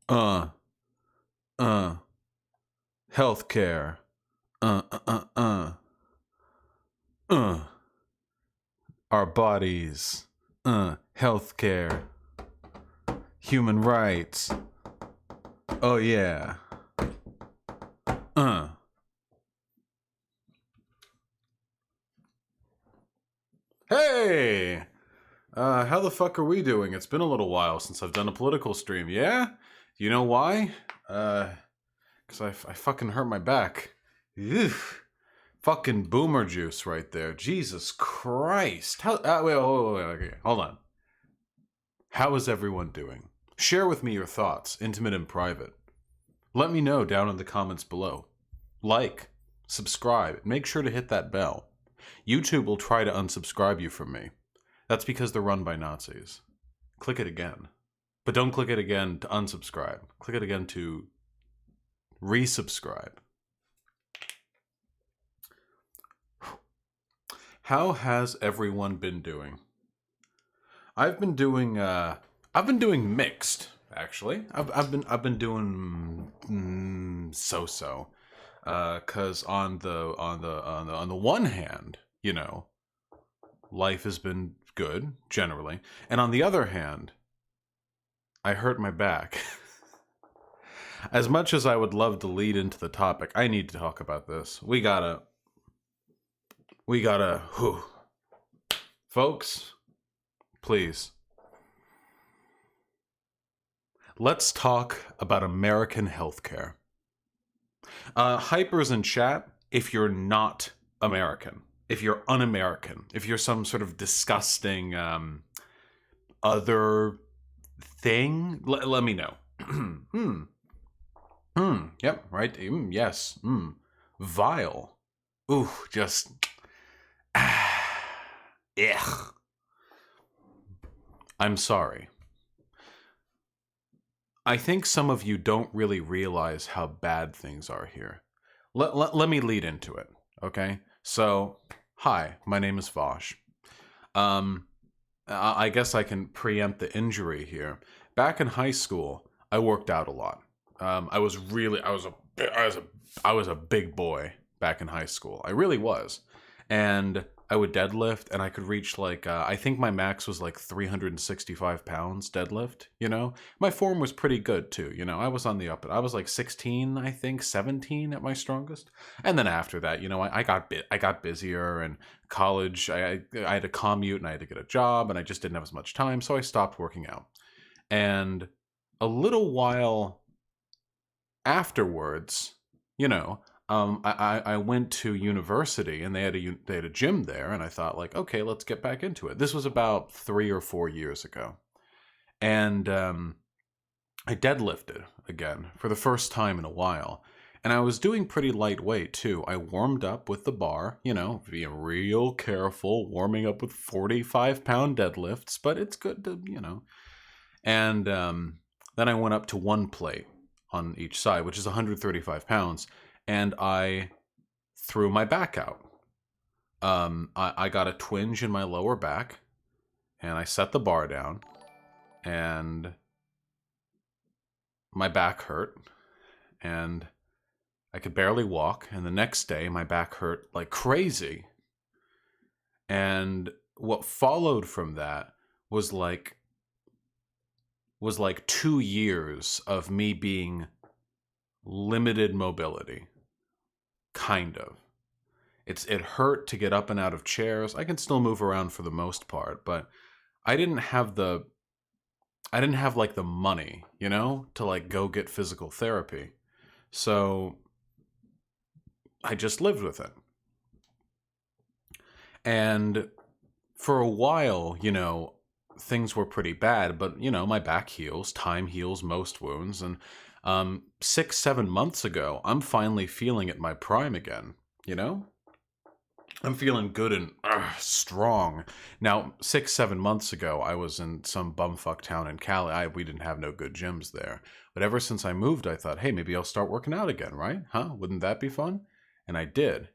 Uh, uh, healthcare. Uh, uh, uh, uh, uh. Our bodies. Healthcare. Human rights. Oh yeah. Uh. Hey! How the fuck are we doing? It's been a little while since I've done a political stream, yeah? You know why? Because I fucking hurt my back. Ugh. Fucking boomer juice right there. Jesus Christ. How, wait, okay, hold on. How is everyone doing? Share with me your thoughts, intimate and private. Let me know down in the comments below. Like, subscribe, make sure to hit that bell. YouTube will try to unsubscribe you from me. That's because they're run by Nazis. Click it again. But don't click it again to unsubscribe. Click it again to resubscribe. How has everyone been doing? I've been doing mixed, actually. I've been doing so-so. Cause on the one hand, you know, life has been good generally, and on the other hand, I hurt my back. As much as I would love to lead into the topic, I need to talk about this. We gotta, whew. Folks, please. Let's talk about American healthcare. Hypers in chat, if you're not American, if you're un-American, if you're some sort of disgusting other thing, let me know. Yep, right. Yes. Vile. Ooh, just. Ugh. I'm sorry. I think some of you don't really realize how bad things are here. Let me lead into it, okay? So, hi, my name is Vosh. I guess I can preempt the injury here. Back in high school, I worked out a lot. I was a big boy back in high school. I really was. And I would deadlift, and I could reach like, I think my max was like 365 pounds deadlift, you know? My form was pretty good too, you know? I was on the up, I was like 16, I think, 17 at my strongest. And then after that, you know, I got busier, and college, I had to commute, and I had to get a job, and I just didn't have as much time, so I stopped working out. And a little while afterwards, you know, I went to university, and they had a gym there, and I thought like, okay, let's get back into it. This was about 3 or 4 years ago, and I deadlifted again for the first time in a while, and I was doing pretty lightweight too. I warmed up with the bar, you know, being real careful, warming up with 45-pound deadlifts, but it's good to, you know, and then I went up to one plate on each side, which is 135 pounds. And I threw my back out. I got a twinge in my lower back, and I set the bar down, and my back hurt, and I could barely walk. And the next day, my back hurt like crazy. And what followed from that was like 2 years of me being limited mobility. Kind of. It hurt to get up and out of chairs. I can still move around for the most part, but I didn't have like the money, you know, to like go get physical therapy. So I just lived with it. And for a while, you know, things were pretty bad, but you know, my back heals, time heals most wounds, and 6-7 months ago, I'm finally feeling at my prime again, you know? I'm feeling good and strong. Now, 6-7 months ago, I was in some bumfuck town in Cali. We didn't have no good gyms there. But ever since I moved, I thought, hey, maybe I'll start working out again, right? Huh? Wouldn't that be fun? And I did.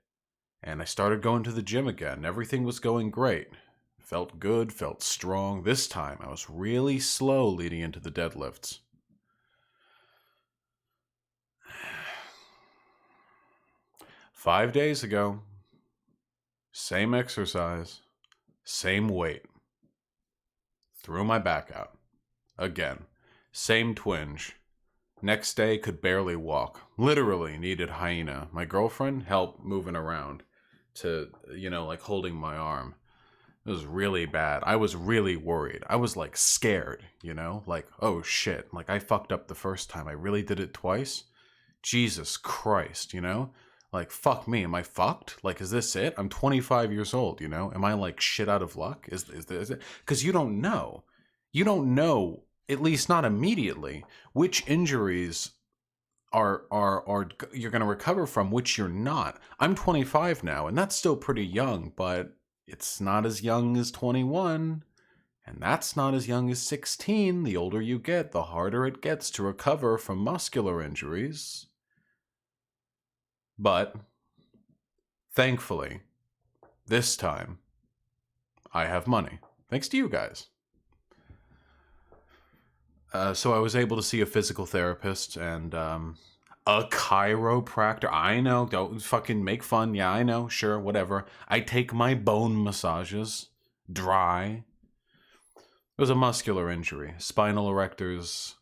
And I started going to the gym again. Everything was going great. Felt good, felt strong. This time, I was really slow leading into the deadlifts. 5 days ago, same exercise, same weight. Threw my back out. Again, same twinge. Next day, could barely walk. Literally needed hyena. My girlfriend helped moving around to, like holding my arm. It was really bad. I was really worried. I was like scared, like, oh shit. Like I fucked up the first time. I really did it twice. Jesus Christ, like fuck me. Am I fucked? Like, is this it? I'm 25 years old, Am I like shit out of luck? Is it? Because you don't know. You don't know, at least not immediately, which injuries are you're going to recover from, which you're not. I'm 25 now, and that's still pretty young, but it's not as young as 21, and that's not as young as 16. The older you get, the harder it gets to recover from muscular injuries. But thankfully, this time, I have money. Thanks to you guys. So I was able to see a physical therapist and a chiropractor. I know, don't fucking make fun. Yeah, I know, sure, whatever. I take my bone massages, dry. It was a muscular injury, spinal erectors,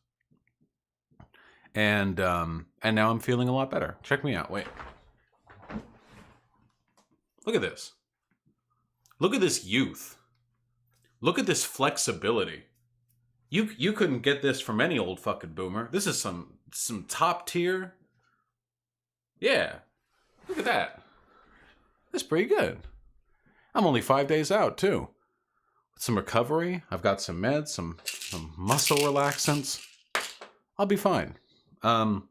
and now I'm feeling a lot better. Check me out. Wait, look at this. Look at this youth. Look at this flexibility. You couldn't get this from any old fucking boomer. This is some top tier. Yeah. Look at that. That's pretty good. I'm only 5 days out, too. With some recovery. I've got some meds, some muscle relaxants. I'll be fine. But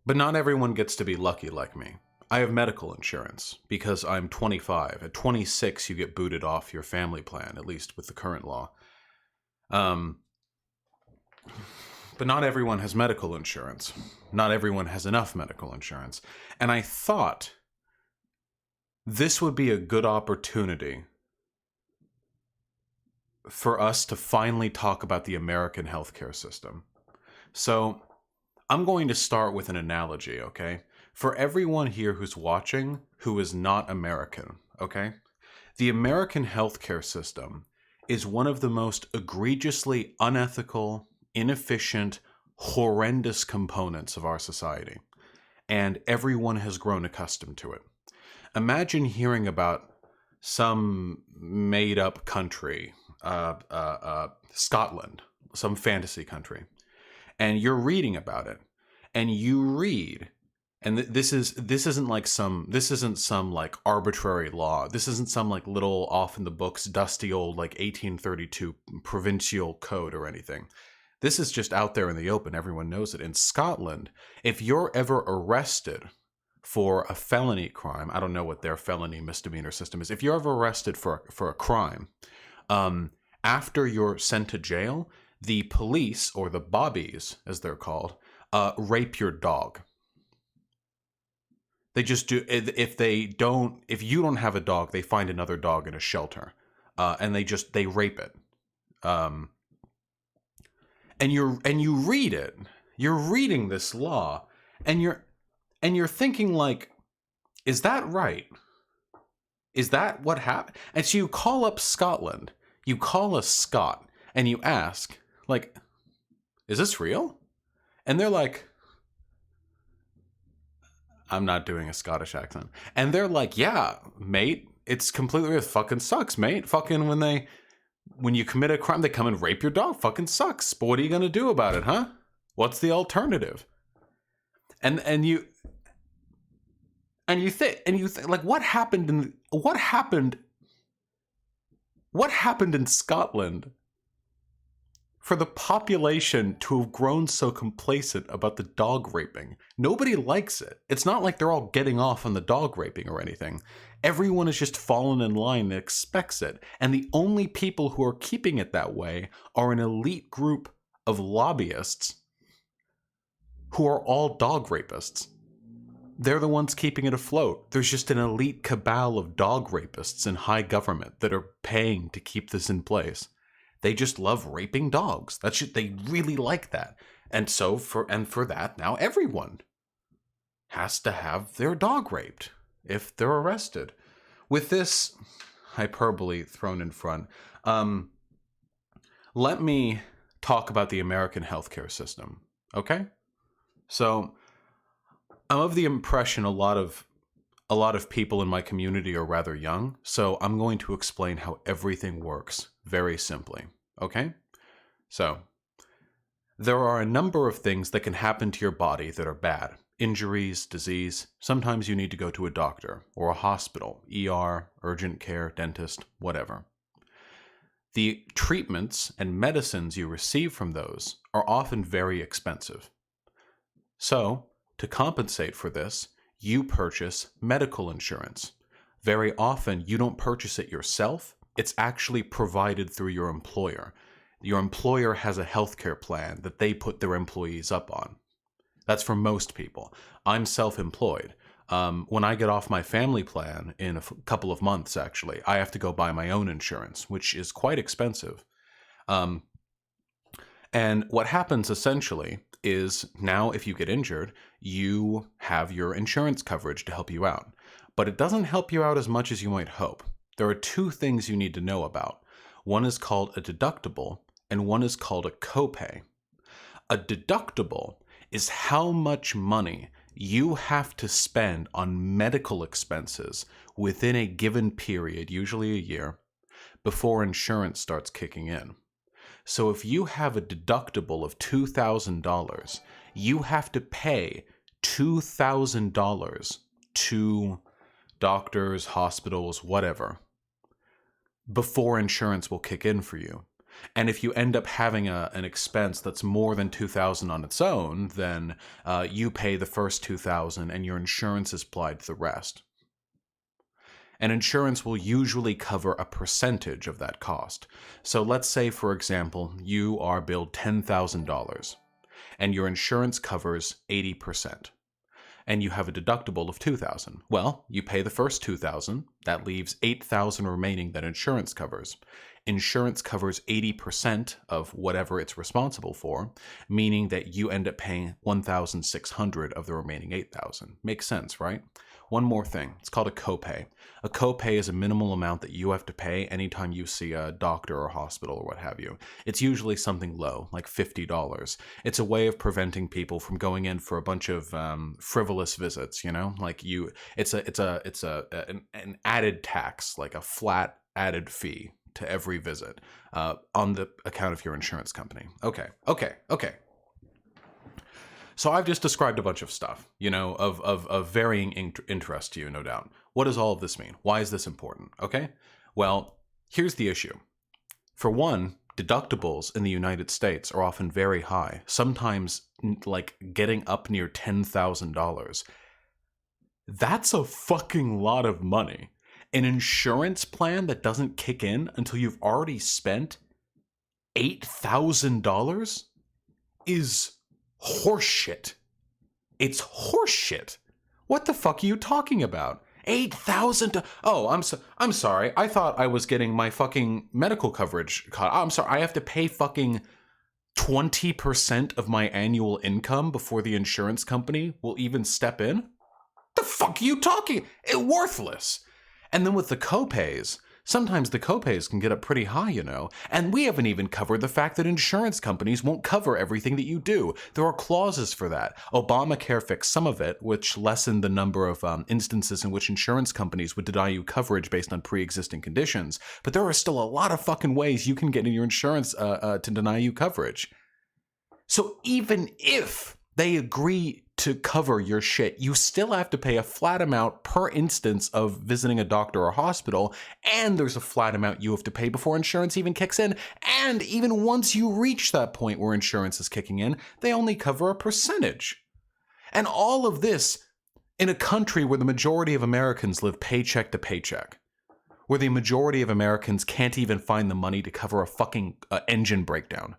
not everyone gets to be lucky like me. I have medical insurance because I'm 25. At 26, you get booted off your family plan, at least with the current law. But not everyone has medical insurance. Not everyone has enough medical insurance. And I thought this would be a good opportunity for us to finally talk about the American healthcare system. So I'm going to start with an analogy, okay? For everyone here who's watching who is not American, okay? The American healthcare system is one of the most egregiously unethical, inefficient, horrendous components of our society. And everyone has grown accustomed to it. Imagine hearing about some made-up country, Scotland, some fantasy country, and you're reading about it, and you read... And this isn't some like arbitrary law. This isn't some like little off in the books, dusty old like 1832 provincial code or anything. This is just out there in the open. Everyone knows it. In Scotland, if you're ever arrested for a felony crime, I don't know what their felony misdemeanor system is. If you're ever arrested for a crime, after you're sent to jail, the police, or the bobbies as they're called, rape your dog. They just do. If you don't have a dog, they find another dog in a shelter, and they rape it. And you read it. You're reading this law, and you're thinking like, is that right? Is that what happened? And so you call up Scotland. You call a Scot, and you ask, like, is this real? And they're like, I'm not doing a Scottish accent. And they're like, yeah, mate, it's completely, it fucking sucks, mate. Fucking when you commit a crime, they come and rape your dog. Fucking sucks. But what are you going to do about it, huh? What's the alternative? And you think like, what happened in Scotland for the population to have grown so complacent about the dog raping? Nobody likes it. It's not like they're all getting off on the dog raping or anything. Everyone has just fallen in line and expects it. And the only people who are keeping it that way are an elite group of lobbyists who are all dog rapists. They're the ones keeping it afloat. There's just an elite cabal of dog rapists in high government that are paying to keep this in place. They just love raping dogs. That's just, they really like that. And so for that, now everyone has to have their dog raped if they're arrested. With this hyperbole thrown in front, let me talk about the American healthcare system, okay? So I'm of the impression a lot of people in my community are rather young, so I'm going to explain how everything works very simply, okay? So there are a number of things that can happen to your body that are bad. Injuries, disease. Sometimes you need to go to a doctor or a hospital, ER, urgent care, dentist, whatever. The treatments and medicines you receive from those are often very expensive. So, to compensate for this, you purchase medical insurance. Very often, you don't purchase it yourself. It's actually provided through your employer. Your employer has a healthcare plan that they put their employees up on. That's for most people. I'm self-employed. When I get off my family plan in a couple of months, actually, I have to go buy my own insurance, which is quite expensive. And what happens essentially is now if you get injured, you have your insurance coverage to help you out. But it doesn't help you out as much as you might hope. There are two things you need to know about. One is called a deductible, and one is called a copay. A deductible is how much money you have to spend on medical expenses within a given period, usually a year, before insurance starts kicking in. So if you have a deductible of $2,000, you have to pay $2,000 to doctors, hospitals, whatever, before insurance will kick in for you. And if you end up having an expense that's more than $2,000 on its own, then you pay the first $2,000 and your insurance is applied to the rest. And insurance will usually cover a percentage of that cost. So let's say, for example, you are billed $10,000 and your insurance covers 80%. And you have a deductible of $2,000. Well, you pay the first $2,000. That leaves $8,000 remaining that insurance covers. Insurance covers 80% of whatever it's responsible for, meaning that you end up paying $1,600 of the remaining $8,000. Makes sense, right? One more thing. It's called a copay. A copay is a minimal amount that you have to pay anytime you see a doctor or hospital or what have you. It's usually something low, like $50. It's a way of preventing people from going in for a bunch of frivolous visits, you know? Like it's an added tax, like a flat added fee to every visit on the account of your insurance company. Okay. So I've just described a bunch of stuff, you know, of varying interest to you, no doubt. What does all of this mean? Why is this important? Okay? Well, here's the issue. For one, deductibles in the United States are often very high, sometimes like getting up near $10,000. That's a fucking lot of money. An insurance plan that doesn't kick in until you've already spent $8,000 is horseshit. It's horseshit. What the fuck are you talking about? 8,000. Oh, I'm sorry. I thought I was getting my fucking medical coverage cut. I'm sorry. I have to pay fucking 20% of my annual income before the insurance company will even step in? The fuck are you talking? Worthless. And then with the copays, sometimes the copays can get up pretty high, you know. And we haven't even covered the fact that insurance companies won't cover everything that you do. There are clauses for that. Obamacare fixed some of it, which lessened the number of instances in which insurance companies would deny you coverage based on pre-existing conditions. But there are still a lot of fucking ways you can get in your insurance to deny you coverage. So even if they agree to cover your shit, you still have to pay a flat amount per instance of visiting a doctor or hospital, and there's a flat amount you have to pay before insurance even kicks in, and even once you reach that point where insurance is kicking in, they only cover a percentage. And all of this in a country where the majority of Americans live paycheck to paycheck, where the majority of Americans can't even find the money to cover a fucking engine breakdown.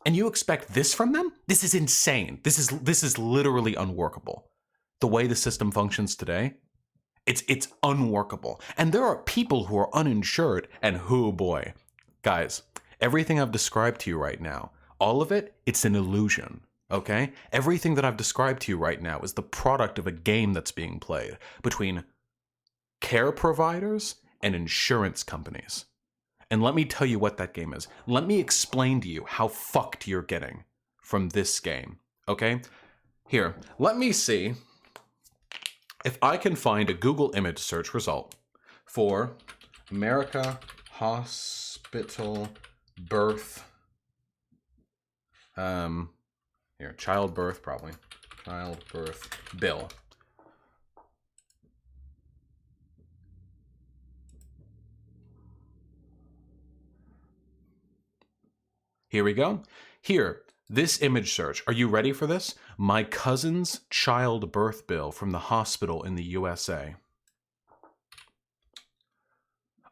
And you expect this from them? This is insane. This is literally unworkable. The way the system functions today, it's unworkable. And there are people who are uninsured, and oh boy, Guys, everything I've described to you right now, all of it, it's an illusion. Okay? Everything that I've described to you right now is the product of a game that's being played between care providers and insurance companies. And let me tell you what that game is. Let me explain to you how fucked you're getting from this game. Okay? Here, let me see if I can find a Google image search result for America hospital birth. Here, childbirth, probably. Childbirth bill. Here we go. Here, this image search. Are you ready for this? My cousin's childbirth bill from the hospital in the USA.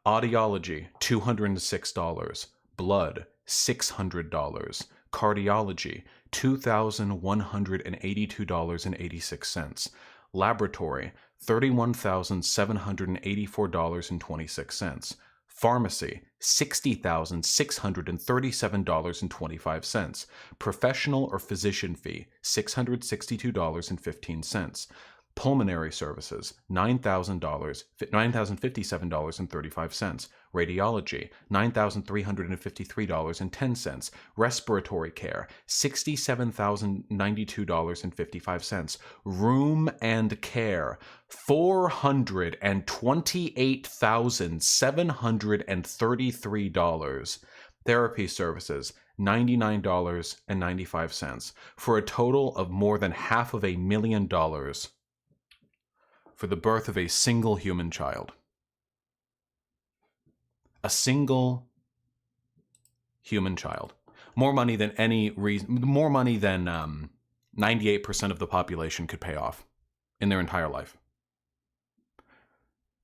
Audiology, $206. Blood, $600. Cardiology, $2,182.86. Laboratory, $31,784.26. Pharmacy, $60,637.25. Professional or physician fee, $662.15. Pulmonary services, $9,057.35. Radiology, $9,353.10. Respiratory care, $67,092.55. Room and care, $428,733. Therapy services, $99.95, for a total of more than $500,000 for the birth of a single human child. A single human child. More money than 98% of the population could pay off in their entire life.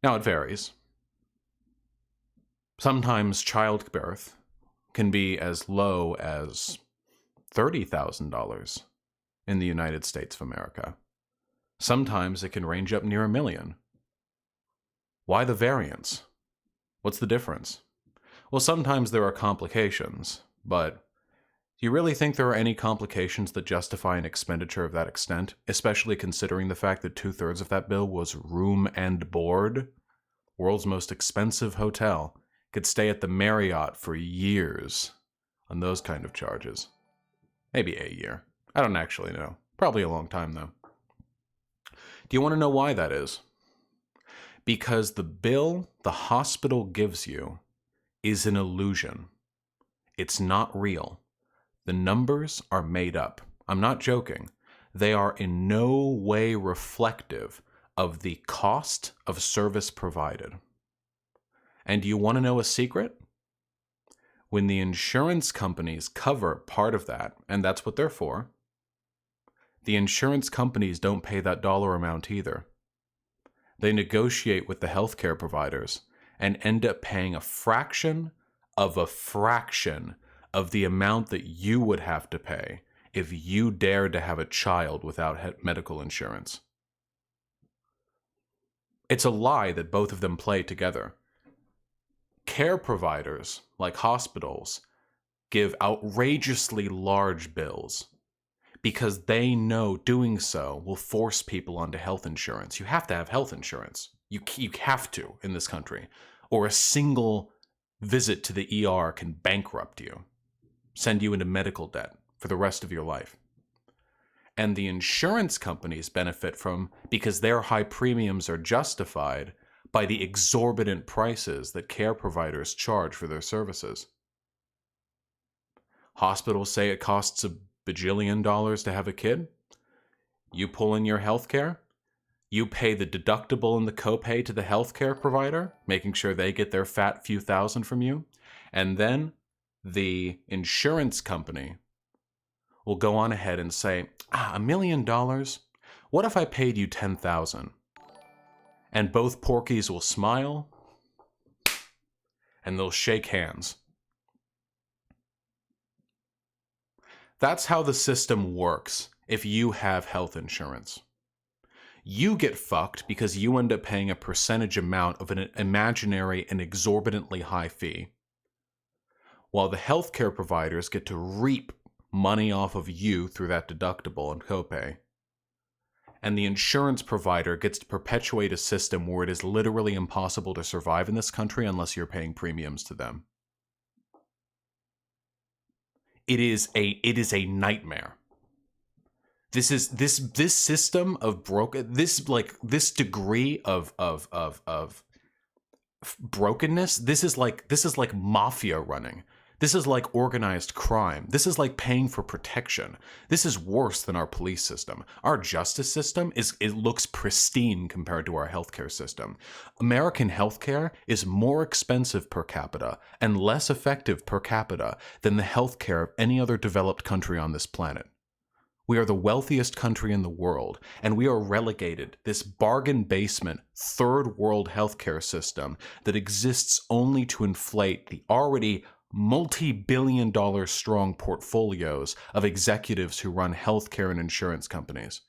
Now it varies. Sometimes childbirth can be as low as $30,000 in the United States of America. Sometimes it can range up near $1 million. Why the variance? What's the difference? Well, sometimes there are complications, but do you really think there are any complications that justify an expenditure of that extent, especially considering the fact that 2/3 of that bill was room and board? World's most expensive hotel could stay at the Marriott for years on those kind of charges. Maybe a year. I don't actually know. Probably a long time, though. Do you want to know why that is? Because the bill the hospital gives you is an illusion. It's not real. The numbers are made up. I'm not joking. They are in no way reflective of the cost of service provided. And do you want to know a secret? When the insurance companies cover part of that, and that's what they're for, the insurance companies don't pay that dollar amount either. They negotiate with the healthcare providers and end up paying a fraction of the amount that you would have to pay if you dared to have a child without medical insurance. It's a lie that both of them play together. Care providers, like hospitals, give outrageously large bills because they know doing so will force people onto health insurance. You have to have health insurance. You have to in this country, or a single visit to the ER can bankrupt you, send you into medical debt for the rest of your life. And the insurance companies benefit from, because their high premiums are justified by the exorbitant prices that care providers charge for their services. Hospitals say it costs $1 bajillion to have a kid. You pull in your health care, you pay the deductible and the copay to the healthcare provider, making sure they get their fat few thousand from you, and then the insurance company will go on ahead and say, $1 million? What if I paid you $10,000? And both porkies will smile, and they'll shake hands. That's how the system works if you have health insurance. You get fucked because you end up paying a percentage amount of an imaginary and exorbitantly high fee. while the healthcare providers get to reap money off of you through that deductible and copay. And the insurance provider gets to perpetuate a system where it is literally impossible to survive in this country unless you're paying premiums to them. It is a nightmare. This system of this degree of brokenness. This is like mafia running. This is like organized crime. This is like paying for protection. This is worse than our police system. Our justice system it looks pristine compared to our healthcare system. American healthcare is more expensive per capita and less effective per capita than the healthcare of any other developed country on this planet. We are the wealthiest country in the world, and we are relegated this bargain basement third world healthcare system that exists only to inflate the already multi-billion-dollar strong portfolios of executives who run healthcare and insurance companies,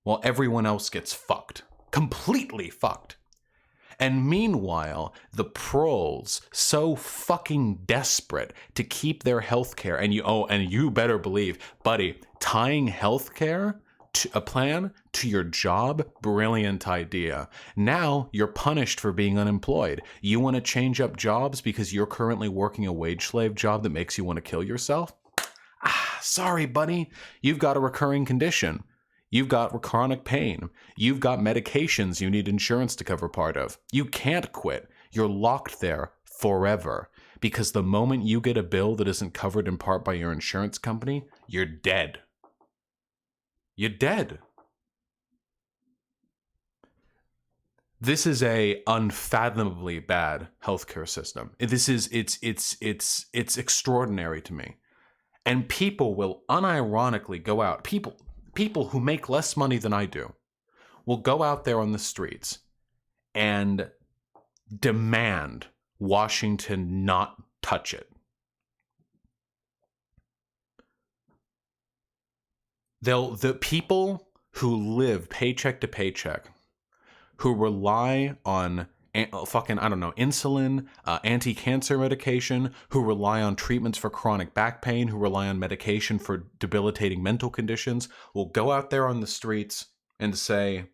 while everyone else gets fucked. Completely fucked. And meanwhile, the proles, so fucking desperate to keep their healthcare, and you better believe, buddy, tying healthcare to a plan to your job, brilliant idea. Now you're punished for being unemployed. You want to change up jobs because you're currently working a wage slave job that makes you want to kill yourself? Sorry, buddy. You've got a recurring condition. You've got chronic pain. You've got medications you need insurance to cover part of. You can't quit. You're locked there forever. Because the moment you get a bill that isn't covered in part by your insurance company, you're dead. You're dead. This is a unfathomably bad healthcare system. It's extraordinary to me. And people will unironically go out. People who make less money than I do will go out there on the streets and demand Washington not touch it. The people who live paycheck to paycheck, who rely on insulin, anti-cancer medication, who rely on treatments for chronic back pain, who rely on medication for debilitating mental conditions, will go out there on the streets and say,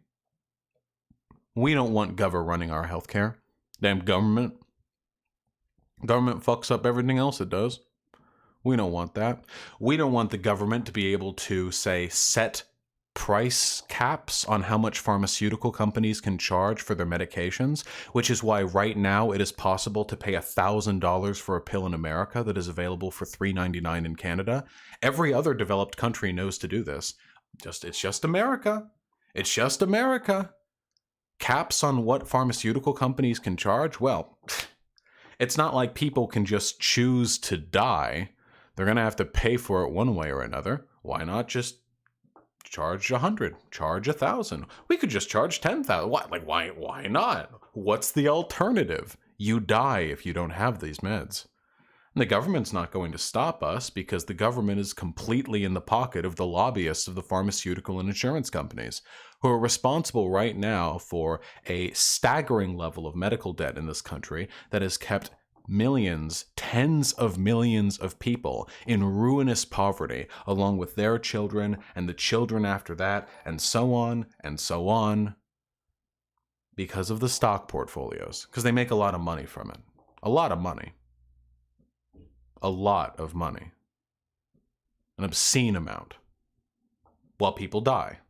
we don't want Gover running our healthcare. Damn government. Government fucks up everything else it does. We don't want that. We don't want the government to be able to, say, set price caps on how much pharmaceutical companies can charge for their medications, which is why right now it is possible to pay $1,000 for a pill in America that is available for $3.99 in Canada. Every other developed country knows to do this. It's just America. It's just America. Caps on what pharmaceutical companies can charge? Well, it's not like people can just choose to die. They're going to have to pay for it one way or another. Why not just charge 100, charge 1,000? We could just charge 10,000. Why not? What's the alternative? You die if you don't have these meds. And the government's not going to stop us because the government is completely in the pocket of the lobbyists of the pharmaceutical and insurance companies, who are responsible right now for a staggering level of medical debt in this country that has kept millions, tens of millions of people in ruinous poverty, along with their children and the children after that, and so on, because of the stock portfolios, because they make a lot of money from it. A lot of money. A lot of money. An obscene amount. While people die.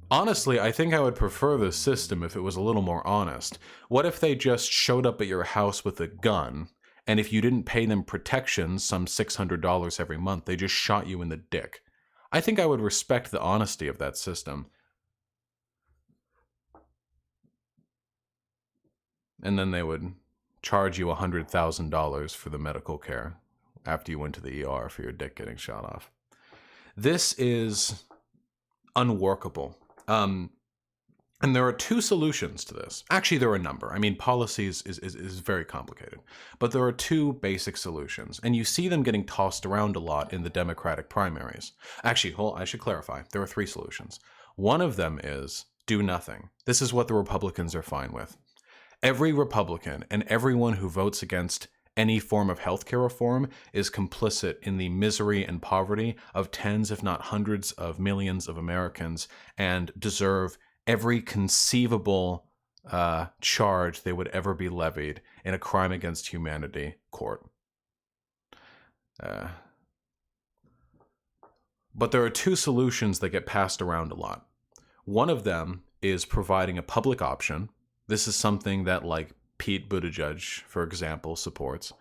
Honestly, I think I would prefer this system if it was a little more honest. What if they just showed up at your house with a gun, and if you didn't pay them protection, some $600 every month, they just shot you in the dick? I think I would respect the honesty of that system. And then they would charge you $100,000 for the medical care after you went to the ER for your dick getting shot off. This is unworkable. And there are two solutions to this. Actually, there are a number. I mean, policies is very complicated. But there are two basic solutions. And you see them getting tossed around a lot in the Democratic primaries. Actually, I should clarify. There are three solutions. One of them is do nothing. This is what the Republicans are fine with. Every Republican and everyone who votes against any form of healthcare reform is complicit in the misery and poverty of tens, if not hundreds of millions of Americans, and deserve every conceivable charge they would ever be levied in a crime against humanity court. But there are two solutions that get passed around a lot. One of them is providing a public option. This is something that, like, Pete Buttigieg, for example, supports.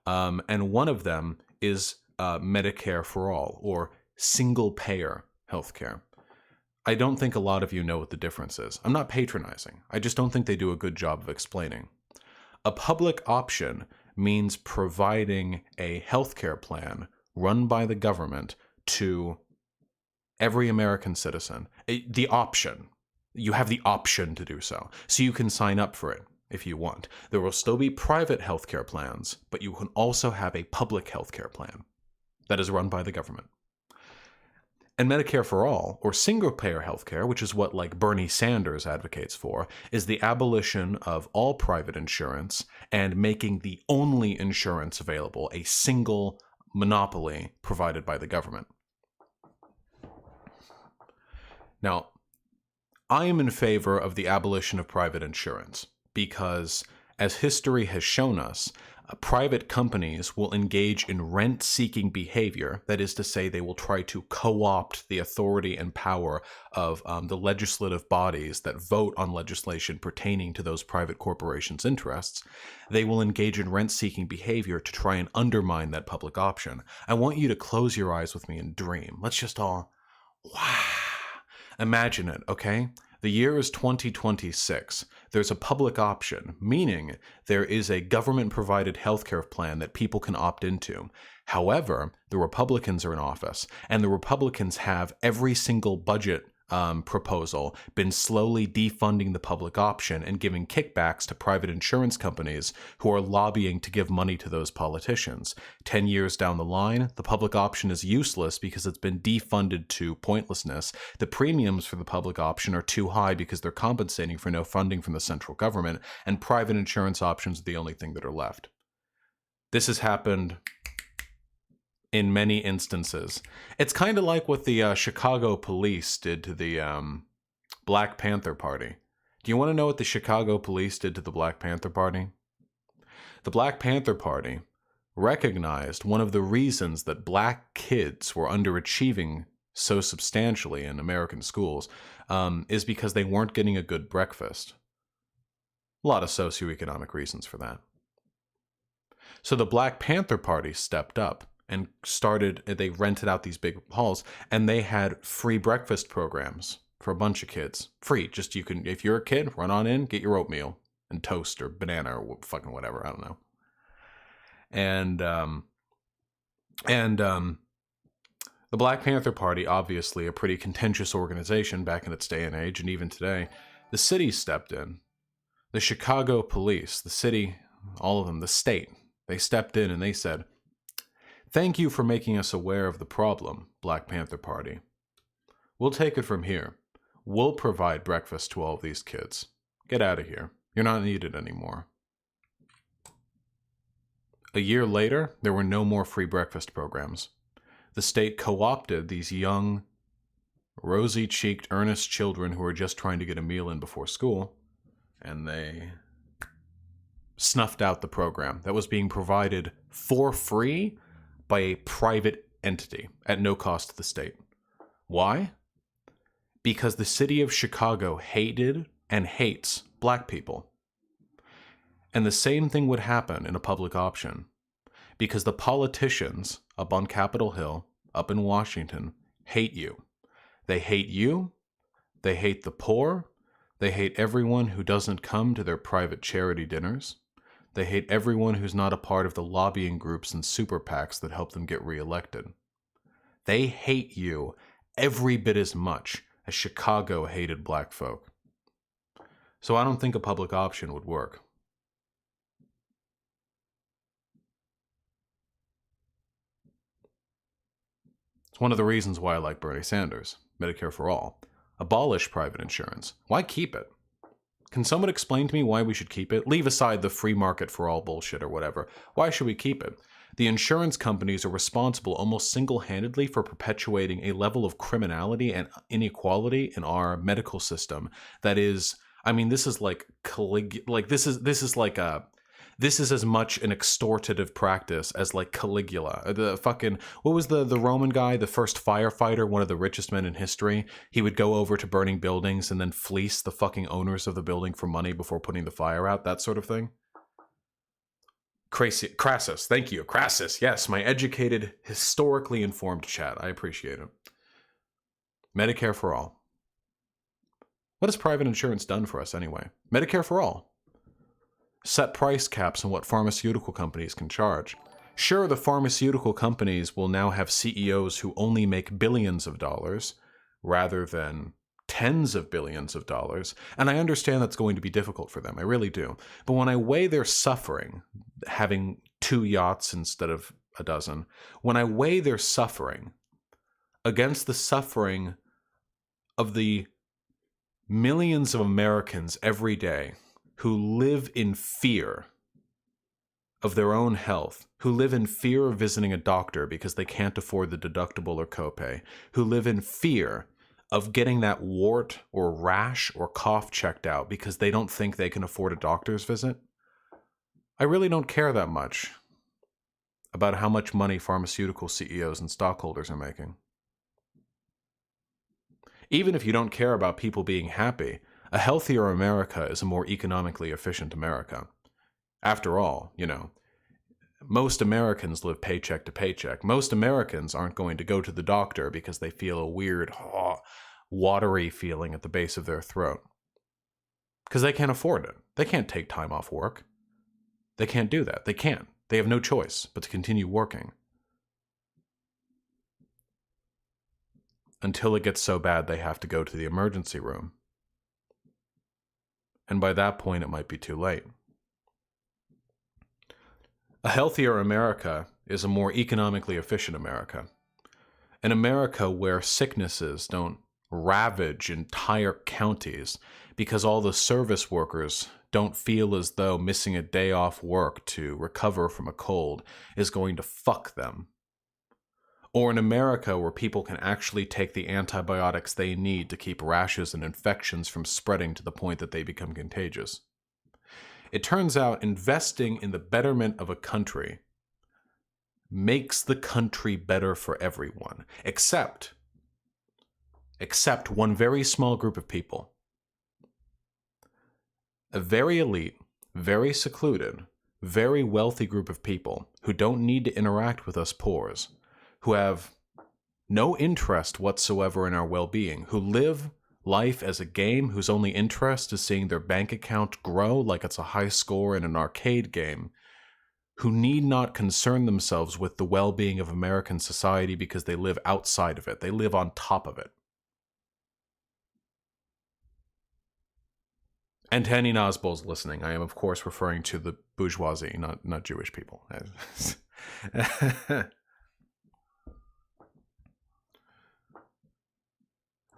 And one of them is Medicare for all, or single-payer healthcare. I don't think a lot of you know what the difference is. I'm not patronizing. I just don't think they do a good job of explaining. A public option means providing a healthcare plan run by the government to every American citizen. The option. You have the option to do so. So you can sign up for it if you want. There will still be private healthcare plans, but you can also have a public healthcare plan that is run by the government. And Medicare for all, or single-payer healthcare, which is what, like, Bernie Sanders advocates for, is the abolition of all private insurance and making the only insurance available a single monopoly provided by the government. Now, I am in favor of the abolition of private insurance because, as history has shown us, private companies will engage in rent-seeking behavior. That is to say, they will try to co-opt the authority and power of the legislative bodies that vote on legislation pertaining to those private corporations' interests. They will engage in rent-seeking behavior to try and undermine that public option. I want you to close your eyes with me and dream. Let's just all, wow, imagine it, okay? The year is 2026. There's a public option, meaning there is a government-provided healthcare plan that people can opt into. However, the Republicans are in office, and the Republicans have every single budget proposal been slowly defunding the public option and giving kickbacks to private insurance companies who are lobbying to give money to those politicians. 10 years down the line, the public option is useless because it's been defunded to pointlessness. The premiums for the public option are too high because they're compensating for no funding from the central government, and private insurance options are the only thing that are left. This has happened in many instances. It's kind of like what the Chicago police did to the Black Panther Party. Do you want to know what the Chicago police did to the Black Panther Party? The Black Panther Party recognized one of the reasons that black kids were underachieving so substantially in American schools is because they weren't getting a good breakfast. A lot of socioeconomic reasons for that. So the Black Panther Party stepped up and they rented out these big halls, and they had free breakfast programs for a bunch of kids. Free, just you can, if you're a kid, run on in, get your oatmeal and toast or banana or fucking whatever, I don't know. And the Black Panther Party, obviously a pretty contentious organization back in its day and age, and even today, the city stepped in. The Chicago police, the city, all of them, the state, they stepped in and they said, "Thank you for making us aware of the problem, Black Panther Party. We'll take it from here. We'll provide breakfast to all of these kids. Get out of here. You're not needed anymore." A year later, there were no more free breakfast programs. The state co-opted these young, rosy-cheeked, earnest children who were just trying to get a meal in before school, and they snuffed out the program that was being provided for free by a private entity at no cost to the state. Why? Because the city of Chicago hated and hates black people. And the same thing would happen in a public option, because the politicians up on Capitol Hill, up in Washington, hate you. They hate you, they hate the poor, they hate everyone who doesn't come to their private charity dinners. They hate everyone who's not a part of the lobbying groups and super PACs that help them get reelected. They hate you every bit as much as Chicago hated black folk. So I don't think a public option would work. It's one of the reasons why I like Bernie Sanders. Medicare for all. Abolish private insurance. Why keep it? Can someone explain to me why we should keep it? Leave aside the free market for all bullshit or whatever. Why should we keep it? The insurance companies are responsible almost single-handedly for perpetuating a level of criminality and inequality in our medical system that is, I mean, this is like this is as much an extortative practice as like Caligula. The fucking, what was the Roman guy, the first firefighter, one of the richest men in history? He would go over to burning buildings and then fleece the fucking owners of the building for money before putting the fire out, that sort of thing. Crassus, thank you. Crassus, yes, my educated, historically informed chat. I appreciate it. Medicare for all. What has private insurance done for us anyway? Medicare for all. Set price caps on what pharmaceutical companies can charge. Sure, the pharmaceutical companies will now have CEOs who only make billions of dollars rather than tens of billions of dollars, and I understand that's going to be difficult for them. I really do. But when I weigh their suffering, having 2 yachts instead of a dozen, when I weigh their suffering against the suffering of the millions of Americans every day who live in fear of their own health, who live in fear of visiting a doctor because they can't afford the deductible or copay, who live in fear of getting that wart or rash or cough checked out because they don't think they can afford a doctor's visit, I really don't care that much about how much money pharmaceutical CEOs and stockholders are making. Even if you don't care about people being happy, a healthier America is a more economically efficient America. After all, you know, most Americans live paycheck to paycheck. Most Americans aren't going to go to the doctor because they feel a weird, watery feeling at the base of their throat. Because they can't afford it. They can't take time off work. They can't do that. They can't. They have no choice but to continue working. Until it gets so bad they have to go to the emergency room. And by that point, it might be too late. A healthier America is a more economically efficient America. An America where sicknesses don't ravage entire counties because all the service workers don't feel as though missing a day off work to recover from a cold is going to fuck them. Or an America where people can actually take the antibiotics they need to keep rashes and infections from spreading to the point that they become contagious. It turns out investing in the betterment of a country makes the country better for everyone, except one very small group of people. A very elite, very secluded, very wealthy group of people who don't need to interact with us poors, who have no interest whatsoever in our well-being, who live life as a game, whose only interest is seeing their bank account grow like it's a high score in an arcade game, who need not concern themselves with the well-being of American society because they live outside of it. They live on top of it. And to any Nazbols listening, I am of course referring to the bourgeoisie, not Jewish people.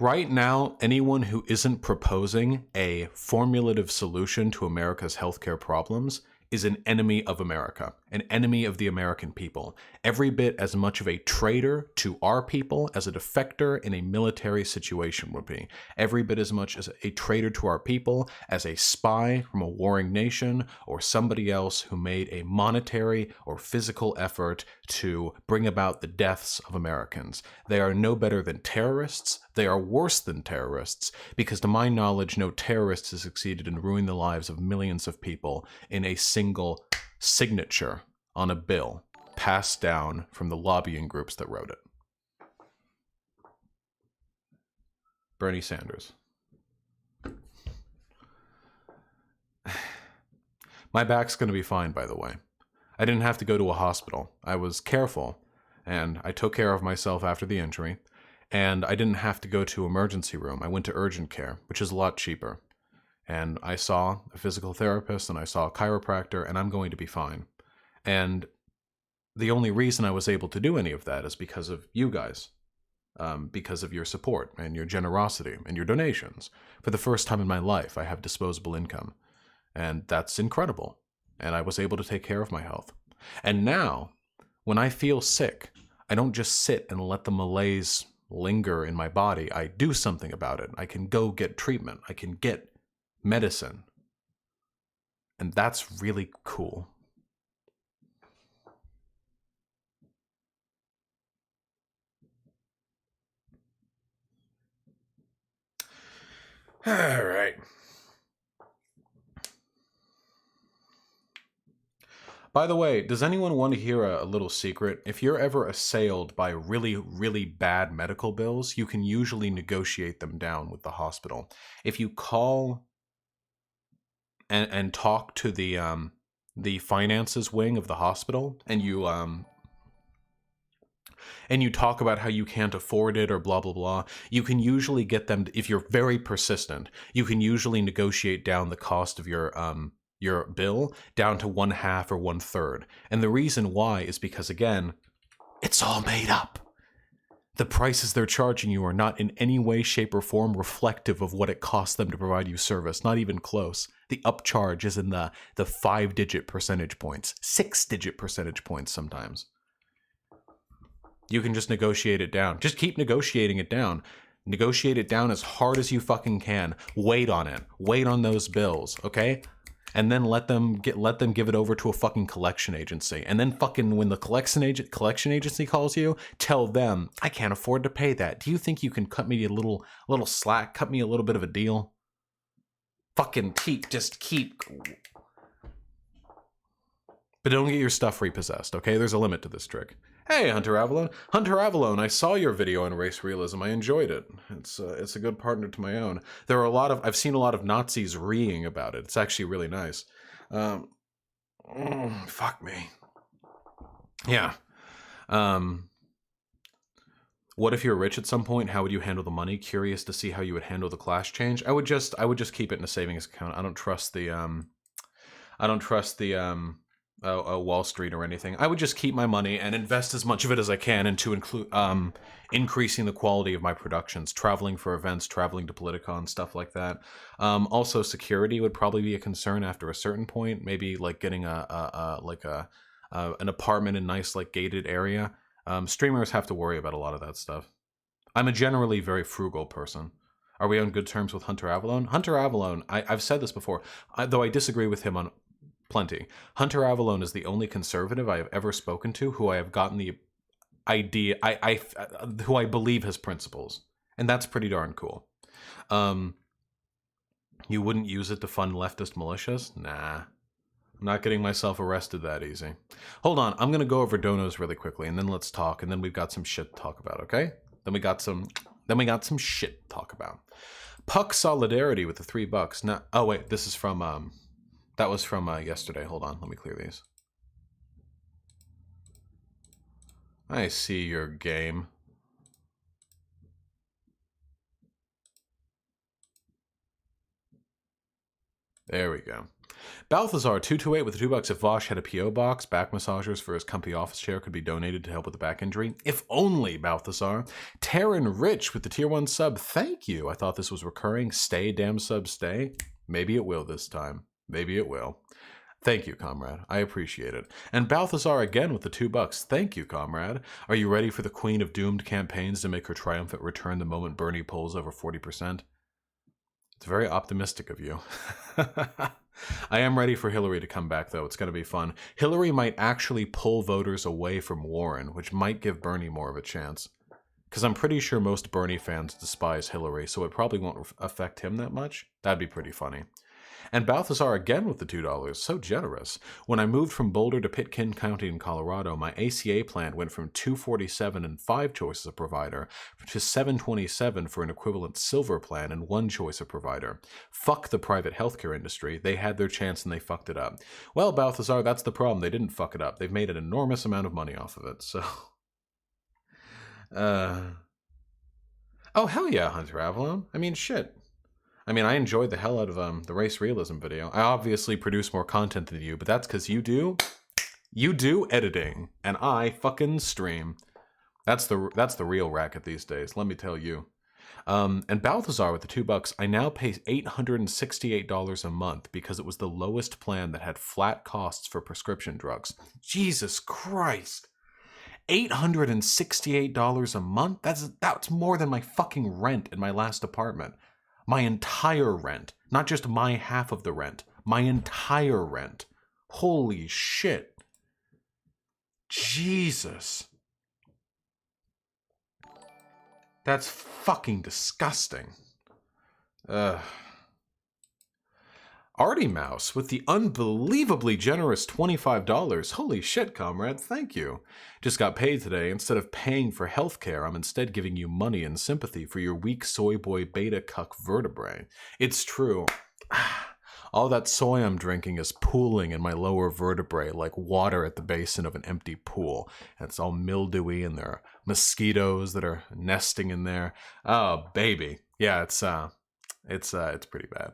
Right now, anyone who isn't proposing a formulative solution to America's healthcare problems is an enemy of America, an enemy of the American people, every bit as much of a traitor to our people as a defector in a military situation would be, every bit as much as a traitor to our people as a spy from a warring nation or somebody else who made a monetary or physical effort to bring about the deaths of Americans. They are no better than terrorists. They are worse than terrorists because, to my knowledge, no terrorist has succeeded in ruining the lives of millions of people in a single signature on a bill passed down from the lobbying groups that wrote it. Bernie Sanders. My back's going to be fine, by the way. I didn't have to go to a hospital. I was careful, and I took care of myself after the injury. And I didn't have to go to emergency room. I went to urgent care, which is a lot cheaper. And I saw a physical therapist and I saw a chiropractor, and I'm going to be fine. And the only reason I was able to do any of that is because of you guys. because of your support and your generosity and your donations. For the first time in my life, I have disposable income. And that's incredible. And I was able to take care of my health. And now, when I feel sick, I don't just sit and let the malaise linger in my body. I do something about it. I can go get treatment. I can get medicine. And that's really cool. All right. By the way, does anyone want to hear a little secret? If you're ever assailed by really, really bad medical bills, you can usually negotiate them down with the hospital. If you call and talk to the finances wing of the hospital, and you talk about how you can't afford it or blah blah blah, you can usually get them to, if you're very persistent, you can usually negotiate down the cost of your bill down to 1/2 or 1/3. And the reason why is because, again, it's all made up. The prices they're charging you are not in any way, shape, or form reflective of what it costs them to provide you service. Not even close. The upcharge is in the 5-digit percentage points, 6-digit percentage points sometimes. You can just negotiate it down. Just keep negotiating it down. Negotiate it down as hard as you fucking can. Wait on it. Wait on those bills, okay? And then let them give it over to a fucking collection agency. And then fucking when the collection agency calls you, tell them, I can't afford to pay that. Do you think you can cut me a little slack, cut me a little bit of a deal? Fucking keep. But don't get your stuff repossessed, okay? There's a limit to this trick. Hey, Hunter Avalon. Hunter Avalon, I saw your video on race realism. I enjoyed it. It's a good partner to my own. I've seen a lot of Nazis reeing about it. It's actually really nice. Fuck me. Yeah. What if you're rich at some point? How would you handle the money? Curious to see how you would handle the class change. I would just keep it in a savings account. I don't trust the Wall Street or anything. I would just keep my money and invest as much of it as I can into increasing the quality of my productions, traveling for events, traveling to Politicon, stuff like that. Also, security would probably be a concern after a certain point. Maybe like getting an apartment in a nice like gated area. Streamers have to worry about a lot of that stuff. I'm a generally very frugal person. Are we on good terms with Hunter Avalon? Hunter Avalon, I've said this before, though I disagree with him on plenty. Hunter Avalon is the only conservative I have ever spoken to who I have gotten the idea, who I believe has principles. And that's pretty darn cool. You wouldn't use it to fund leftist militias? Nah. I'm not getting myself arrested that easy. Hold on, I'm going to go over donos really quickly, and then let's talk, and then we've got some shit to talk about, okay? Then we got some shit to talk about. Puck Solidarity with the $3. Now, oh wait, this is from, that was from yesterday. Hold on, let me clear these. I see your game. There we go. Balthazar 228 with the $2. If Vosh had a P.O. box, back massagers for his comfy office chair could be donated to help with the back injury. If only, Balthazar. Taryn Rich with the tier 1 sub. Thank you. I thought this was recurring. Stay, damn sub, stay. Maybe it will this time. Maybe it will. Thank you, comrade. I appreciate it. And Balthazar again with the $2. Thank you, comrade. Are you ready for the Queen of Doomed campaigns to make her triumphant return the moment Bernie polls over 40%? It's very optimistic of you. I am ready for Hillary to come back, though. It's going to be fun. Hillary might actually pull voters away from Warren, which might give Bernie more of a chance. Because I'm pretty sure most Bernie fans despise Hillary, so it probably won't affect him that much. That'd be pretty funny. And Balthazar again with the $2. So generous. When I moved from Boulder to Pitkin County in Colorado, my ACA plan went from $247 and 5 choices of provider to $727 for an equivalent silver plan and 1 choice of provider. Fuck the private healthcare industry. They had their chance and they fucked it up. Well, Balthazar, that's the problem. They didn't fuck it up. They've made an enormous amount of money off of it, so... Oh, hell yeah, Hunter Avalon. I mean, shit. I mean, I enjoyed the hell out of the race realism video. I obviously produce more content than you, but that's because you do editing, and I fucking stream. That's the real racket these days, let me tell you. And Balthazar with the $2, I now pay $868 a month because it was the lowest plan that had flat costs for prescription drugs. Jesus Christ. $868 a month? That's more than my fucking rent in my last apartment. My entire rent. Not just my half of the rent. My entire rent. Holy shit. Jesus. That's fucking disgusting. Artie Mouse with the unbelievably generous $25. Holy shit, comrade, thank you. Just got paid today. Instead of paying for healthcare, I'm instead giving you money and sympathy for your weak soy boy beta cuck vertebrae. It's true. All that soy I'm drinking is pooling in my lower vertebrae like water at the basin of an empty pool. And it's all mildewy and there are mosquitoes that are nesting in there. Oh, baby. Yeah, it's pretty bad.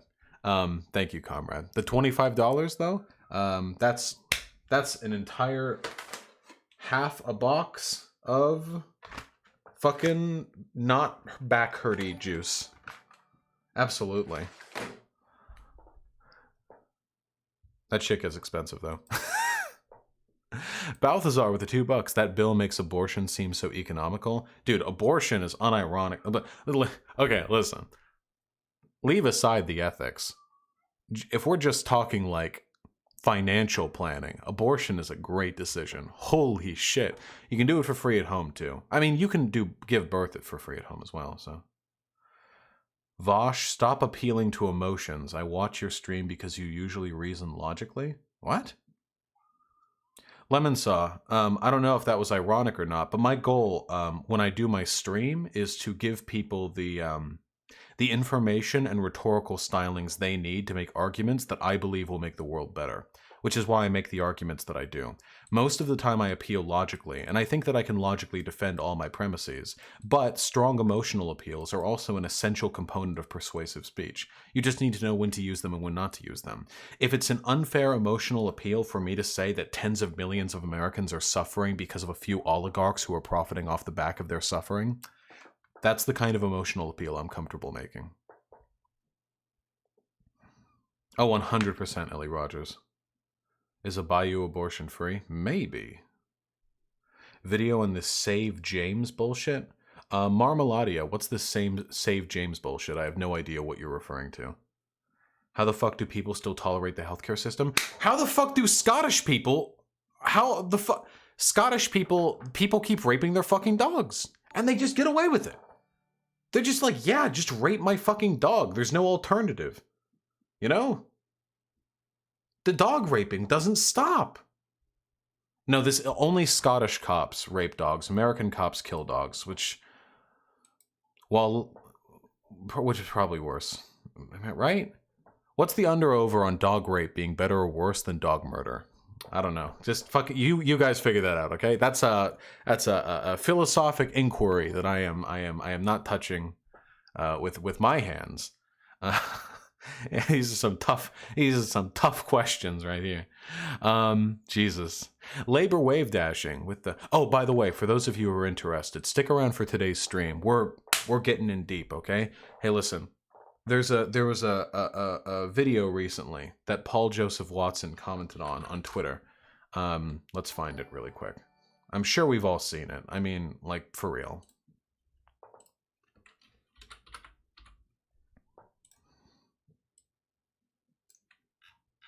Thank you, comrade. The $25 though, that's an entire half a box of fucking not back hurty juice. Absolutely. That shit gets expensive though. Balthazar with the $2. That bill makes abortion seem so economical. Dude, abortion is unironic. But okay, listen. Leave aside the ethics. If we're just talking like financial planning, abortion is a great decision. Holy shit. You can do it for free at home too. I mean, you can give birth for free at home as well, so. Vosh, stop appealing to emotions. I watch your stream because you usually reason logically. What? Lemon Saw, I don't know if that was ironic or not, but my goal when I do my stream is to give people the information and rhetorical stylings they need to make arguments that I believe will make the world better, which is why I make the arguments that I do. Most of the time I appeal logically, and I think that I can logically defend all my premises, but strong emotional appeals are also an essential component of persuasive speech. You just need to know when to use them and when not to use them. If it's an unfair emotional appeal for me to say that tens of millions of Americans are suffering because of a few oligarchs who are profiting off the back of their suffering, that's the kind of emotional appeal I'm comfortable making. Oh, 100% Ellie Rogers. Is a Bayou abortion free? Maybe. Video on this Save James bullshit? Marmeladia, what's this same Save James bullshit? I have no idea what you're referring to. How the fuck do people still tolerate the healthcare system? How the fuck do Scottish people... How the fuck... Scottish people keep raping their fucking dogs. And they just get away with it. They're just like, yeah, just rape my fucking dog. There's no alternative. You know? The dog raping doesn't stop. No, only Scottish cops rape dogs. American cops kill dogs, which is probably worse. Right? What's the under-over on dog rape being better or worse than dog murder? I don't know. Just fuck it. You guys figure that out, okay? That's a philosophic inquiry that I am not touching with my hands. These are some tough questions right here. Jesus. Labor wave dashing with the... Oh, by the way, for those of you who are interested, stick around for today's stream. We're getting in deep, okay? Hey, listen. There was a video recently that Paul Joseph Watson commented on Twitter. Let's find it really quick. I'm sure we've all seen it. I mean, like, for real.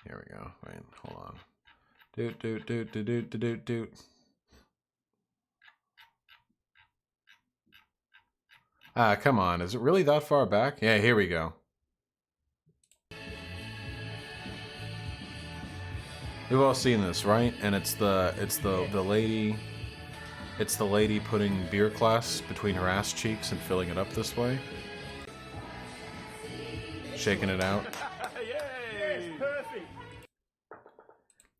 Here we go. Wait, hold on. Doot. Ah, come on. Is it really that far back? Yeah, here we go. We've all seen this, right? And it's the lady putting beer glass between her ass cheeks and filling it up this way. Shaking it out.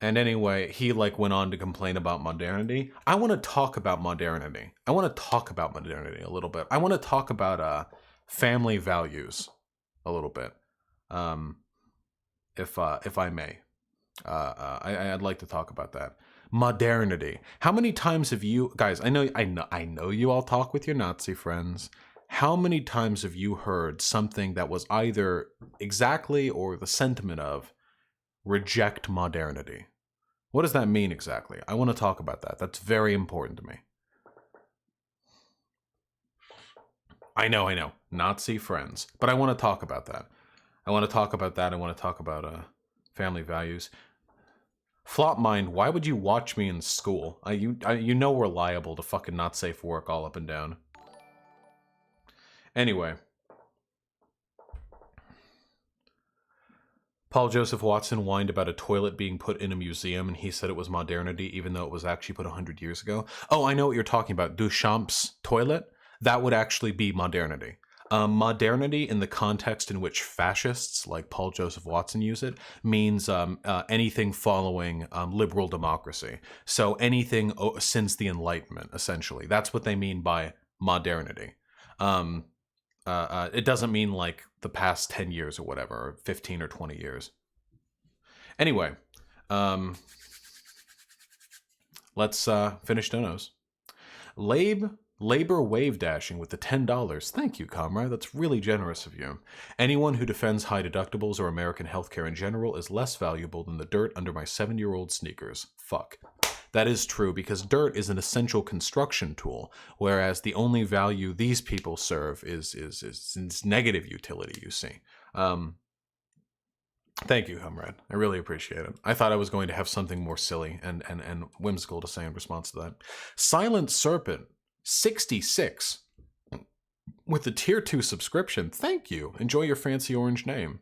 And anyway, he like went on to complain about modernity. I want to talk about modernity. I want to talk about modernity a little bit. I want to talk about family values a little bit, if I may. I'd like to talk about that. Modernity. How many times have you guys, I know you all talk with your Nazi friends. How many times have you heard something that was either exactly or the sentiment of reject modernity? What does that mean exactly? I want to talk about that. That's very important to me. I know. Nazi friends. But I want to talk about that. I want to talk about family values. Flop mind, why would you watch me in school? You know we're liable to fucking not safe work all up and down. Anyway. Paul Joseph Watson whined about a toilet being put in a museum, and he said it was modernity, even though it was actually put 100 years ago. Oh, I know what you're talking about. Duchamp's toilet? That would actually be modernity. Modernity, in the context in which fascists like Paul Joseph Watson use it, means anything following liberal democracy. So anything since the Enlightenment, essentially. That's what they mean by modernity. It doesn't mean like the past 10 years or whatever, or 15 or 20 years. Anyway, let's finish donos. Labor wave dashing with the $10. Thank you, comrade. That's really generous of you. Anyone who defends high deductibles or American healthcare in general is less valuable than the dirt under my 7-year-old sneakers. Fuck. That is true, because dirt is an essential construction tool, whereas the only value these people serve is negative utility, you see. Thank you, comrade. I really appreciate it. I thought I was going to have something more silly and whimsical to say in response to that. Silent Serpent, 66, with the Tier 2 subscription. Thank you. Enjoy your fancy orange name.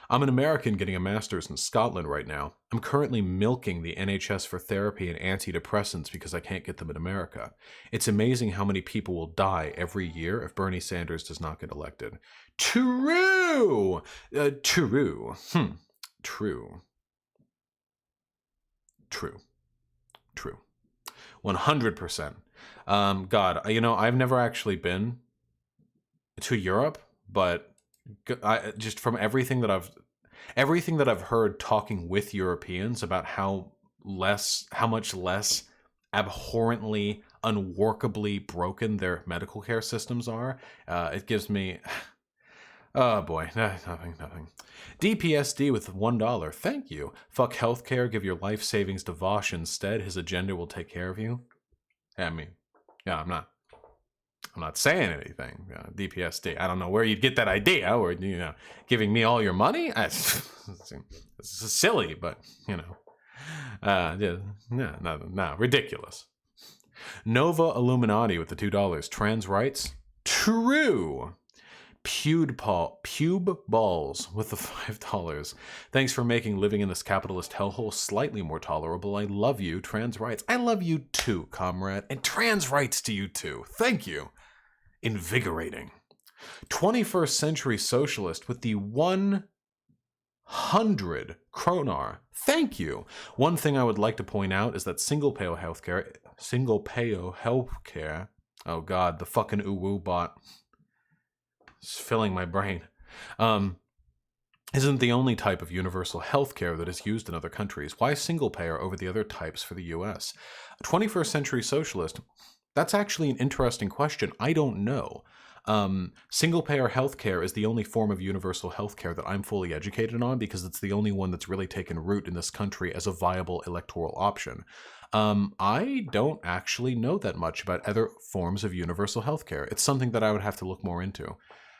I'm an American getting a master's in Scotland right now. I'm currently milking the NHS for therapy and antidepressants because I can't get them in America. It's amazing how many people will die every year if Bernie Sanders does not get elected. True! True. True. 100%. God, I've never actually been to Europe, but just from everything that I've heard talking with Europeans about how much less abhorrently, unworkably broken their medical care systems are, it gives me, oh boy, nothing. DPSD with $1. Thank you. Fuck healthcare. Give your life savings to Vosh instead. His agenda will take care of you. I mean, yeah, I'm not saying anything. DPSD. I don't know where you'd get that idea, or giving me all your money. It's silly, but ridiculous. Nova Illuminati with the $2. Trans rights. True. Pube balls with the $5. Thanks for making living in this capitalist hellhole slightly more tolerable. I love you, trans rights. I love you too, comrade, and trans rights to you too. Thank you. Invigorating. 21st Century Socialist with the 100 kronar. Thank you. One thing I would like to point out is that single-payer healthcare. Oh God, the fucking uwu bot. It's filling my brain. Isn't the only type of universal healthcare that is used in other countries. Why single-payer over the other types for the U.S.? 21st Century Socialist. That's actually an interesting question. I don't know. Single-payer healthcare is the only form of universal healthcare that I'm fully educated on, because it's the only one that's really taken root in this country as a viable electoral option. I don't actually know that much about other forms of universal healthcare. It's something that I would have to look more into.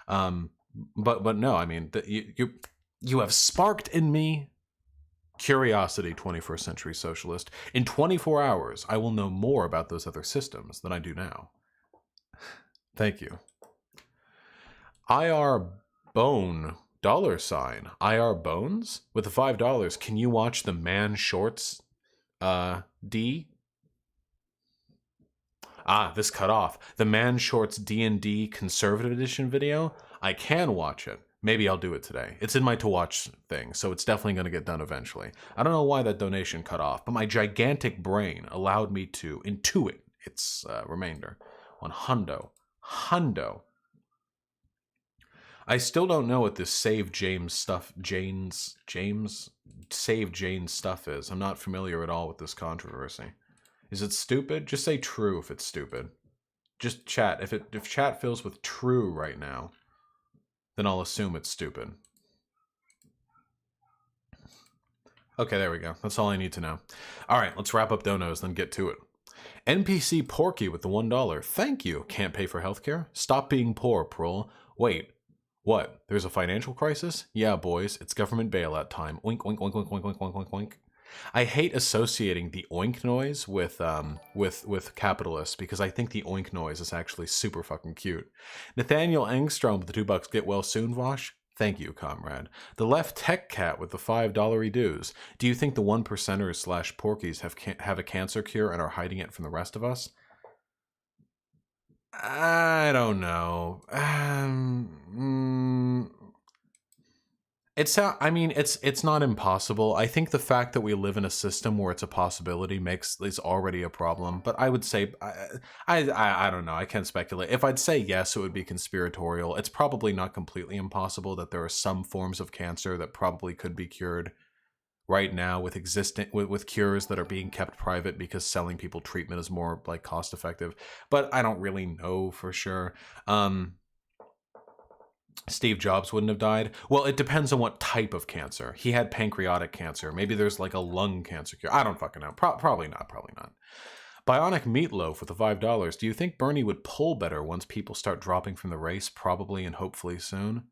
But no, I mean, you have sparked in me curiosity, 21st Century Socialist. In 24 hours, I will know more about those other systems than I do now. Thank you. IR Bone, $, IR Bones? With the $5, can you watch the Man Shorts, D? This cut off. The Man Shorts D&D Conservative Edition video? I can watch it. Maybe I'll do it today. It's in my to-watch thing, so it's definitely going to get done eventually. I don't know why that donation cut off, but my gigantic brain allowed me to intuit its remainder. Hundo. I still don't know what this Save Jane stuff is. I'm not familiar at all with this controversy. Is it stupid? Just say true if it's stupid. Just chat. If chat fills with true right now, then I'll assume it's stupid. Okay, there we go. That's all I need to know. All right, let's wrap up donos, then get to it. NPC Porky with the $1. Thank you. Can't pay for healthcare? Stop being poor, Prul. Wait. What? There's a financial crisis? Yeah, boys. It's government bailout time. Oink, oink, oink, oink, oink, oink, oink, oink, oink. I hate associating the oink noise with capitalists because I think the oink noise is actually super fucking cute. Nathaniel Engstrom with the $2. Get well soon, Vosh. Thank you, comrade. The Left Tech Cat with the $5 dues. Do you think the 1%ers / Porkies have a cancer cure and are hiding it from the rest of us? I don't know. It's not impossible. I think the fact that we live in a system where it's a possibility is already a problem. But I would say, I don't know. I can't speculate. If I'd say yes, it would be conspiratorial. It's probably not completely impossible that there are some forms of cancer that probably could be cured right now with with cures that are being kept private because selling people treatment is more like cost effective. But I don't really know for sure. Steve Jobs wouldn't have died. Well, it depends on what type of cancer. He had pancreatic cancer. Maybe there's like a lung cancer cure. I don't fucking know. Probably not. Probably not. Bionic Meatloaf with the $5. Do you think Bernie would pull better once people start dropping from the race? Probably and hopefully soon.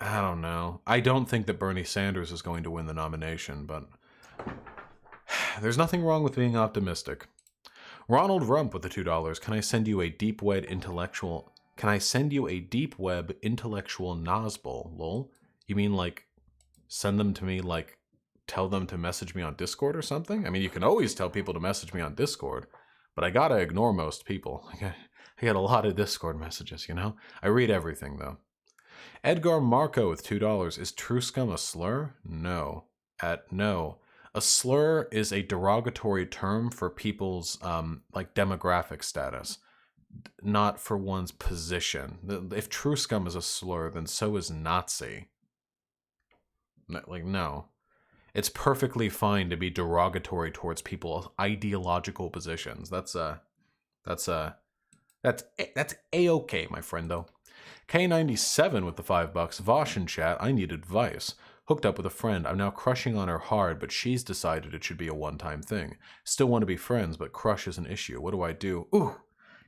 I don't know. I don't think that Bernie Sanders is going to win the nomination, but there's nothing wrong with being optimistic. Ronald Rump with the $2. Can I send you a deep web intellectual? Can I send you a deep web intellectual Nazbol? Lol. You mean like send them to me? Like tell them to message me on Discord or something? I mean, you can always tell people to message me on Discord, but I gotta ignore most people. I get a lot of Discord messages, you know. I read everything though. Edgar Marco with $2. Is true scum a slur? No. No. A slur is a derogatory term for people's like demographic status, not for one's position. If true scum is a slur, then so is Nazi. Like, no. It's perfectly fine to be derogatory towards people's ideological positions. That's A-okay, my friendo. K97 with the $5. Vosh in chat, I need advice. Hooked up with a friend. I'm now crushing on her hard, but she's decided it should be a one-time thing. Still want to be friends, but crush is an issue. What do I do? Ooh,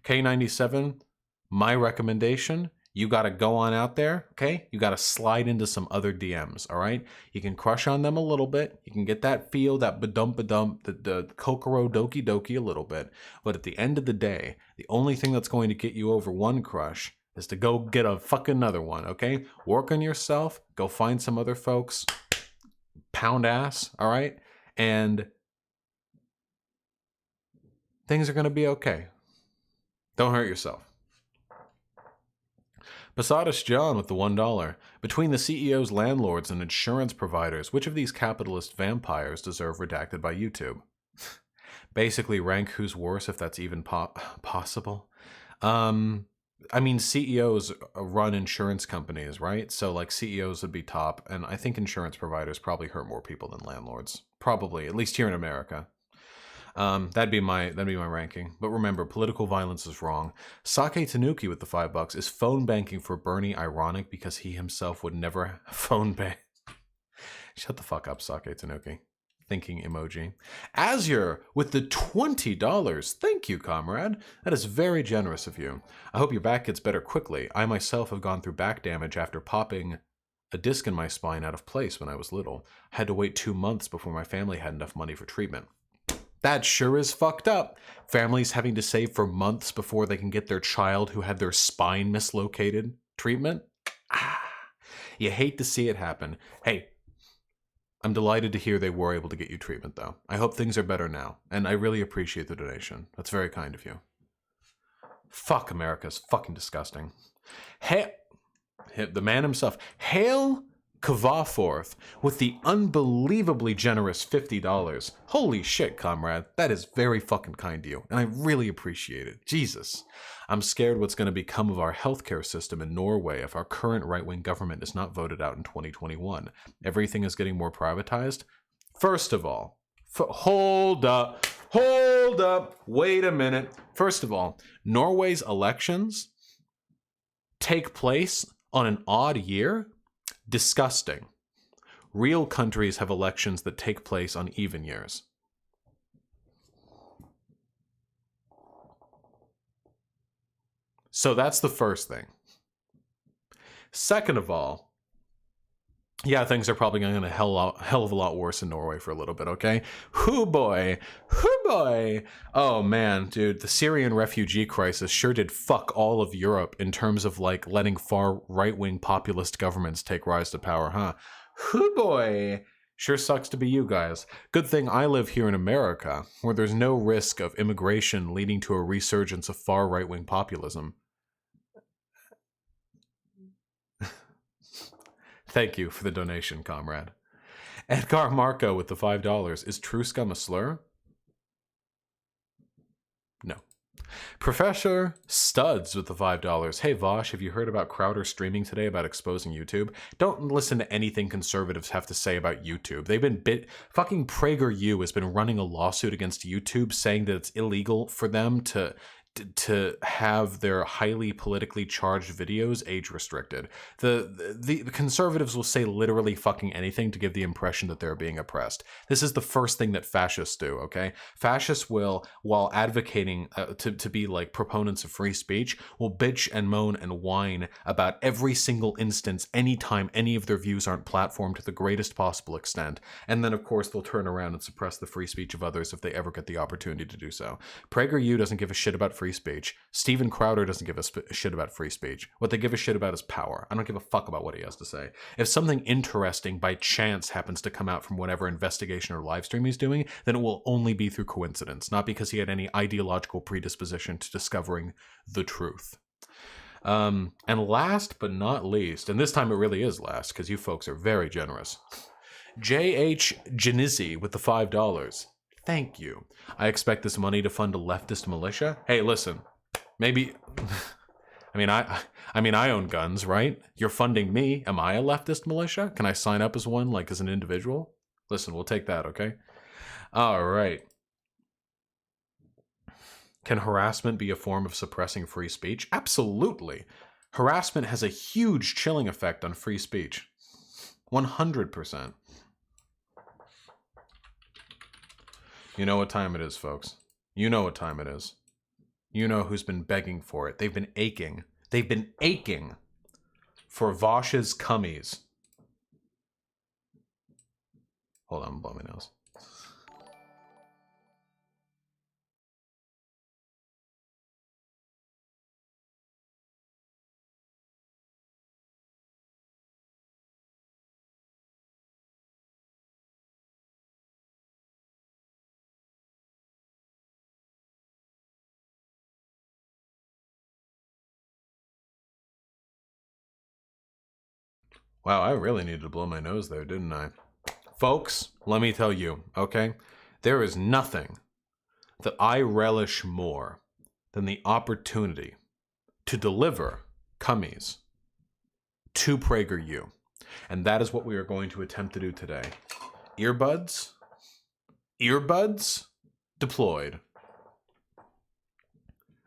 K97, my recommendation, you got to go on out there, okay? You got to slide into some other DMs, all right? You can crush on them a little bit. You can get that feel, that ba-dump, the kokoro doki doki a little bit. But at the end of the day, the only thing that's going to get you over one crush is to go get a fucking another one, okay? Work on yourself, go find some other folks, pound ass, all right? And things are going to be okay. Don't hurt yourself. Posadas John with the $1. Between the CEOs, landlords, and insurance providers, which of these capitalist vampires deserve redacted by YouTube? Basically, rank who's worse if that's even possible. I mean, CEOs run insurance companies, right? So like CEOs would be top, and I think insurance providers probably hurt more people than landlords. Probably, at least here in America. That'd be my ranking. But remember, political violence is wrong. Sake Tanuki with the $5. Is phone banking for Bernie ironic because he himself would never phone bank? Shut the fuck up, Sake Tanuki. Thinking emoji. Azure with the $20. Thank you, comrade. That is very generous of you. I hope your back gets better quickly. I myself have gone through back damage after popping a disc in my spine out of place when I was little. I had to wait 2 months before my family had enough money for treatment. That sure is fucked up. Families having to save for months before they can get their child who had their spine mislocated treatment. You hate to see it happen. Hey, I'm delighted to hear they were able to get you treatment, though. I hope things are better now, and I really appreciate the donation. That's very kind of you. Fuck, America's fucking disgusting. Hey, the man himself. Hail kava forth with the unbelievably generous $50. Holy shit, comrade. That is very fucking kind to you, and I really appreciate it. Jesus. I'm scared what's going to become of our healthcare system in Norway if our current right-wing government is not voted out in 2021. Everything is getting more privatized. First of all, hold up, wait a minute. First of all, Norway's elections take place on an odd year? Disgusting. Real countries have elections that take place on even years. So that's the first thing. Second of all, yeah, things are probably going to hell of a lot worse in Norway for a little bit, okay? Hoo boy. Oh man, dude, the Syrian refugee crisis sure did fuck all of Europe in terms of like letting far right-wing populist governments take rise to power, huh? Hoo boy. Sure sucks to be you guys. Good thing I live here in America, where there's no risk of immigration leading to a resurgence of far right-wing populism. Thank you for the donation, comrade. Edgar Marco with the $5. Is true scum a slur? No. Professor Studs with the $5. Hey Vosh, have you heard about Crowder streaming today about exposing YouTube? Don't listen to anything conservatives have to say about YouTube. They've been fucking PragerU has been running a lawsuit against YouTube saying that it's illegal for them to have their highly politically charged videos age restricted. The conservatives will say literally fucking anything to give the impression that they're being oppressed. This is the first thing that fascists do, okay? Fascists will, while advocating to be like proponents of free speech, will bitch and moan and whine about every single instance anytime any of their views aren't platformed to the greatest possible extent. And then of course they'll turn around and suppress the free speech of others if they ever get the opportunity to do so. PragerU doesn't give a shit about free speech. Steven Crowder doesn't give a shit about free speech. What they give a shit about is power. I don't give a fuck about what he has to say. If something interesting by chance happens to come out from whatever investigation or live stream he's doing, then it will only be through coincidence, not because he had any ideological predisposition to discovering the truth. And last but not least, and this time it really is last because you folks are very generous, J.H. Genizzi with the $5. Thank you. I expect this money to fund a leftist militia. Hey, listen, maybe, I mean, I own guns, right? You're funding me. Am I a leftist militia? Can I sign up as one, like as an individual? Listen, we'll take that, okay? All right. Can harassment be a form of suppressing free speech? Absolutely. Harassment has a huge chilling effect on free speech. 100%. You know what time it is, folks. You know what time it is. You know who's been begging for it. They've been aching. They've been aching for Vosh's cummies. Hold on, I'm blowing my nose. Wow, I really needed to blow my nose there, didn't I? Folks, let me tell you, okay? There is nothing that I relish more than the opportunity to deliver cummies to PragerU. And that is what we are going to attempt to do today. Earbuds deployed.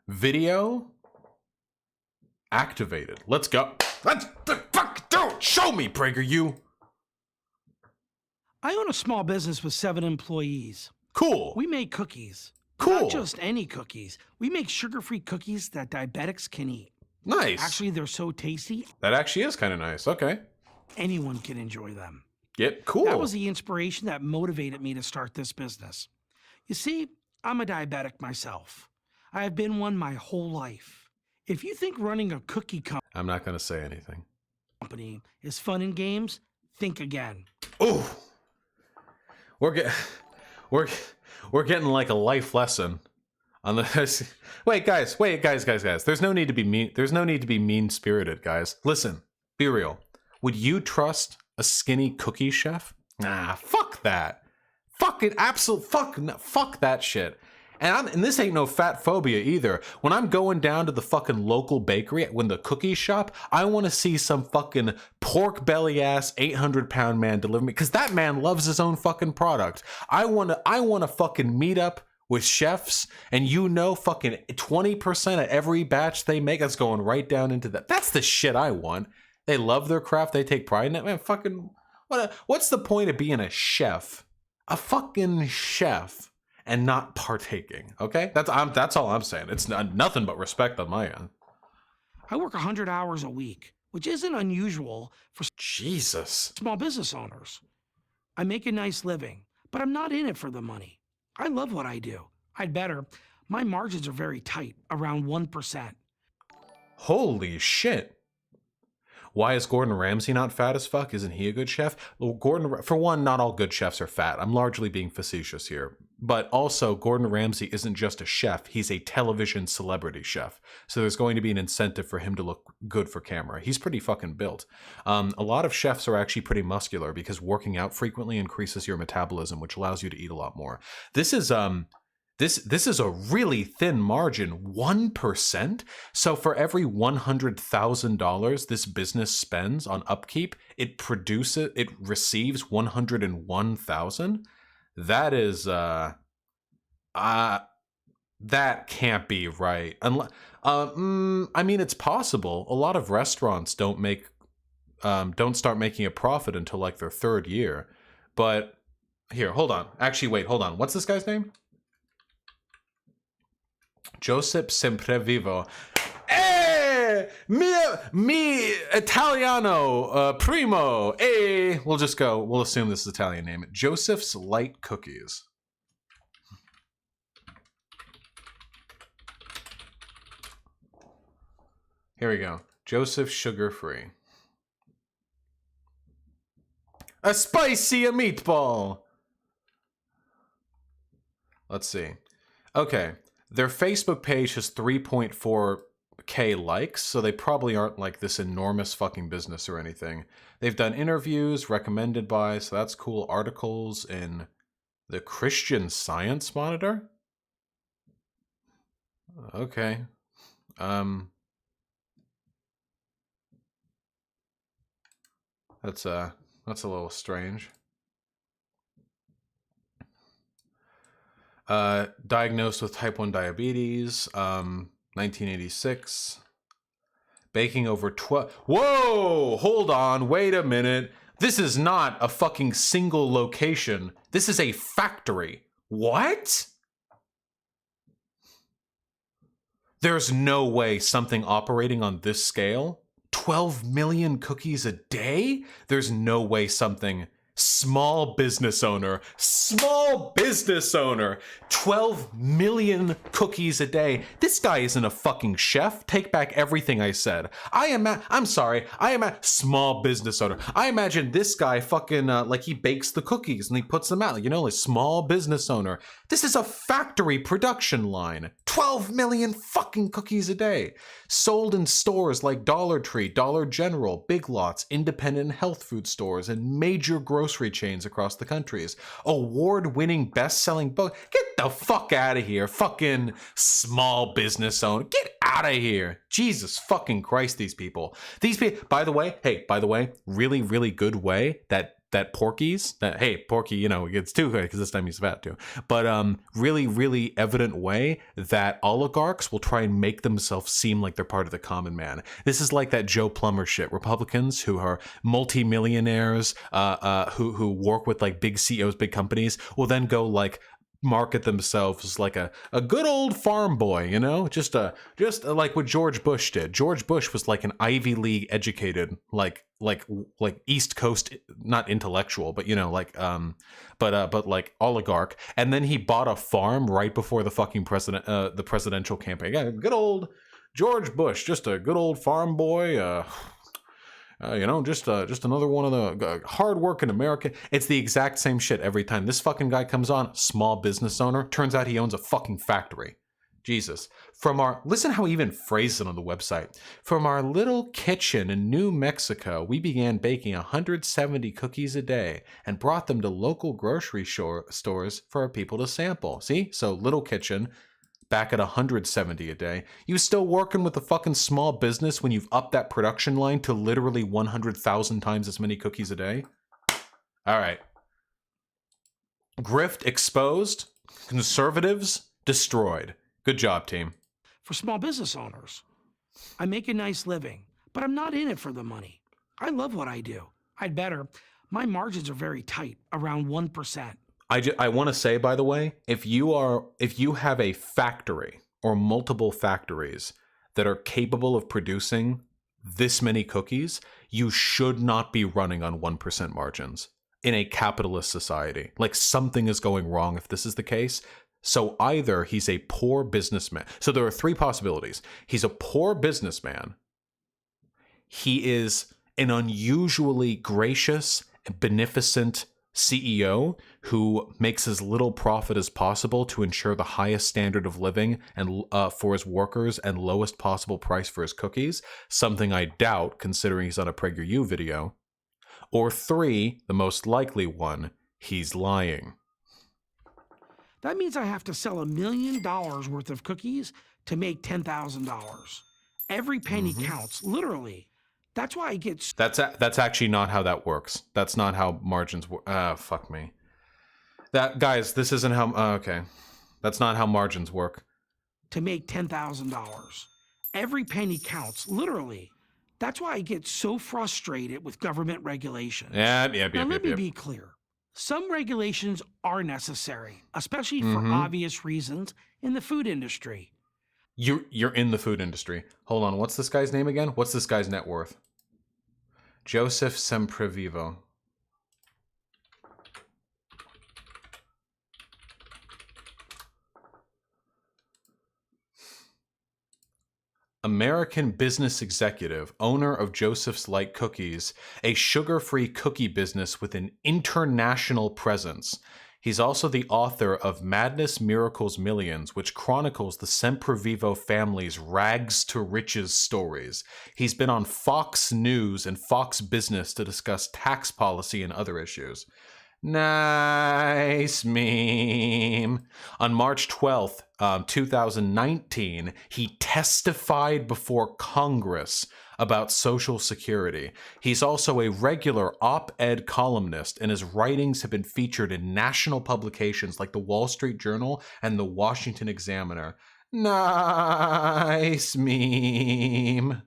Video activated. Let's go. Let's fuck do it. Show me, PragerU. I own a small business with 7 employees. Cool. We make cookies. Cool. Not just any cookies. We make sugar-free cookies that diabetics can eat. Nice. Actually, they're so tasty. That actually is kind of nice. Okay. Anyone can enjoy them. Yep. Cool. That was the inspiration that motivated me to start this business. You see, I'm a diabetic myself. I have been one my whole life. If you think running a cookie I'm not going to say anything. company is fun and games, think again. Oh. We're getting like a life lesson on the Wait, guys. There's no need to be mean. There's no need to be mean-spirited, guys. Listen, be real. Would you trust A skinny cookie chef? Nah, fuck that. Fucking absolute fuck, no, fuck that shit. And this ain't no fat phobia either. When I'm going down to the fucking local bakery, when the cookie shop, I want to see some fucking pork belly ass 800-pound man deliver me, because that man loves his own fucking product. I want to fucking meet up with chefs, and fucking 20% of every batch they make, that's going right down into that. That's the shit I want. They love their craft. They take pride in it. Man, fucking, what's the point of being a chef? A fucking chef. And not partaking, okay? That's all I'm saying. It's nothing but respect on my end. I work 100 hours a week, which isn't unusual for Jesus. small business owners. I make a nice living, but I'm not in it for the money. I love what I do. I'd better. My margins are very tight, around 1%. Holy shit. Why is Gordon Ramsay not fat as fuck? Isn't he a good chef? Well, for one, not all good chefs are fat. I'm largely being facetious here. But also, Gordon Ramsay isn't just a chef. He's a television celebrity chef. So there's going to be an incentive for him to look good for camera. He's pretty fucking built. A lot of chefs are actually pretty muscular because working out frequently increases your metabolism, which allows you to eat a lot more. This is a really thin margin, 1%. So for every $100,000 this business spends on upkeep, it receives 101,000. That is that can't be right. I mean, it's possible. A lot of restaurants don't start making a profit until like their third year. But here, hold on. Actually, wait, hold on. What's this guy's name? Joseph Semprevivo. Mi Italiano, primo. We'll assume this is Italian name. Joseph's Light Cookies. Here we go. Joseph Sugar Free. A spicy meatball. Let's see. Okay. Their Facebook page has 3.4K likes, so they probably aren't like this enormous fucking business or anything. They've done interviews recommended by, so that's cool. Articles in the Christian Science Monitor. Okay. That's a little strange. Diagnosed with type 1 diabetes, 1986. Baking over 12... Whoa! Hold on, wait a minute. This is not a fucking single location. This is a factory. What? There's no way something operating on this scale? 12 million cookies a day? There's no way something... Small business owner, 12 million cookies a day. This guy isn't a fucking chef. Take back everything I said. I'm sorry. I am a small business owner. I imagine this guy fucking, like he bakes the cookies and he puts them out. You know, like small business owner. This is a factory production line. 12 million fucking cookies a day. Sold in stores like Dollar Tree, Dollar General, Big Lots, independent health food stores, and major grocery chains across the countries. Award-winning best-selling book. Get the fuck out of here. Fucking small business owner. Get out of here. Jesus fucking Christ, these people. By the way, really, really good way that Porky's, Porky, you know, gets too good because this time he's fat too. But really, really evident way that oligarchs will try and make themselves seem like they're part of the common man. This is like that Joe Plumber shit. Republicans who are multimillionaires, who work with like big CEOs, big companies, will then go like market themselves as like a good old farm boy, you know, just like what George Bush did. George Bush was like an Ivy League educated, like East Coast, not intellectual, but you know, like but like oligarch, and then he bought a farm right before the fucking the presidential campaign. Yeah, good old George Bush, just a good old farm boy. You know, just another one of the hardworking American. It's the exact same shit every time. This fucking guy comes on, small business owner. Turns out he owns a fucking factory. Jesus. Listen how he even phrased it on the website. From our little kitchen in New Mexico, we began baking 170 cookies a day and brought them to local grocery stores for our people to sample. See? So little kitchen, back at 170 a day. You still working with a fucking small business when you've upped that production line to literally 100,000 times as many cookies a day? All right. Grift exposed. Conservatives destroyed. Good job, team. For small business owners, I make a nice living, but I'm not in it for the money. I love what I do. I'd better. My margins are very tight, around 1%. I want to say, by the way, if you have a factory or multiple factories that are capable of producing this many cookies, you should not be running on 1% margins in a capitalist society. Like, something is going wrong if this is the case. So either he's a poor businessman. So there are three possibilities. He's a poor businessman. He is an unusually gracious, beneficent CEO who makes as little profit as possible to ensure the highest standard of living and for his workers and lowest possible price for his cookies, something I doubt considering he's on a PragerU video. Or three, the most likely one, he's lying. That means I have to sell $1 million worth of cookies to make $10,000. Every penny counts, literally. That's why I get... That's actually not how that works. That's not how margins work. Fuck me. Guys, this isn't how... okay. That's not how margins work. To make $10,000. Every penny counts, literally. That's why I get so frustrated with government regulations. Now, let me be clear. Some regulations are necessary, especially for obvious reasons in the food industry. You're in the food industry. Hold on, what's this guy's name again? What's this guy's net worth? Joseph Semprevivo. American business executive, owner of Joseph's Light Cookies, a sugar-free cookie business with an international presence. He's also the author of Madness Miracles Millions, which chronicles the Semprevivo family's rags to riches stories. He's been on Fox News and Fox Business to discuss tax policy and other issues. Nice meme. On March 12th, 2019, he testified before Congress about Social Security. He's also a regular op-ed columnist, and his writings have been featured in national publications like the Wall Street Journal and the Washington Examiner. Nice meme.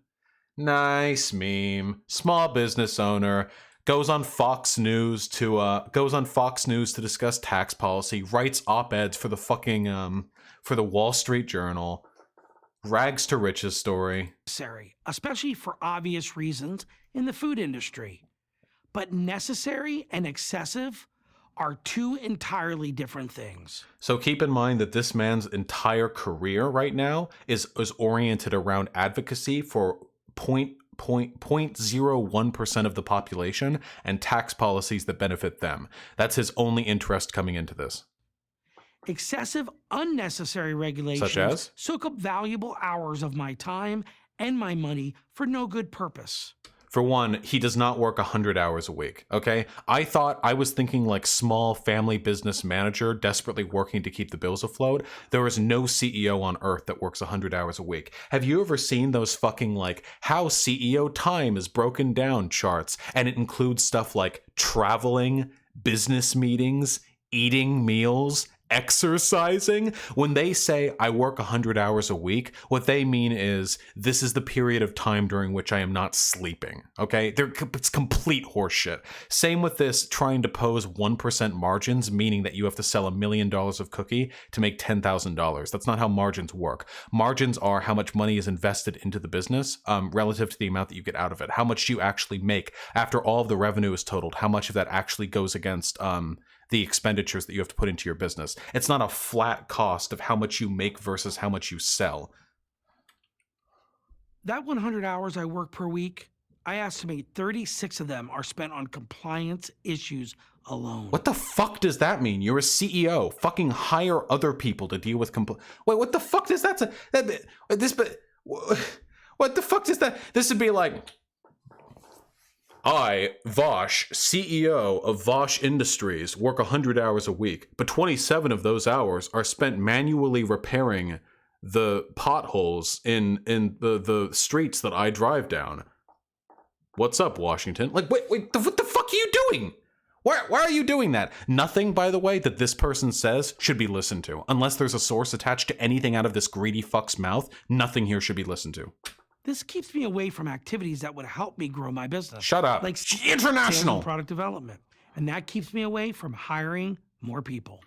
Nice meme. Small business owner. Goes on Fox News to discuss tax policy, writes op-eds for the fucking for the Wall Street Journal. Rags to riches story. Especially for obvious reasons in the food industry. But necessary and excessive are two entirely different things. So keep in mind that this man's entire career right now is oriented around advocacy for 0.01% of the population and tax policies that benefit them. That's his only interest coming into this. Excessive, unnecessary regulations Such as? soak up valuable hours of my time and my money for no good purpose. For one, he does not work 100 hours a week, okay? I was thinking like small family business manager desperately working to keep the bills afloat. There is no CEO on earth that works 100 hours a week. Have you ever seen those fucking like how CEO time is broken down charts? And it includes stuff like traveling, business meetings, eating meals, exercising. When they say I work 100 hours a week, what they mean is this is the period of time during which I am not sleeping. Okay? It's complete horseshit. Same with this trying to pose 1% margins, meaning that you have to sell $1 million of cookie to make $10,000. That's not how margins work. Margins are how much money is invested into the business relative to the amount that you get out of it. How much you actually make after all of the revenue is totaled. How much of that actually goes against the expenditures that you have to put into your business. It's not a flat cost of how much you make versus how much you sell. That 100 hours I work per week, I estimate 36 of them are spent on compliance issues alone. What the fuck does that mean? You're a CEO. Fucking hire other people to deal with Wait, what the fuck does that say? What the fuck does that? This would be like, I, Vosh, CEO of Vosh Industries, work 100 hours a week, but 27 of those hours are spent manually repairing the potholes in the streets that I drive down. What's up, Washington? Like, wait, what the fuck are you doing? Why are you doing that? Nothing, by the way, that this person says should be listened to. Unless there's a source attached to anything out of this greedy fuck's mouth, nothing here should be listened to. This keeps me away from activities that would help me grow my business. Shut up. Like international product development. And that keeps me away from hiring more people.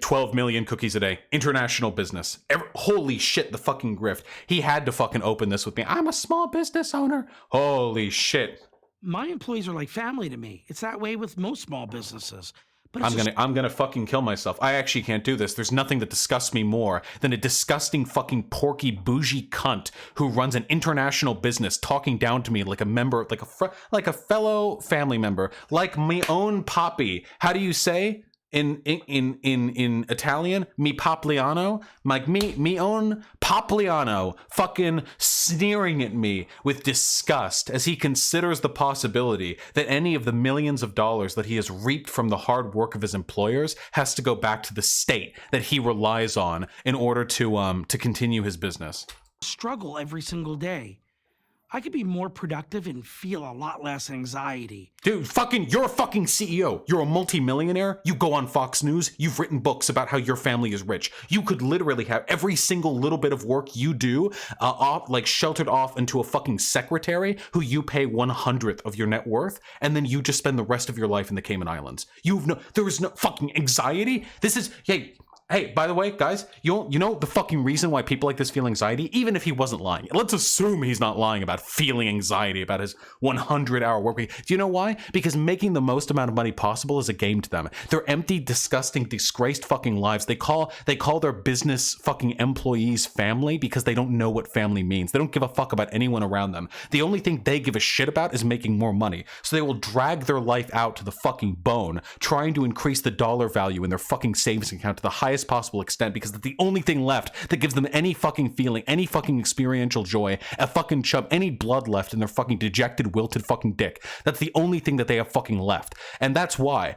12 million cookies a day. International business. Holy shit, the fucking grift. He had to fucking open this with me. I'm a small business owner. Holy shit. My employees are like family to me. It's that way with most small businesses. But I'm gonna fucking kill myself. I actually can't do this. There's nothing that disgusts me more than a disgusting fucking porky bougie cunt who runs an international business talking down to me like a member, like a fellow family member, like me own papi. How do you say in Italian? Mi papliano? Like me own papliano fucking sneering at me with disgust as he considers the possibility that any of the millions of dollars that he has reaped from the hard work of his employers has to go back to the state that he relies on in order to continue his business. Struggle every single day. I could be more productive and feel a lot less anxiety. Dude, you're a fucking CEO. You're a multimillionaire. You go on Fox News. You've written books about how your family is rich. You could literally have every single little bit of work you do, sheltered off into a fucking secretary who you pay 1/100th of your net worth, and then you just spend the rest of your life in the Cayman Islands. There is no fucking anxiety. This is, Hey, by the way, guys, you know the fucking reason why people like this feel anxiety? Even if he wasn't lying. Let's assume he's not lying about feeling anxiety about his 100-hour work week. Do you know why? Because making the most amount of money possible is a game to them. They're empty, disgusting, disgraced fucking lives. They call their business fucking employees family because they don't know what family means. They don't give a fuck about anyone around them. The only thing they give a shit about is making more money. So they will drag their life out to the fucking bone, trying to increase the dollar value in their fucking savings account to the highest possible extent, because that's the only thing left that gives them any fucking feeling, any fucking experiential joy, a fucking chub, any blood left in their fucking dejected, wilted fucking dick. That's the only thing that they have fucking left. And that's why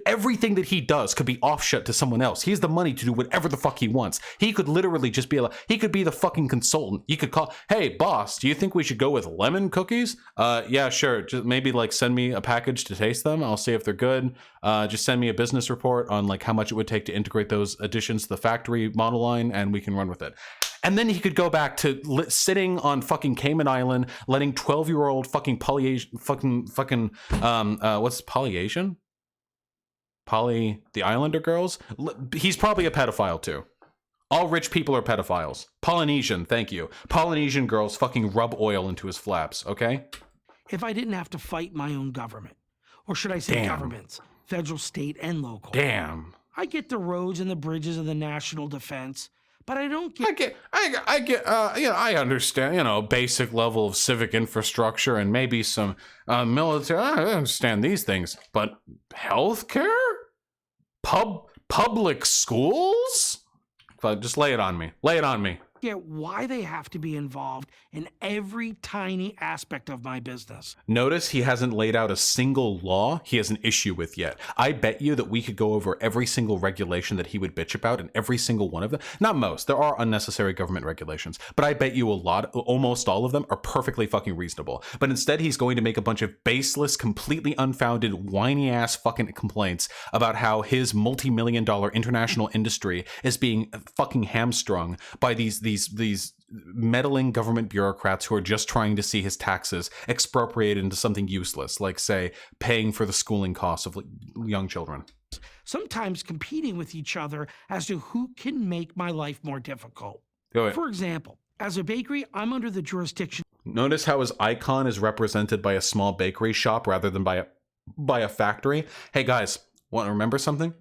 everything that he does could be offshot to someone else. He has the money to do whatever the fuck he wants. He could literally just be he could be the fucking consultant. You could call, hey boss, do you think we should go with lemon cookies? Yeah, sure. Just maybe send me a package to taste them. I'll see if they're good. Just send me a business report on how much it would take to integrate those additions to the factory model line, and we can run with it. And then he could go back to sitting on fucking Cayman Island, letting 12-year-old fucking what's Polyasian? The Islander girls? He's probably a pedophile too. All rich people are pedophiles. Polynesian, thank you. Polynesian girls fucking rub oil into his flaps, okay? If I didn't have to fight my own government, or should I say governments, federal, state, and local. Damn. I get the roads and the bridges and the national defense, but I don't get... I understand, basic level of civic infrastructure and maybe some military. I understand these things, but healthcare? Public schools? Just lay it on me. Lay it on me. Get why they have to be involved in every tiny aspect of my business. Notice he hasn't laid out a single law he has an issue with yet. I bet you that we could go over every single regulation that he would bitch about, and every single one of them. Not most. There are unnecessary government regulations, but I bet you almost all of them are perfectly fucking reasonable. But instead, he's going to make a bunch of baseless, completely unfounded, whiny ass fucking complaints about how his multi-million-dollar international industry is being fucking hamstrung by these meddling government bureaucrats who are just trying to see his taxes expropriated into something useless, like, say, paying for the schooling costs of young children. Sometimes competing with each other as to who can make my life more difficult. For example, as a bakery, I'm under the jurisdiction. Notice how his icon is represented by a small bakery shop rather than by a factory. Hey guys, want to remember something?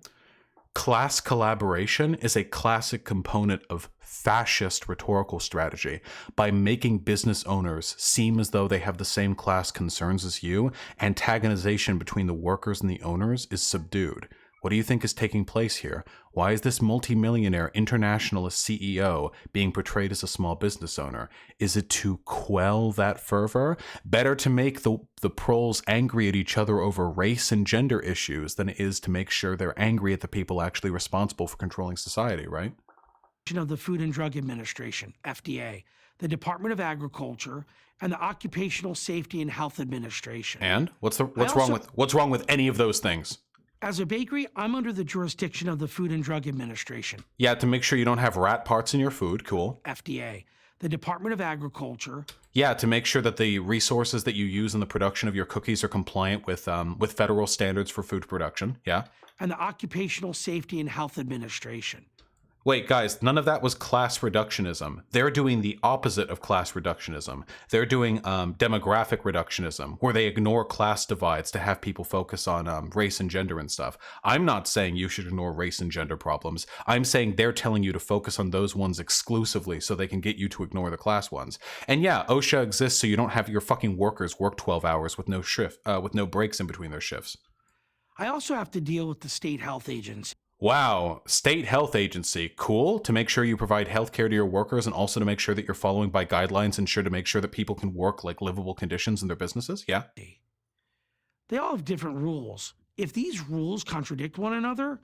Class collaboration is a classic component of fascist rhetorical strategy. By making business owners seem as though they have the same class concerns as you, antagonization between the workers and the owners is subdued. What do you think is taking place here? Why is this multimillionaire internationalist CEO being portrayed as a small business owner? Is it to quell that fervor? Better to make the proles angry at each other over race and gender issues than it is to make sure they're angry at the people actually responsible for controlling society, right? Of the Food and Drug Administration, FDA, the Department of Agriculture, and the Occupational Safety and Health Administration. And what's wrong with any of those things? As a bakery, I'm under the jurisdiction of the Food and Drug Administration. Yeah, to make sure you don't have rat parts in your food. Cool. FDA, the Department of Agriculture. Yeah, to make sure that the resources that you use in the production of your cookies are compliant with federal standards for food production. Yeah. And the Occupational Safety and Health Administration. Wait, guys, none of that was class reductionism. They're doing the opposite of class reductionism. They're doing demographic reductionism, where they ignore class divides to have people focus on race and gender and stuff. I'm not saying you should ignore race and gender problems. I'm saying they're telling you to focus on those ones exclusively so they can get you to ignore the class ones. And yeah, OSHA exists so you don't have your fucking workers work 12 hours with no breaks in between their shifts. I also have to deal with the state health agency. Wow, state health agency, cool, to make sure you provide health care to your workers and also to make sure that you're following by guidelines and to make sure that people can work like livable conditions in their businesses, yeah? They all have different rules. If these rules contradict one another,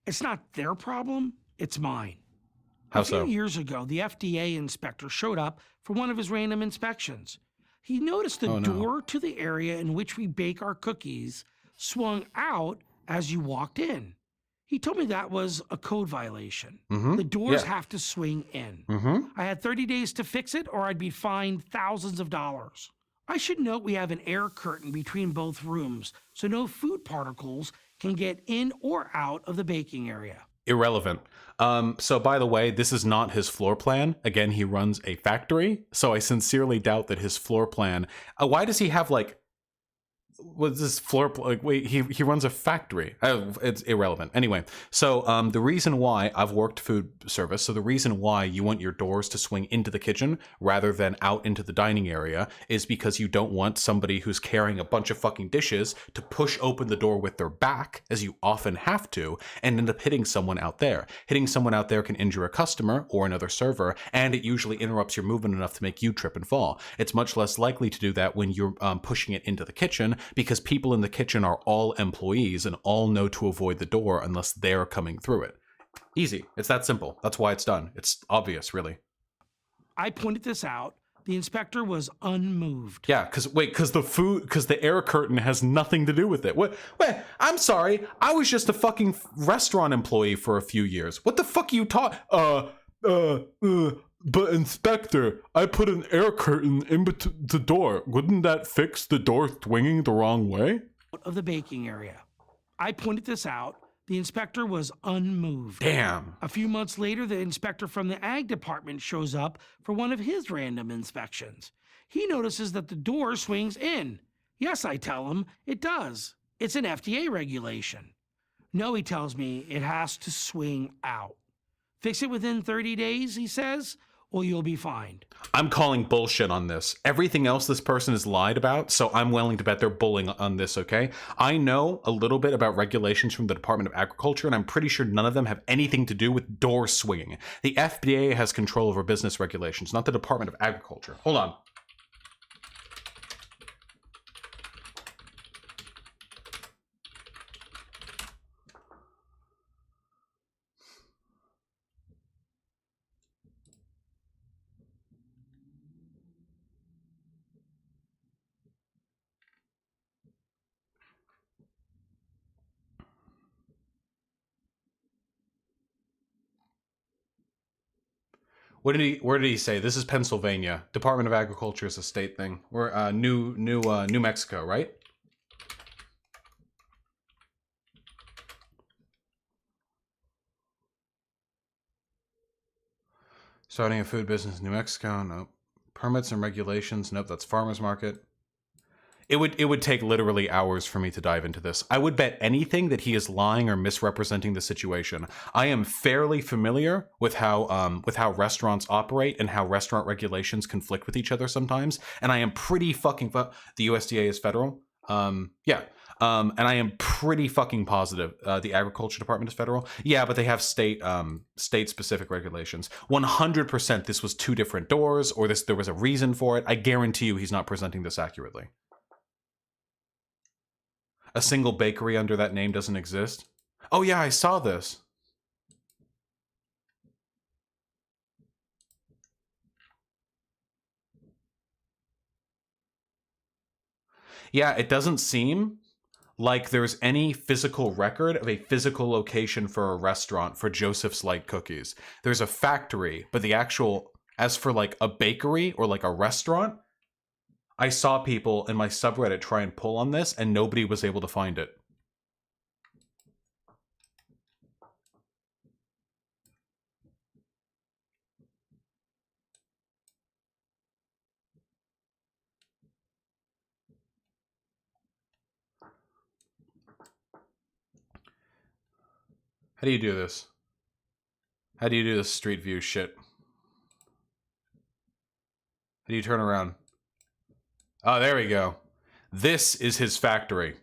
it's not their problem, it's mine. How so? A few years ago, the FDA inspector showed up for one of his random inspections. He noticed the door to the area in which we bake our cookies swung out as you walked in. He told me that was a code violation. The doors have to swing in. I had 30 days to fix it or I'd be fined thousands of dollars. I should note we have an air curtain between both rooms, so no food particles can get in or out of the baking area. Irrelevant. So by the way, this is not his floor plan. Again, he runs a factory, so I sincerely doubt that his floor plan... why does he have like... Was this floor like wait he runs a factory? It's irrelevant anyway. So the reason why I've worked food service, so the reason why you want your doors to swing into the kitchen rather than out into the dining area is because you don't want somebody who's carrying a bunch of fucking dishes to push open the door with their back, as you often have to, and end up hitting someone out there. Hitting someone out there can injure a customer or another server, and it usually interrupts your movement enough to make you trip and fall. It's much less likely to do that when you're pushing it into the kitchen, because people in the kitchen are all employees and all know to avoid the door unless they're coming through it. Easy. It's that simple. That's why it's done. It's obvious, really. I pointed this out. The inspector was unmoved. Yeah, because the air curtain has nothing to do with it. Wait, I'm sorry. I was just a fucking restaurant employee for a few years. What the fuck are you talking? But Inspector, I put an air curtain in between the door. Wouldn't that fix the door swinging the wrong way? Of the baking area. I pointed this out. The inspector was unmoved. Damn. A few months later, the inspector from the ag department shows up for one of his random inspections. He notices that the door swings in. Yes, I tell him, it does. It's an FDA regulation. No, he tells me, it has to swing out. Fix it within 30 days, he says, or you'll be fined. I'm calling bullshit on this. Everything else this person has lied about, so I'm willing to bet they're bullying on this, okay? I know a little bit about regulations from the Department of Agriculture, and I'm pretty sure none of them have anything to do with door swinging. The FDA has control over business regulations, not the Department of Agriculture. Hold on. Where did he say? This is Pennsylvania. Department of Agriculture is a state thing. We're New Mexico, right? Starting a food business in New Mexico, nope. Permits and regulations, nope, that's farmer's market. It would take literally hours for me to dive into this. I would bet anything that he is lying or misrepresenting the situation. I am fairly familiar with how restaurants operate and how restaurant regulations conflict with each other sometimes. And I am pretty fucking the USDA is federal. Yeah. And I am pretty fucking positive the Agriculture Department is federal. Yeah, but they have state specific regulations. 100% this was 2 different doors, or there was a reason for it. I guarantee you he's not presenting this accurately. A single bakery under that name doesn't exist. Oh yeah, I saw this. Yeah, it doesn't seem like there's any physical record of a physical location for a restaurant for Joseph's Light Cookies. There's a factory, but the actual, as for like a bakery or like a restaurant, I saw people in my subreddit try and pull on this and nobody was able to find it. How do you do this? How do you do this street view shit? How do you turn around? Oh, there we go. This is his factory.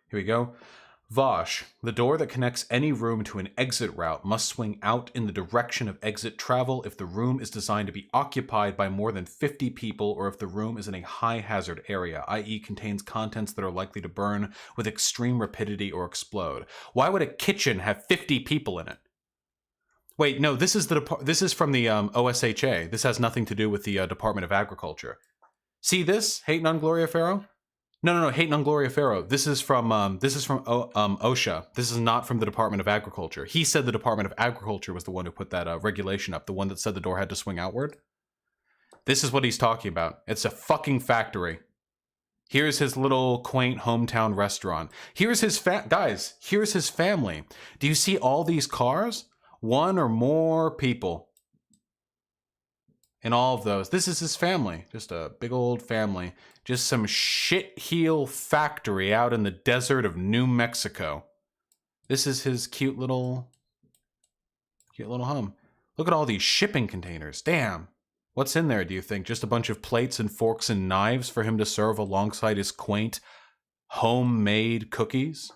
Here we go. Vosh, the door that connects any room to an exit route must swing out in the direction of exit travel if the room is designed to be occupied by more than 50 people or if the room is in a high hazard area, i.e. contains contents that are likely to burn with extreme rapidity or explode. Why would a kitchen have 50 people in it? Wait, no, this is from the OSHA. This has nothing to do with the Department of Agriculture. See this? Hating on Gloria Farrow? No, hating on Gloria Farrow. This is from OSHA. This is not from the Department of Agriculture. He said the Department of Agriculture was the one who put that regulation up, the one that said the door had to swing outward. This is what he's talking about. It's a fucking factory. Here's his little quaint hometown restaurant. Here's his guys, here's his family. Do you see all these cars? 1 or more people in all of those. This is his family. Just a big old family. Just some shitheel factory out in the desert of New Mexico. This is his cute little home. Look at all these shipping containers. Damn. What's in there, do you think? Just a bunch of plates and forks and knives for him to serve alongside his quaint homemade cookies?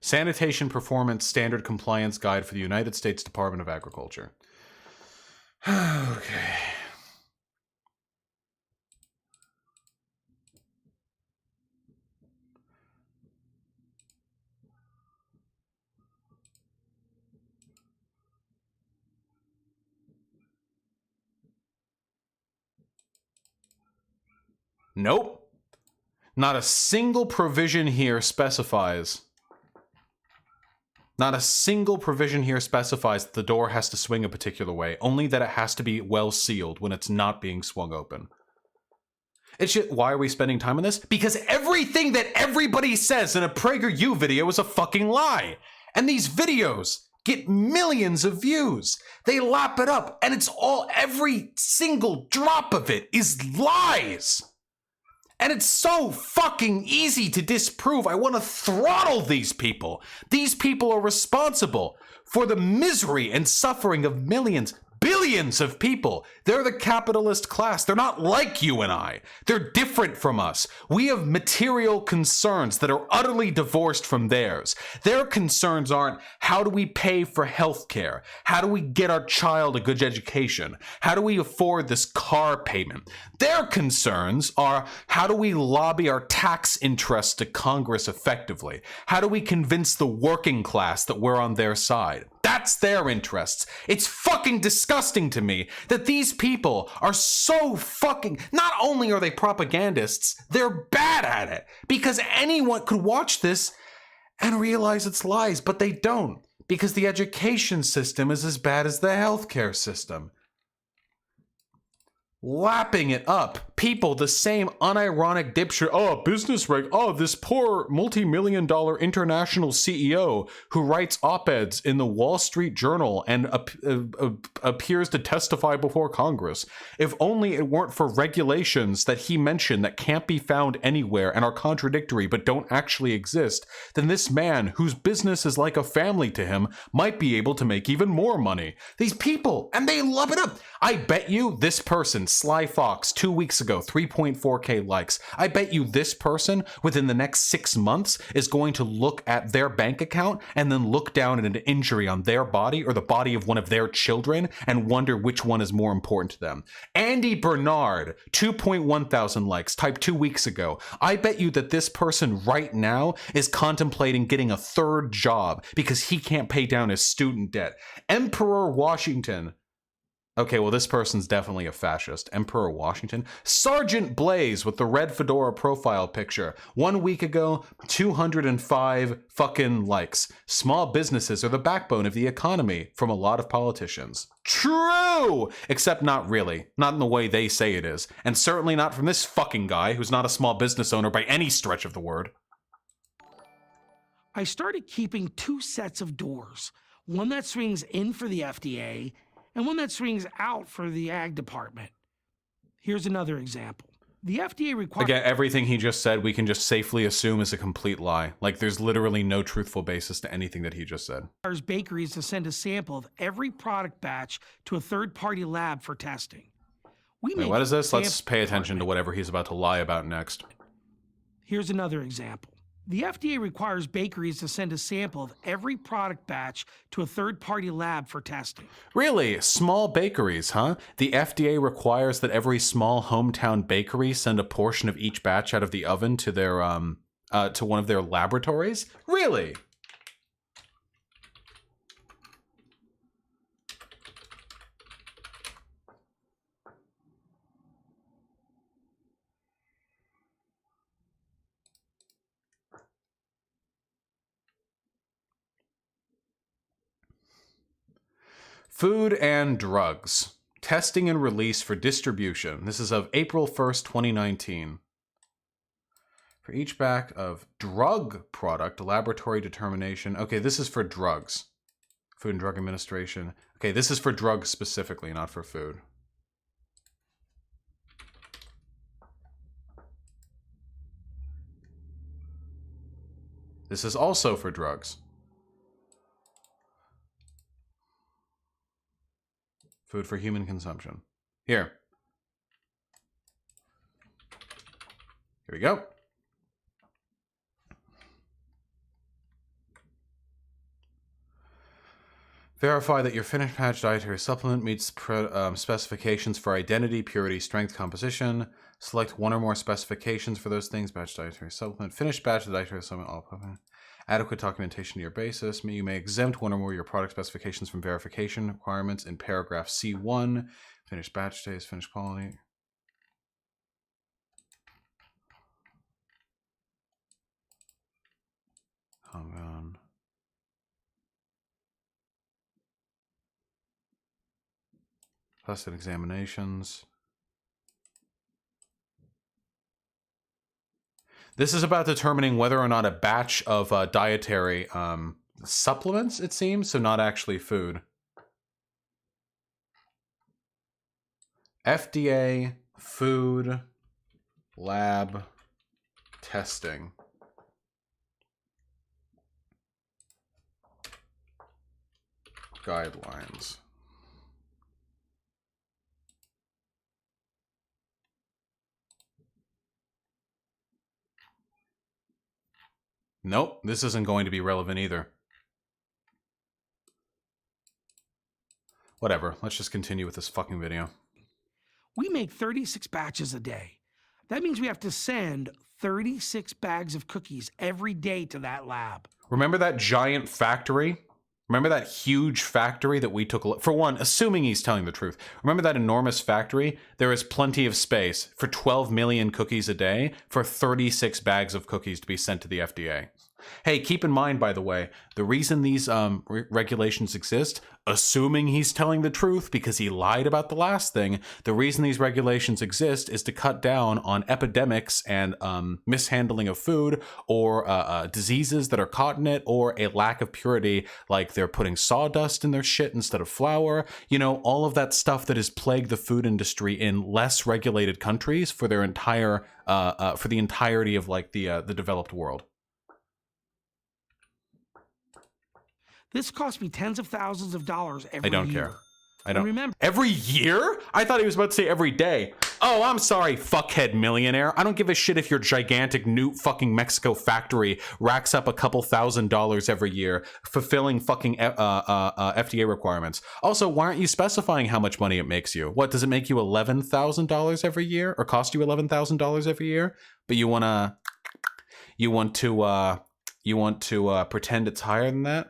Sanitation Performance Standard Compliance Guide for the United States Department of Agriculture. Okay. Nope. Not a single provision here specifies. Not a single provision here specifies that the door has to swing a particular way, only that it has to be well sealed when it's not being swung open. It's just, why are we spending time on this? Because everything that everybody says in a PragerU video is a fucking lie. And these videos get millions of views. They lap it up, and it's all, every single drop of it is lies. And it's so fucking easy to disprove. I want to throttle these people. These people are responsible for the misery and suffering of millions, billions of people. They're the capitalist class. They're not like you and I. They're different from us. We have material concerns that are utterly divorced from theirs. Their concerns aren't, how do we pay for health care? How do we get our child a good education? How do we afford this car payment? Their concerns are, how do we lobby our tax interests to Congress effectively? How do we convince the working class that we're on their side? That's their interests. It's fucking disgusting to me that these people are so fucking... Not only are they propagandists, they're bad at it. Because anyone could watch this and realize it's lies, but they don't. Because the education system is as bad as the healthcare system. lapping it up. People, the same unironic dipshit. Oh, business reg. Oh, this poor multi-million-dollar international CEO who writes op-eds in the Wall Street Journal and appears to testify before Congress. If only it weren't for regulations that he mentioned that can't be found anywhere and are contradictory but don't actually exist, then this man, whose business is like a family to him, might be able to make even more money. These people, and they love it up. I bet you this person, Sly Fox, 2 weeks ago, 3.4K likes. I bet you this person within the next 6 months is going to look at their bank account and then look down at an injury on their body or the body of one of their children and wonder which one is more important to them. Andy Bernard, 2.1 thousand likes, typed 2 weeks ago. I bet you that this person right now is contemplating getting a third job because he can't pay down his student debt. Emperor Washington. Okay, well, this person's definitely a fascist. Emperor Washington. Sergeant Blaze with the red fedora profile picture. 1 week ago, 205 fucking likes. Small businesses are the backbone of the economy from a lot of politicians. True! Except not really. Not in the way they say it is. And certainly not from this fucking guy who's not a small business owner by any stretch of the word. I started keeping 2 sets of doors. One that swings in for the FDA and one that swings out for the ag department. Here's another example. The FDA requires... Again, everything he just said, we can just safely assume is a complete lie. Like, there's literally no truthful basis to anything that he just said. Requires bakeries to send a sample of every product batch to a third-party lab for testing. Wait, what is this? Let's pay attention to whatever he's about to lie about next. Here's another example. The FDA requires bakeries to send a sample of every product batch to a third-party lab for testing. Really? Small bakeries, huh? The FDA requires that every small hometown bakery send a portion of each batch out of the oven to their to one of their laboratories? Really? Food and drugs. Testing and release for distribution. This is of April 1st, 2019. For each batch of drug product, laboratory determination. Okay, this is for drugs. Food and Drug Administration. Okay, this is for drugs specifically, not for food. This is also for drugs. Food for human consumption. Here. Here we go. Verify that your finished batch dietary supplement meets specifications for identity, purity, strength, composition. Select one or more specifications for those things. Batch dietary supplement. Finished batch of dietary supplement. All adequate documentation to your basis. You may exempt one or more of your product specifications from verification requirements in paragraph C1. Finished batch days, finished quality. Compound. Tested examinations. This is about determining whether or not a batch of dietary supplements, it seems, so not actually food. FDA food lab testing. Guidelines. Nope, this isn't going to be relevant either. Whatever, let's just continue with this fucking video. We make 36 batches a day. That means we have to send 36 bags of cookies every day to that lab. Remember that giant factory? Remember that huge factory that we took a look? For one, assuming he's telling the truth, remember that enormous factory? There is plenty of space for 12 million cookies a day for 36 bags of cookies to be sent to the FDA. Hey, keep in mind, by the way, the reason these regulations exist, assuming he's telling the truth because he lied about the last thing, the reason these regulations exist is to cut down on epidemics and mishandling of food or diseases that are caught in it, or a lack of purity, like they're putting sawdust in their shit instead of flour. You know, all of that stuff that has plagued the food industry in less regulated countries for their entire for the entirety of like the developed world. This cost me tens of thousands of dollars every year. I don't care. I don't remember. Every year? I thought he was about to say every day. Oh, I'm sorry, fuckhead millionaire. I don't give a shit if your gigantic new fucking Mexico factory racks up a couple $1,000s every year, fulfilling fucking FDA requirements. Also, why aren't you specifying how much money it makes you? What, does it make you $11,000 every year, or cost you $11,000 every year? But you want to pretend it's higher than that?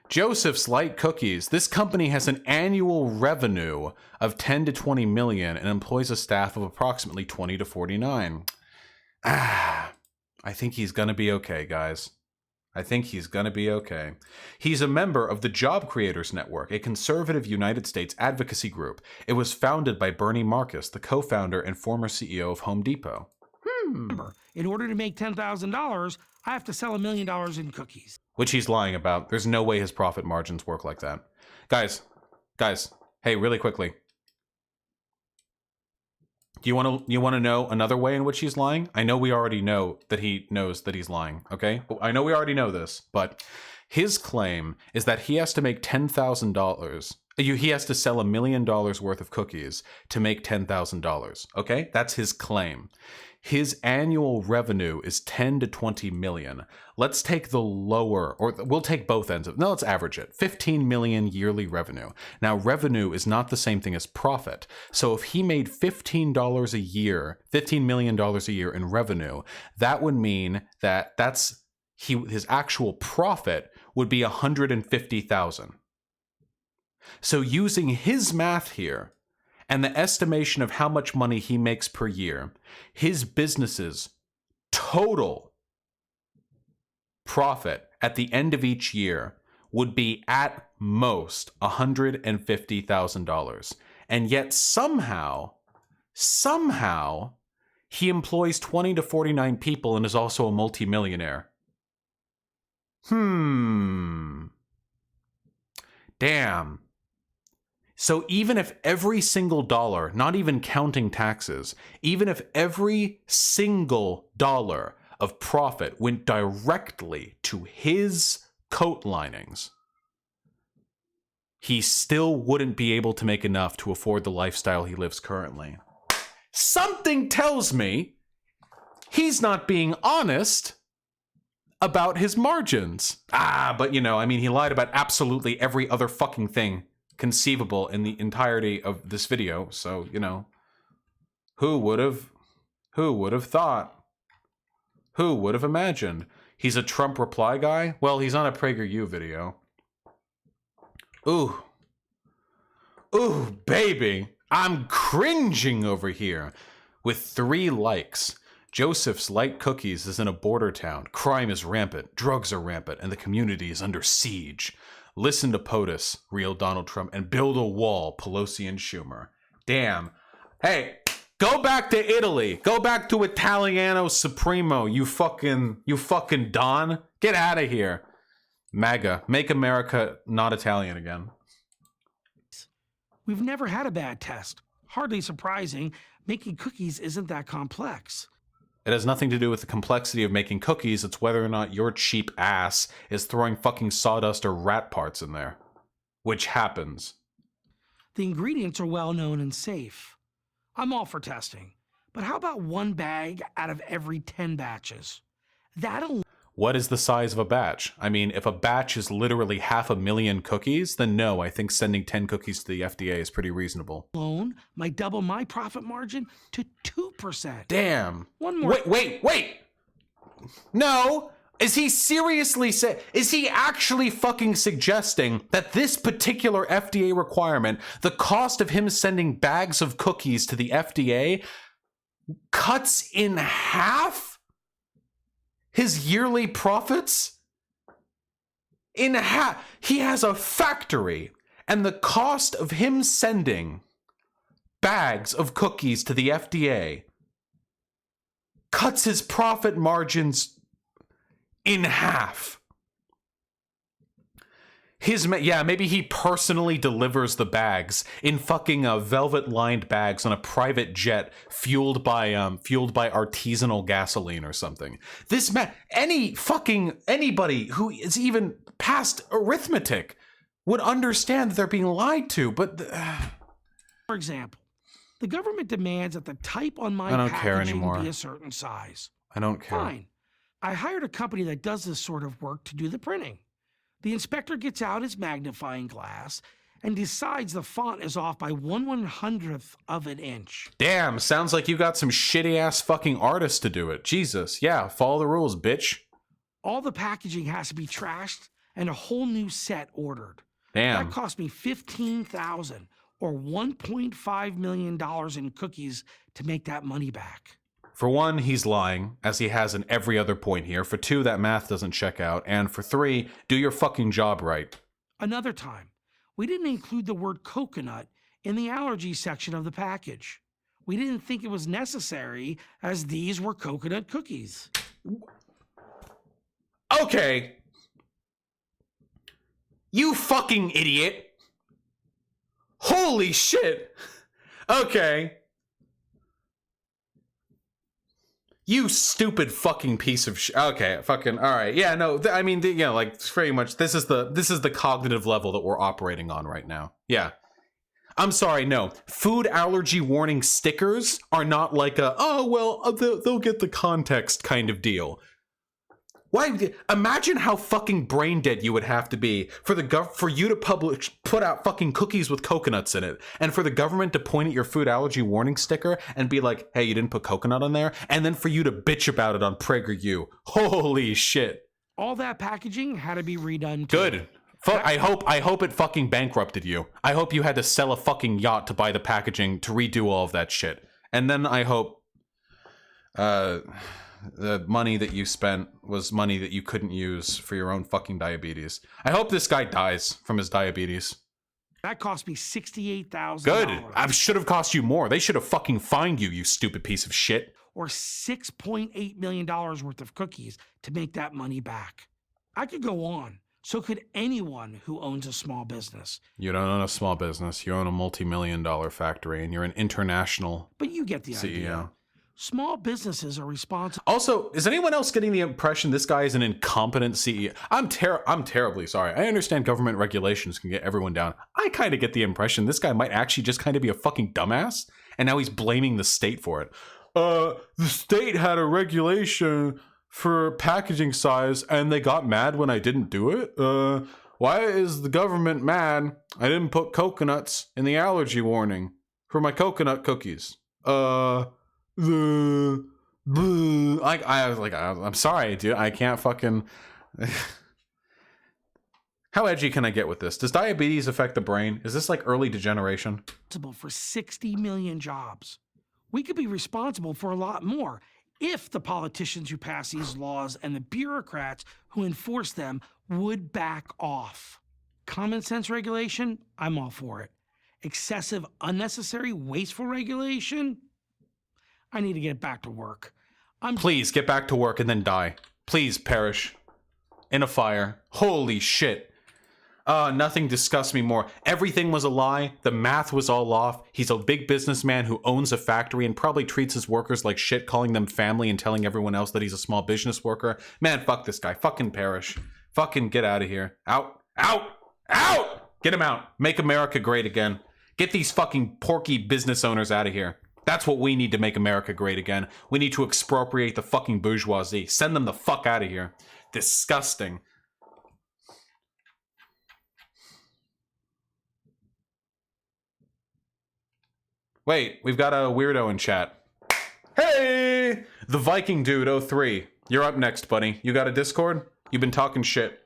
Joseph's Light Cookies. This company has an annual revenue of 10 to 20 million and employs a staff of approximately 20 to 49. I think he's gonna be okay, guys. I think he's gonna be okay. He's a member of the Job Creators Network, a conservative United States advocacy group. It was founded by Bernie Marcus, the co-founder and former CEO of Home Depot. In order to make $10,000, I have to sell $1 million in cookies. Which he's lying about. There's no way his profit margins work like that. Guys, hey, really quickly. Do you want to know another way in which he's lying? I know we already know that he knows that he's lying, okay? I know we already know this, but his claim is that he has to make $10,000. He has to sell $1 million worth of cookies to make $10,000, okay? That's his claim. His annual revenue is 10 to 20 million. Let's take the lower, or we'll take both ends of, no, let's average it. 15 million yearly revenue. Now, revenue is not the same thing as profit. So if he made $15 a year, $15 million a year in revenue, that would mean that his actual profit would be 150,000. So using his math here, and the estimation of how much money he makes per year, his business's total profit at the end of each year would be at most $150,000. And yet somehow, he employs 20 to 49 people and is also a multimillionaire. Damn. So even if every single dollar, not even counting taxes, even if every single dollar of profit went directly to his coat linings, he still wouldn't be able to make enough to afford the lifestyle he lives currently. Something tells me he's not being honest about his margins. But you know, I mean, he lied about absolutely every other fucking thing conceivable in the entirety of this video, so you know, who would have thought? Who would have imagined? He's a Trump reply guy? Well, he's on a PragerU video. Ooh, baby, I'm cringing over here. With 3 likes. Joseph's Light Cookies is in a border town. Crime is rampant, drugs are rampant, and the community is under siege. Listen to POTUS, real Donald Trump, and build a wall, Pelosi and Schumer. Damn. Hey, go back to Italy. Go back to Italiano Supremo, you fucking Don. Get out of here. MAGA, make America not Italian again. We've never had a bad test. Hardly surprising. Making cookies isn't that complex. It has nothing to do with the complexity of making cookies. It's whether or not your cheap ass is throwing fucking sawdust or rat parts in there. Which happens. The ingredients are well known and safe. I'm all for testing. But how about 1 bag out of every 10 batches? That'll... What is the size of a batch? I mean, if a batch is literally 500,000 cookies, then no, I think sending 10 cookies to the FDA is pretty reasonable. Alone might double my profit margin to 2%. Damn. One more. Wait. No. Is he actually fucking suggesting that this particular FDA requirement, the cost of him sending bags of cookies to the FDA, cuts in half his yearly profits? In half. He has a factory, and the cost of him sending bags of cookies to the FDA cuts his profit margins in half. Maybe he personally delivers the bags in fucking velvet-lined bags on a private jet fueled by artisanal gasoline or something. This man, anybody who is even past arithmetic would understand that they're being lied to. But for example, the government demands that the type on my packaging be a certain size. I don't care. Fine. I hired a company that does this sort of work to do the printing. The inspector gets out his magnifying glass and decides the font is off by 1/100th of an inch. Damn, sounds like you got some shitty-ass fucking artists to do it. Jesus, yeah, follow the rules, bitch. All the packaging has to be trashed and a whole new set ordered. Damn. That cost me $15,000 or $1.5 million in cookies to make that money back. For one, he's lying, as he has in every other point here. For two, that math doesn't check out. And for three, do your fucking job right. Another time, we didn't include the word coconut in the allergy section of the package. We didn't think it was necessary, as these were coconut cookies. Okay. You fucking idiot. Holy shit. Okay. You stupid fucking piece of shit. Okay, fucking, all right. Yeah, no, I mean, you know, like, pretty much, this is the cognitive level that we're operating on right now. Yeah. I'm sorry, no. Food allergy warning stickers are not like a, oh, well, they'll get the context kind of deal. Why? Imagine how fucking brain dead you would have to be for you to put out fucking cookies with coconuts in it, and for the government to point at your food allergy warning sticker and be like, "Hey, you didn't put coconut on there," and then for you to bitch about it on PragerU. Holy shit! All that packaging had to be redone. Good. I hope it fucking bankrupted you. I hope you had to sell a fucking yacht to buy the packaging to redo all of that shit, and then I hope, the money that you spent was money that you couldn't use for your own fucking diabetes. I hope this guy dies from his diabetes. That cost me $68,000. Good. I should have cost you more. They should have fucking fined you, you stupid piece of shit. Or $6.8 million worth of cookies to make that money back. I could go on. So could anyone who owns a small business. You don't own a small business. You own a multi-million-dollar factory, and you're an international But you get the CEO. idea. Small businesses are responsible. Also, is anyone else getting the impression this guy is an incompetent CEO? I'm terribly sorry. I understand government regulations can get everyone down. I kind of get the impression this guy might actually just kind of be a fucking dumbass, and now he's blaming the state for it. The state had a regulation for packaging size, and they got mad when I didn't do it. Why is the government mad? I didn't put coconuts in the allergy warning for my coconut cookies. I'm sorry, dude. I can't fucking. How edgy can I get with this? Does diabetes affect the brain? Is this like early degeneration? Responsible for 60 million jobs. We could be responsible for a lot more if the politicians who pass these laws and the bureaucrats who enforce them would back off. Common sense regulation, I'm all for it. Excessive, unnecessary, wasteful regulation, I need to get back to work. Please get back to work and then die. Please perish in a fire. Holy shit. Nothing disgusts me more. Everything was a lie. The math was all off. He's a big businessman who owns a factory and probably treats his workers like shit, calling them family and telling everyone else that he's a small business worker. Man, fuck this guy. Fucking perish. Fucking get out of here. Out. Out. Out! Get him out. Make America great again. Get these fucking porky business owners out of here. That's what we need to make America great again. We need to expropriate the fucking bourgeoisie. Send them the fuck out of here. Disgusting. Wait, we've got a weirdo in chat. Hey! The Viking Dude 03. You're up next, buddy. You got a Discord? You've been talking shit.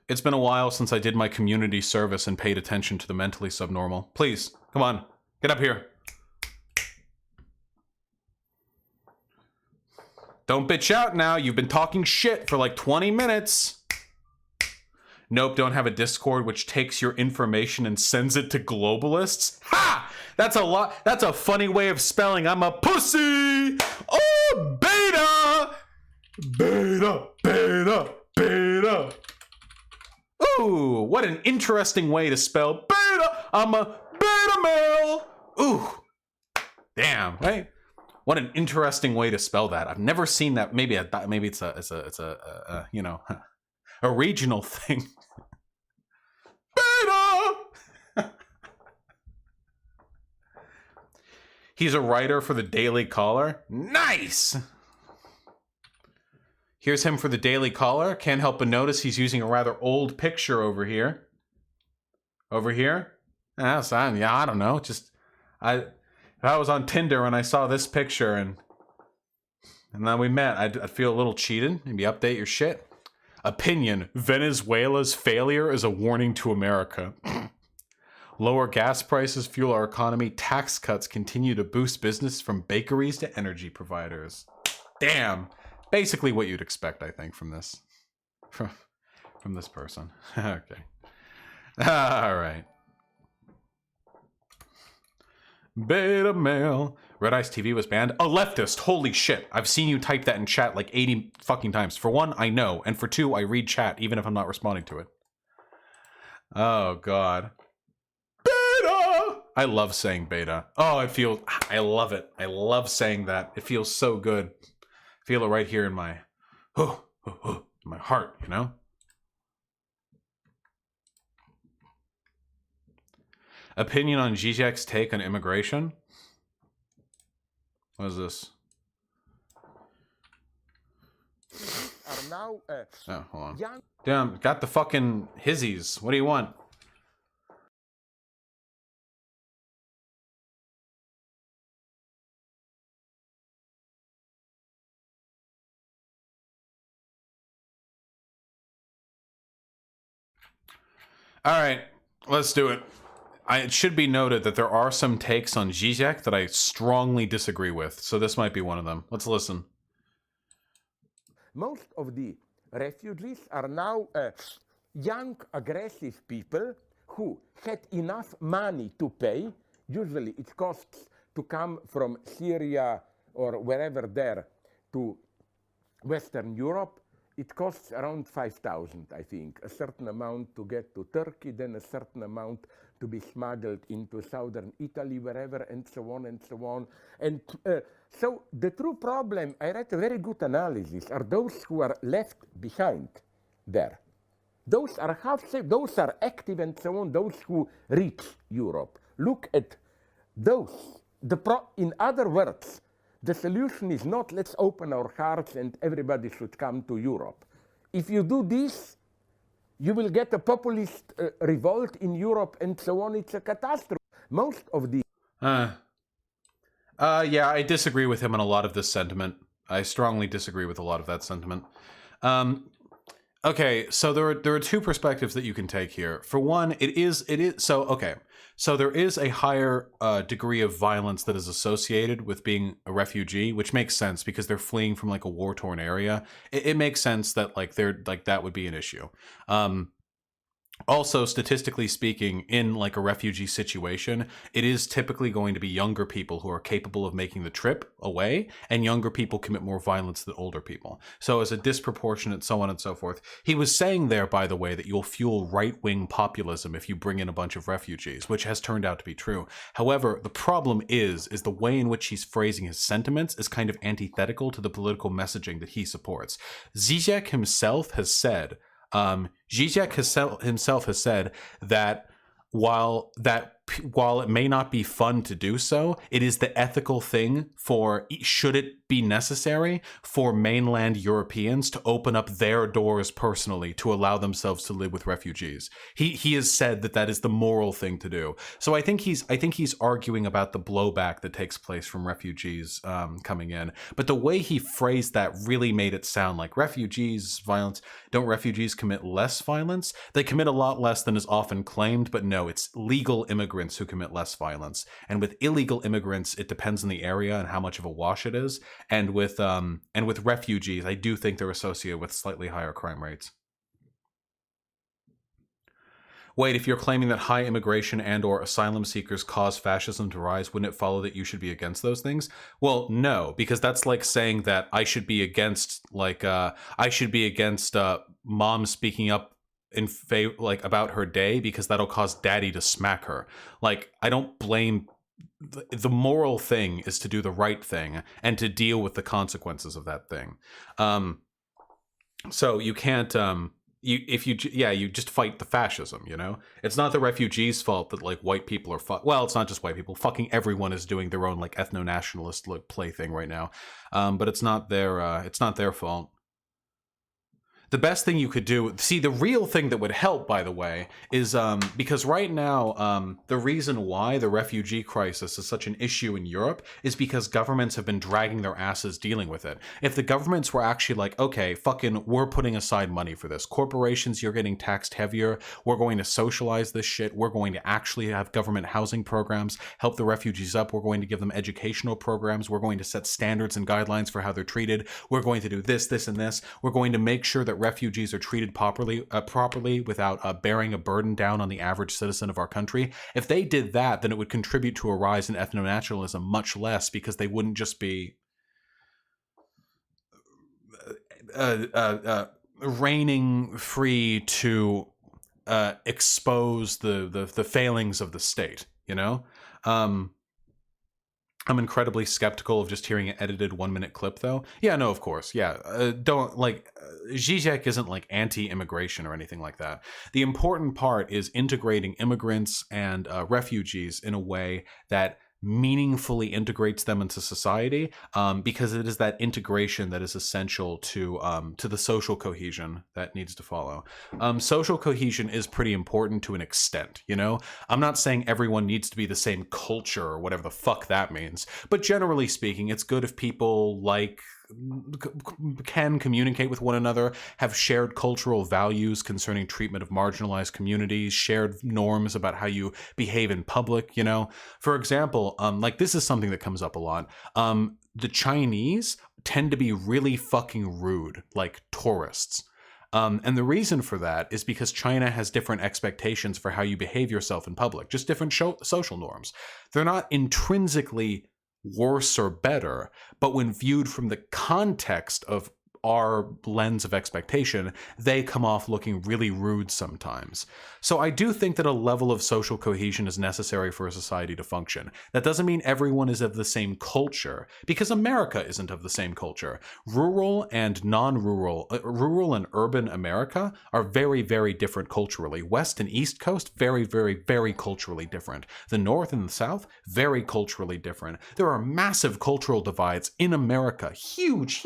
It's been a while since I did my community service and paid attention to the mentally subnormal. Please, come on. Get up here. Don't bitch out now. You've been talking shit for like 20 minutes. Nope, don't have a Discord which takes your information and sends it to globalists. Ha! That's a lot. That's a funny way of spelling I'm a pussy. Oh, beta. Beta, beta, beta. Ooh, what an interesting way to spell beta. I'm a beta male. Ooh, damn, right? What an interesting way to spell that. I've never seen that. Maybe it's a you know, a regional thing. Beta. He's a writer for the Daily Caller. Nice. Here's him for the Daily Caller. Can't help but notice he's using a rather old picture over here. Over here? Yeah, I don't know. Just if I was on Tinder and I saw this picture and then we met, I'd feel a little cheated. Maybe update your shit. Opinion: Venezuela's failure is a warning to America. Lower gas prices fuel our economy. Tax cuts continue to boost business from bakeries to energy providers. Damn. Basically what you'd expect, I think, from this. From this person. Okay. All right. Beta male. Red Ice TV was banned. A leftist. Holy shit. I've seen you type that in chat like 80 fucking times. For one, I know. And for two, I read chat even if I'm not responding to it. Oh, God. Beta! I love saying beta. Oh, I love it. I love saying that. It feels so good. Feel it right here in my, my heart, you know? Opinion on Zizek's take on immigration? What is this? Are now, oh, hold on. Damn, got the fucking hizzies. What do you want? All right, let's do it. It should be noted that there are some takes on Zizek that I strongly disagree with, so this might be one of them. Let's listen. Most of the refugees are now young, aggressive people who had enough money to pay. Usually it costs to come from Syria or wherever there to Western Europe. It costs around 5,000, I think. A certain amount to get to Turkey, then a certain amount to be smuggled into southern Italy, wherever, and so on and so on. And so the true problem, I read a very good analysis, are those who are left behind there. Those are half safe, those are active and so on, those who reach Europe. Look at those. In other words, the solution is not let's open our hearts and everybody should come to Europe. If you do this, you will get a populist revolt in Europe and so on. It's a catastrophe. Most of the... yeah, I disagree with him on a lot of this sentiment. I strongly disagree with a lot of that sentiment. Okay, so there are two perspectives that you can take here. For one, so there is a higher degree of violence that is associated with being a refugee, which makes sense because they're fleeing from like a war-torn area. It makes sense that that would be an issue. Also, statistically speaking, in like a refugee situation, it is typically going to be younger people who are capable of making the trip away, and younger people commit more violence than older people. So as a disproportionate so on and so forth. He was saying there, by the way, that you'll fuel right-wing populism if you bring in a bunch of refugees, which has turned out to be true. However, the problem is the way in which he's phrasing his sentiments is kind of antithetical to the political messaging that he supports. Zizek himself has said himself has said that while it may not be fun to do so, it is the ethical thing for, should it be necessary, for mainland Europeans to open up their doors personally to allow themselves to live with refugees. He has said that is the moral thing to do. So I think he's arguing about the blowback that takes place from refugees coming in. But the way he phrased that really made it sound like refugees, violence. Don't refugees commit less violence? They commit a lot less than is often claimed, but no, it's legal immigration immigrants who commit less violence. And with illegal immigrants, it depends on the area and how much of a wash it is. And with refugees, I do think they're associated with slightly higher crime rates. Wait, if you're claiming that high immigration and or asylum seekers cause fascism to rise, wouldn't it follow that you should be against those things? Well, no, because that's like saying that I should be against, like, mom speaking up in favor, like, about her day because that'll cause daddy to smack her. Like, I don't blame. The moral thing is to do the right thing and to deal with the consequences of that thing. So you can't. You just fight the fascism, you know? It's not the refugees' fault that, like, white people are well, it's not just white people. Fucking everyone is doing their own, like, ethno-nationalist play thing right now. But it's not their fault. The best thing you could do, see, the real thing that would help, by the way, is because right now, the reason why the refugee crisis is such an issue in Europe is because governments have been dragging their asses dealing with it. If the governments were actually like, okay, fucking, we're putting aside money for this. Corporations, you're getting taxed heavier. We're going to socialize this shit. We're going to actually have government housing programs, help the refugees up. We're going to give them educational programs. We're going to set standards and guidelines for how they're treated. We're going to do this, this, and this. We're going to make sure that refugees are treated properly without bearing a burden down on the average citizen of our country. If they did that, then it would contribute to a rise in ethno-nationalism much less, because they wouldn't just be reigning free to expose the failings of the state, you know? I'm incredibly skeptical of just hearing an edited 1-minute clip, though. Yeah, no, of course. Yeah, don't, like, Zizek isn't, like, anti-immigration or anything like that. The important part is integrating immigrants and refugees in a way that meaningfully integrates them into society, because it is that integration that is essential to the social cohesion that needs to follow. Social cohesion is pretty important to an extent, you know? I'm not saying everyone needs to be the same culture or whatever the fuck that means, but generally speaking, it's good if people can communicate with one another, have shared cultural values concerning treatment of marginalized communities, shared norms about how you behave in public, you know? For example, like, this is something that comes up a lot. The Chinese tend to be really fucking rude, like tourists. And the reason for that is because China has different expectations for how you behave yourself in public, just different social norms. They're not intrinsically worse or better, but when viewed from the context of our lens of expectation, they come off looking really rude sometimes. So I do think that a level of social cohesion is necessary for a society to function. That doesn't mean everyone is of the same culture, because America isn't of the same culture. Rural and non-rural, rural and urban America are very, very different culturally. West and East Coast, very, very, very culturally different. The North and the South, very culturally different. There are massive cultural divides in America. Huge,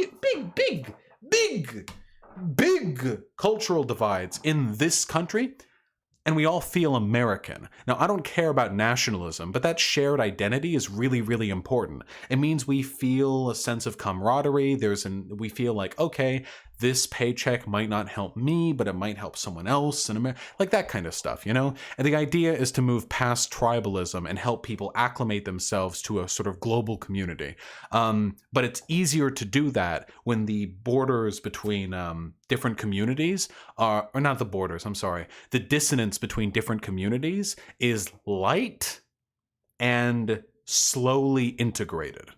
big cultural divides in this country, and we all feel American. Now, I don't care about nationalism, but that shared identity is really, really important. It means we feel a sense of camaraderie. We feel like, okay, this paycheck might not help me, but it might help someone else, and like that kind of stuff, you know? And the idea is to move past tribalism and help people acclimate themselves to a sort of global community. But it's easier to do that when the borders between different communities are, or not the borders, I'm sorry, the dissonance between different communities is light and slowly integrated.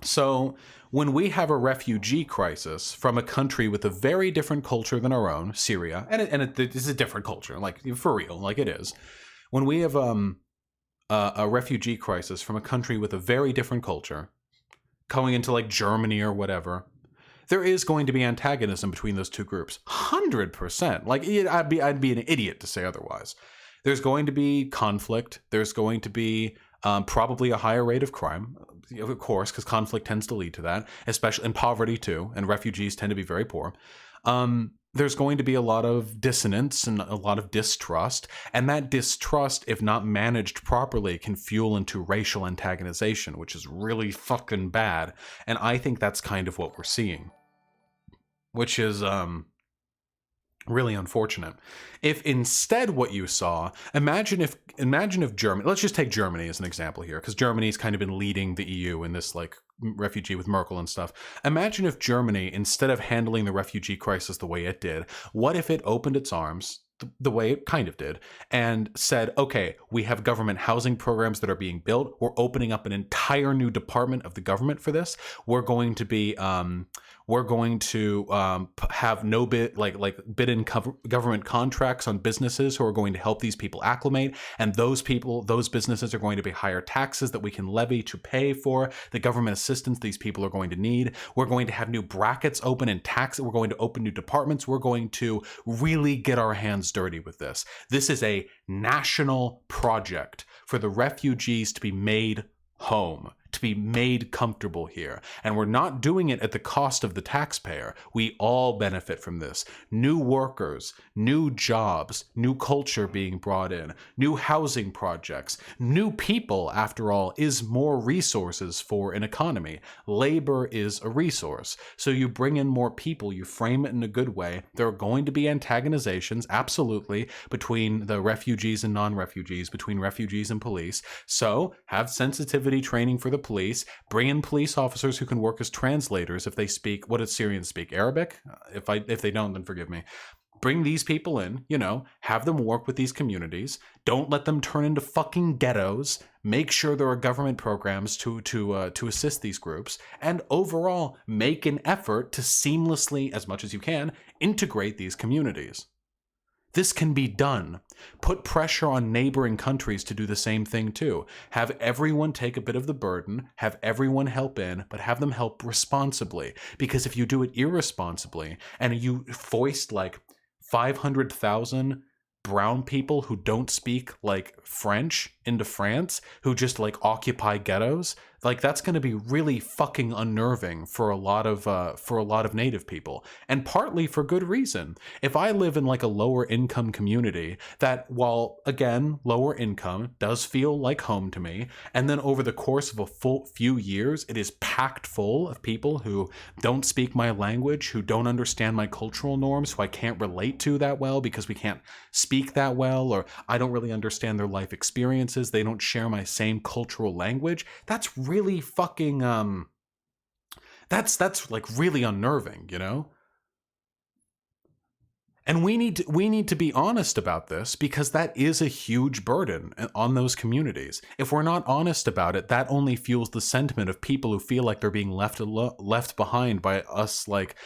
So when we have a refugee crisis from a country with a very different culture than our own, Syria, and it is a different culture, like, for real, like it is. When we have a refugee crisis from a country with a very different culture, going into like Germany or whatever, there is going to be antagonism between those two groups. 100%. Like, I'd be an idiot to say otherwise. There's going to be conflict. There's going to be probably a higher rate of crime, of course, because conflict tends to lead to that, especially in poverty too, and refugees tend to be very poor. There's going to be a lot of dissonance and a lot of distrust, and that distrust, if not managed properly, can fuel into racial antagonization, which is really fucking bad. And I think that's kind of what we're seeing, which is Really unfortunate. If instead what you saw, imagine if Germany, let's just take Germany as an example here, because Germany's kind of been leading the EU in this like refugee with Merkel and stuff. Imagine if Germany, instead of handling the refugee crisis the way it did, what if it opened its arms the way it kind of did and said, okay, we have government housing programs that are being built. We're opening up an entire new department of the government for this. We're going to be, have no bid, like bid-in government contracts on businesses who are going to help these people acclimate. And those businesses are going to be higher taxes that we can levy to pay for the government assistance these people are going to need. We're going to have new brackets open in tax. We're going to open new departments. We're going to really get our hands dirty with this. This is a national project for the refugees to be made home, to be made comfortable here. And we're not doing it at the cost of the taxpayer. We all benefit from this. New workers, new jobs, new culture being brought in, new housing projects, new people, after all, is more resources for an economy. Labor is a resource. So you bring in more people, you frame it in a good way. There are going to be antagonizations, absolutely, between the refugees and non-refugees, between refugees and police. So have sensitivity training for the police, bring in police officers who can work as translators if they speak, what does Syrians speak? Arabic? If they don't, then forgive me. Bring these people in, have them work with these communities. Don't let them turn into fucking ghettos. Make sure there are government programs to assist these groups. And overall, make an effort to seamlessly, as much as you can, integrate these communities. This can be done. Put pressure on neighboring countries to do the same thing too. Have everyone take a bit of the burden, have everyone help in, but have them help responsibly. Because if you do it irresponsibly and you foist like 500,000 brown people who don't speak like French into France, who just like occupy ghettos, like that's going to be really fucking unnerving for a lot of native people, and partly for good reason. If I live in like a lower income community that, while again lower income, does feel like home to me, and then over the course of a full few years it is packed full of people who don't speak my language, who don't understand my cultural norms, who I can't relate to that well because we can't speak that well, or I don't really understand their life experiences, they don't share my same cultural language, that's really fucking that's like really unnerving, And we need to be honest about this, because that is a huge burden on those communities. If we're not honest about it, that only fuels the sentiment of people who feel like they're being left behind by us, like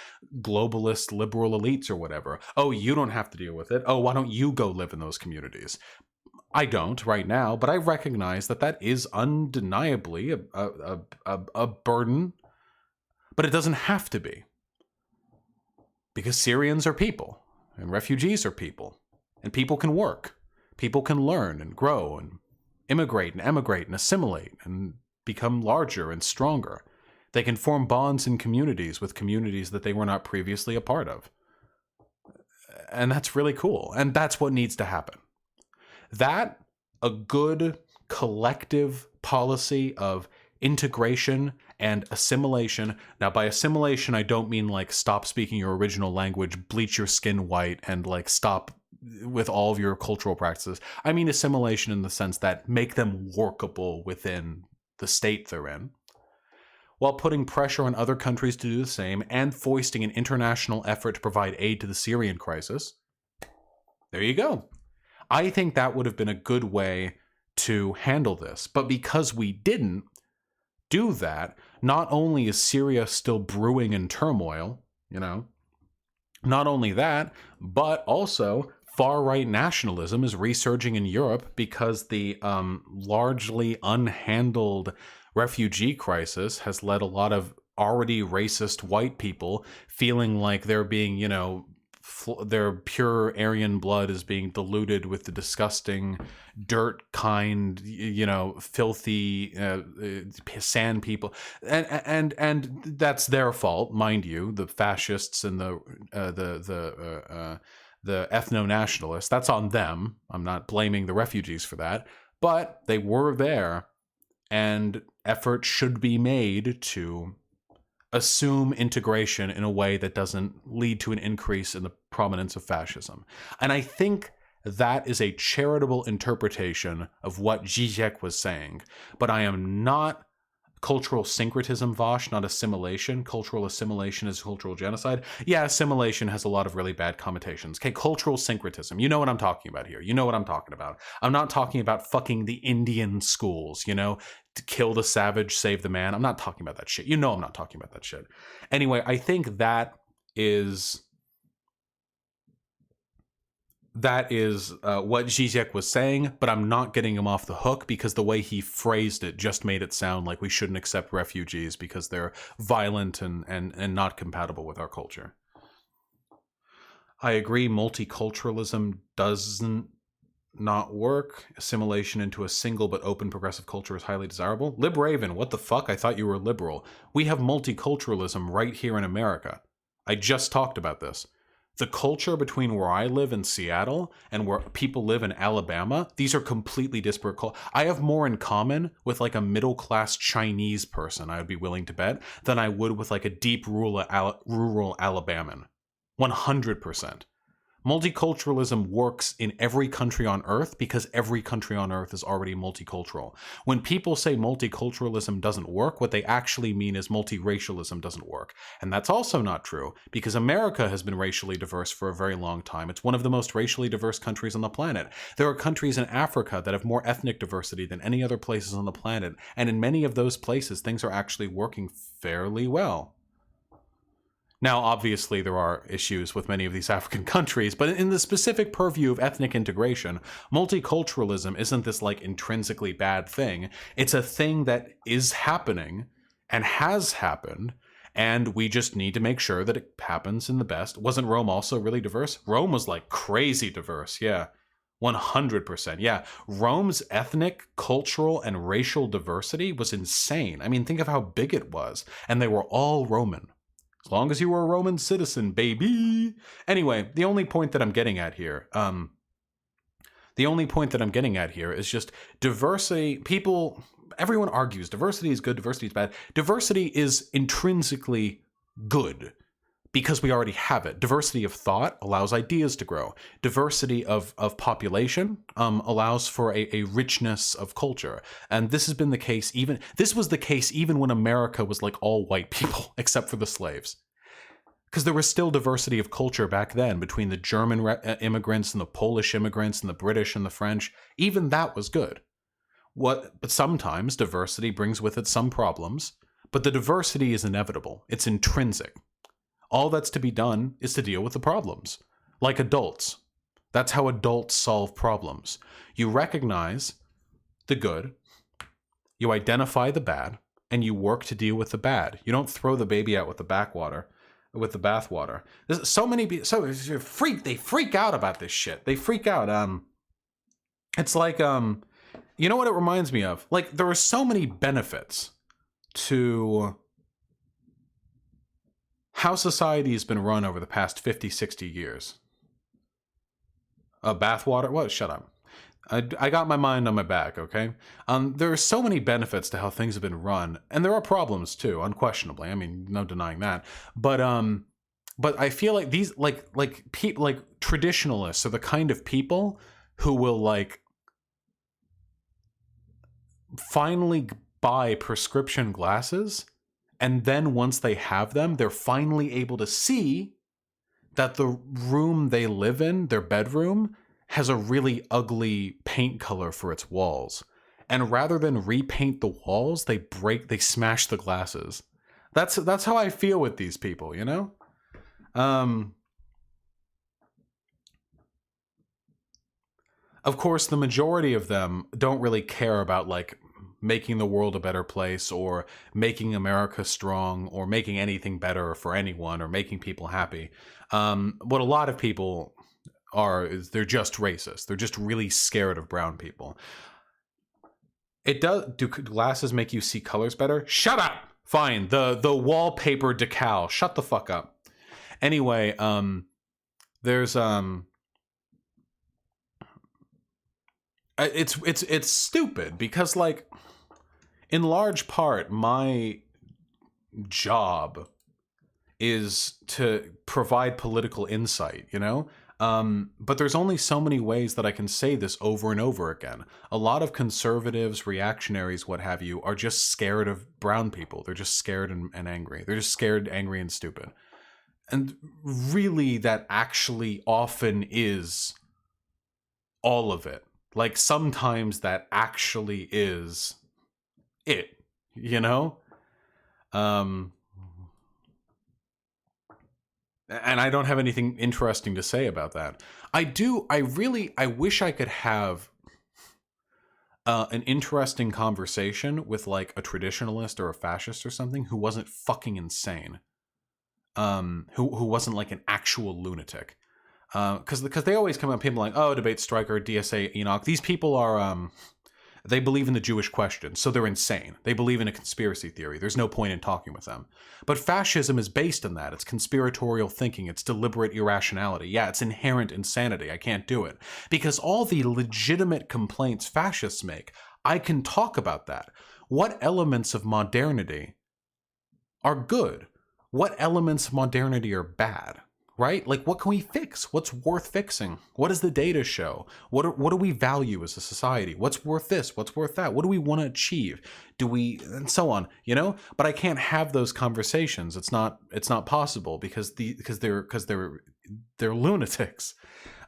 globalist liberal elites or whatever. Oh, you don't have to deal with it. Oh, why don't you go live in those communities? I don't right now, but I recognize that is undeniably a burden, but it doesn't have to be. Because Syrians are people, and refugees are people, and people can work. People can learn and grow and immigrate and emigrate and assimilate and become larger and stronger. They can form bonds in communities with communities that they were not previously a part of. And that's really cool, and that's what needs to happen. That, a good collective policy of integration and assimilation. Now, by assimilation, I don't mean like stop speaking your original language, bleach your skin white, and like stop with all of your cultural practices. I mean assimilation in the sense that make them workable within the state they're in, while putting pressure on other countries to do the same and foisting an international effort to provide aid to the Syrian crisis. There you go. I think that would have been a good way to handle this. But because we didn't do that, not only is Syria still brewing in turmoil, not only that, but also far-right nationalism is resurging in Europe because the largely unhandled refugee crisis has led a lot of already racist white people feeling like they're being, their pure Aryan blood is being diluted with the disgusting dirt kind, filthy sand people, and that's their fault, mind you. The fascists and the ethno-nationalists, that's on them. I'm not blaming the refugees for that, but they were there, and effort should be made to assume integration in a way that doesn't lead to an increase in the prominence of fascism. And I think that is a charitable interpretation of what Zizek was saying. But I am not cultural syncretism, Vosh, not assimilation. Cultural assimilation is cultural genocide. Yeah, assimilation has a lot of really bad connotations. Okay, cultural syncretism. You know what I'm talking about here. You know what I'm talking about. I'm not talking about fucking the Indian schools, you know, to kill the savage, save the man. I'm not talking about that shit. You know I'm not talking about that shit. Anyway, I think that is what Zizek was saying, but I'm not getting him off the hook because the way he phrased it just made it sound like we shouldn't accept refugees because they're violent and not compatible with our culture. I agree, multiculturalism doesn't not work. Assimilation into a single but open progressive culture is highly desirable. Libraven, what the fuck? I thought you were liberal. We have multiculturalism right here in America. I just talked about this. The culture between where I live in Seattle and where people live in Alabama, these are completely disparate cultures. I have more in common with like a middle-class Chinese person, I would be willing to bet, than I would with like a deep rural Alabaman. 100%. Multiculturalism works in every country on Earth because every country on Earth is already multicultural. When people say multiculturalism doesn't work, what they actually mean is multiracialism doesn't work. And that's also not true because America has been racially diverse for a very long time. It's one of the most racially diverse countries on the planet. There are countries in Africa that have more ethnic diversity than any other places on the planet. And in many of those places, things are actually working fairly well. Now, obviously, there are issues with many of these African countries, but in the specific purview of ethnic integration, multiculturalism isn't this like intrinsically bad thing. It's a thing that is happening and has happened, and we just need to make sure that it happens in the best. Wasn't Rome also really diverse? Rome was like crazy diverse, yeah. 100%. Yeah. Rome's ethnic, cultural, and racial diversity was insane. I mean, think of how big it was, and they were all Roman. As long as you were a Roman citizen, baby. Anyway, the only point that I'm getting at here, is just diversity. Everyone argues diversity is good, diversity is bad. Diversity is intrinsically good because we already have it. Diversity of thought allows ideas to grow. Diversity of population allows for a richness of culture. And this has been the case this was the case even when America was like all white people, except for the slaves. Because there was still diversity of culture back then between the German immigrants and the Polish immigrants and the British and the French. Even that was good. But sometimes diversity brings with it some problems, but the diversity is inevitable. It's intrinsic. All that's to be done is to deal with the problems, like adults. That's how adults solve problems. You recognize the good, you identify the bad, and you work to deal with the bad. You don't throw the baby out with the bathwater. They freak out about this shit. They freak out. It's like, you know what it reminds me of? Like, there are so many benefits to how society has been run over the past 50, 60 years. Bathwater? What? Shut up. I got my mind on my back, okay? There are so many benefits to how things have been run, and there are problems too, unquestionably. I mean, no denying that. But I feel like these like traditionalists are the kind of people who will like finally buy prescription glasses, and then once they have them, they're finally able to see that the room they live in, their bedroom, has a really ugly paint color for its walls. And rather than repaint the walls, they smash the glasses. That's how I feel with these people, you know? Of course, the majority of them don't really care about like making the world a better place or making America strong or making anything better for anyone or making people happy. What a lot of people are is they're just racist. They're just really scared of brown people. Do glasses make you see colors better? Shut up! Fine. The wallpaper decal. Shut the fuck up. Anyway, there's it's stupid because like in large part my job is to provide political insight, you know? But there's only so many ways that I can say this over and over again. A lot of conservatives, reactionaries, what have you, are just scared of brown people. They're just scared and angry. They're just scared, angry, and stupid. And really, that actually often is all of it. Like, sometimes that actually is it, you know? And I don't have anything interesting to say about that. I wish I could have an interesting conversation with like a traditionalist or a fascist or something who wasn't fucking insane. Who wasn't like an actual lunatic. Because they always come up, people like, oh, debate striker, DSA Enoch. These people are, they believe in the Jewish question, so they're insane. They believe in a conspiracy theory. There's no point in talking with them. But fascism is based on that. It's conspiratorial thinking. It's deliberate irrationality. Yeah, it's inherent insanity. I can't do it. Because all the legitimate complaints fascists make, I can talk about that. What elements of modernity are good? What elements of modernity are bad? Right? Like, what can we fix? What's worth fixing? What does the data show? What do we value as a society? What's worth this? What's worth that? What do we want to achieve? Do we, and so on, you know? But I can't have those conversations. It's not possible because they're lunatics.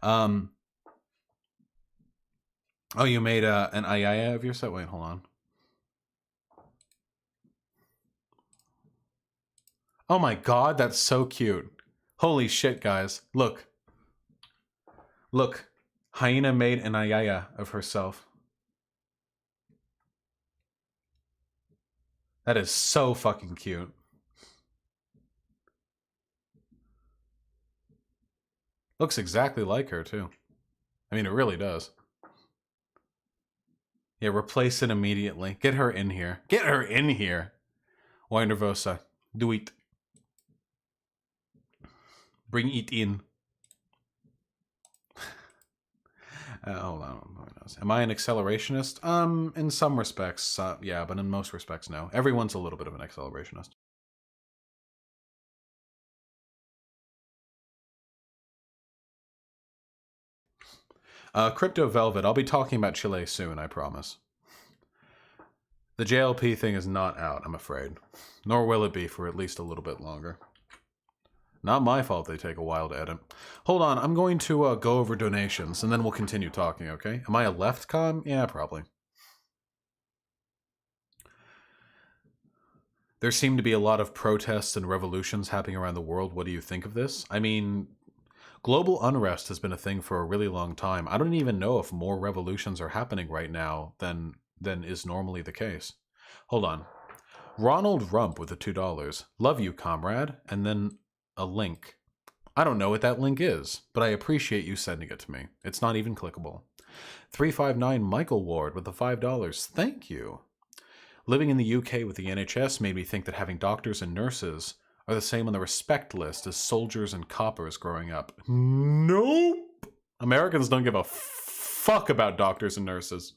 Oh, you made an ayaya of yourself? Wait, hold on. Oh my God, that's so cute. Holy shit, guys. Look. Look. Hyena made an ayaya of herself. That is so fucking cute. Looks exactly like her, too. I mean, it really does. Yeah, replace it immediately. Get her in here. Get her in here. Why nervosa? Do it. Bring it in. Hold on. Am I an accelerationist? In some respects, yeah, but in most respects, no. Everyone's a little bit of an accelerationist. Crypto Velvet, I'll be talking about Chile soon, I promise. The JLP thing is not out, I'm afraid. Nor will it be for at least a little bit longer. Not my fault they take a while to edit. Hold on, I'm going to go over donations, and then we'll continue talking, okay? Am I a left com? Yeah, probably. There seem to be a lot of protests and revolutions happening around the world. What do you think of this? I mean, global unrest has been a thing for a really long time. I don't even know if more revolutions are happening right now than is normally the case. Hold on. Ronald Rump with the $2. Love you, comrade. And then a link. I don't know what that link is, but I appreciate you sending it to me. It's not even clickable. 359 Michael Ward with the $5. Thank you. Living in the UK with the NHS made me think that having doctors and nurses are the same on the respect list as soldiers and coppers growing up. Nope. Americans don't give a fuck about doctors and nurses.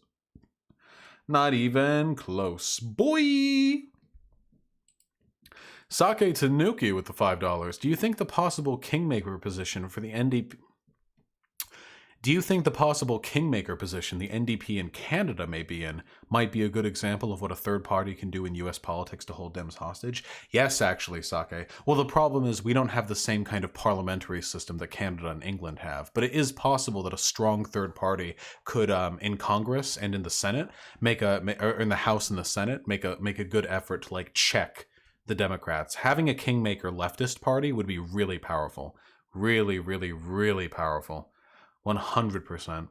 Not even close. Boy! Sake Tanuki with the $5. Do you think the possible kingmaker position for the NDP... Do you think the possible kingmaker position the NDP in Canada may be in might be a good example of what a third party can do in US politics to hold Dems hostage? Yes, actually, Sake. Well, the problem is we don't have the same kind of parliamentary system that Canada and England have, but it is possible that a strong third party could, in Congress and in the Senate, or in the House and the Senate, make a good effort to like check the Democrats. Having a kingmaker leftist party would be really powerful. Really, really, really powerful. 100%.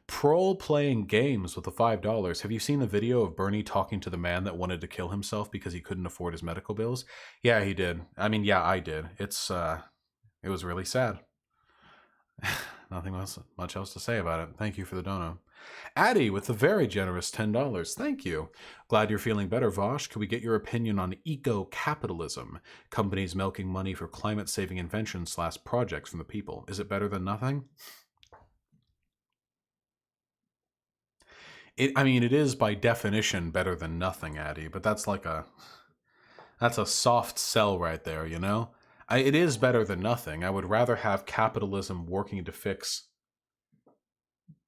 Prole playing games with the $5. Have you seen the video of Bernie talking to the man that wanted to kill himself because he couldn't afford his medical bills? Yeah, he did. I mean, yeah, I did. It was really sad. Nothing much else to say about it. Thank you for the dono. Addie with the very generous $10. Thank you. Glad you're feeling better, Vosh. Could we get your opinion on eco-capitalism? Companies milking money for climate-saving inventions / projects from the people. Is it better than nothing? It is by definition better than nothing, Addie, but that's That's a soft sell right there, you know? It is better than nothing. I would rather have capitalism working to fix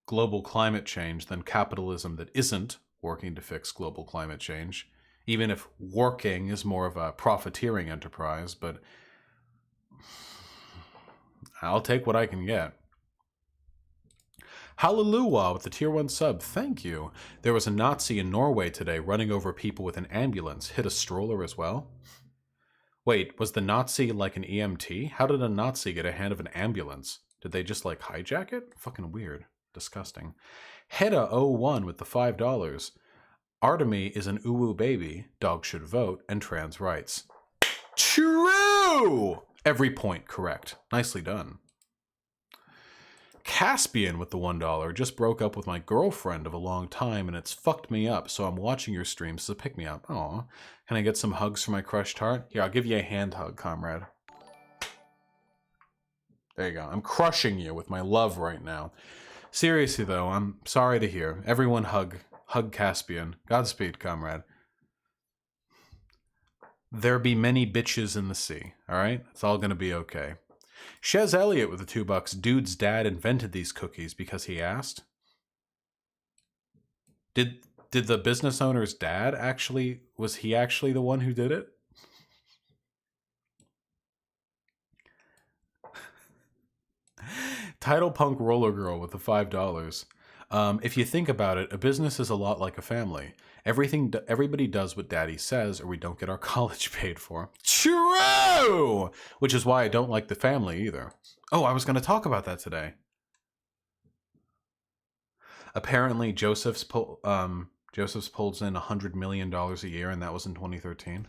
global climate change than capitalism that isn't working to fix global climate change, even if working is more of a profiteering enterprise, but I'll take what I can get. Hallelujah with the tier 1 sub, thank you. There was a Nazi in Norway today running over people with an ambulance, hit a stroller as well. Wait, was the Nazi like an EMT? How did a Nazi get a hand of an ambulance? Did they just like hijack it? Fucking weird. Disgusting. Hedda01 with the $5. Artemy is an uwu baby, dog should vote, and trans rights. True! Every point correct. Nicely done. Caspian with the $1. Just broke up with my girlfriend of a long time and it's fucked me up, so I'm watching your streams to pick me up. Aw. Can I get some hugs for my crushed heart? Here, I'll give you a hand hug, comrade. There you go. I'm crushing you with my love right now. Seriously, though, I'm sorry to hear. Everyone hug Caspian. Godspeed, comrade. There be many bitches in the sea, alright? It's all gonna be okay. Shez Elliott with the $2. Dude's dad invented these cookies because he asked. Did the business owner's dad actually, was he actually the one who did it? Title Punk Roller Girl with the $5. If you think about it, a business is a lot like a family. Everybody does what daddy says or we don't get our college paid for. True! Which is why I don't like the family either. Oh, I was going to talk about that today. Apparently, Joseph's pulls in $100 million a year, and that was in 2013.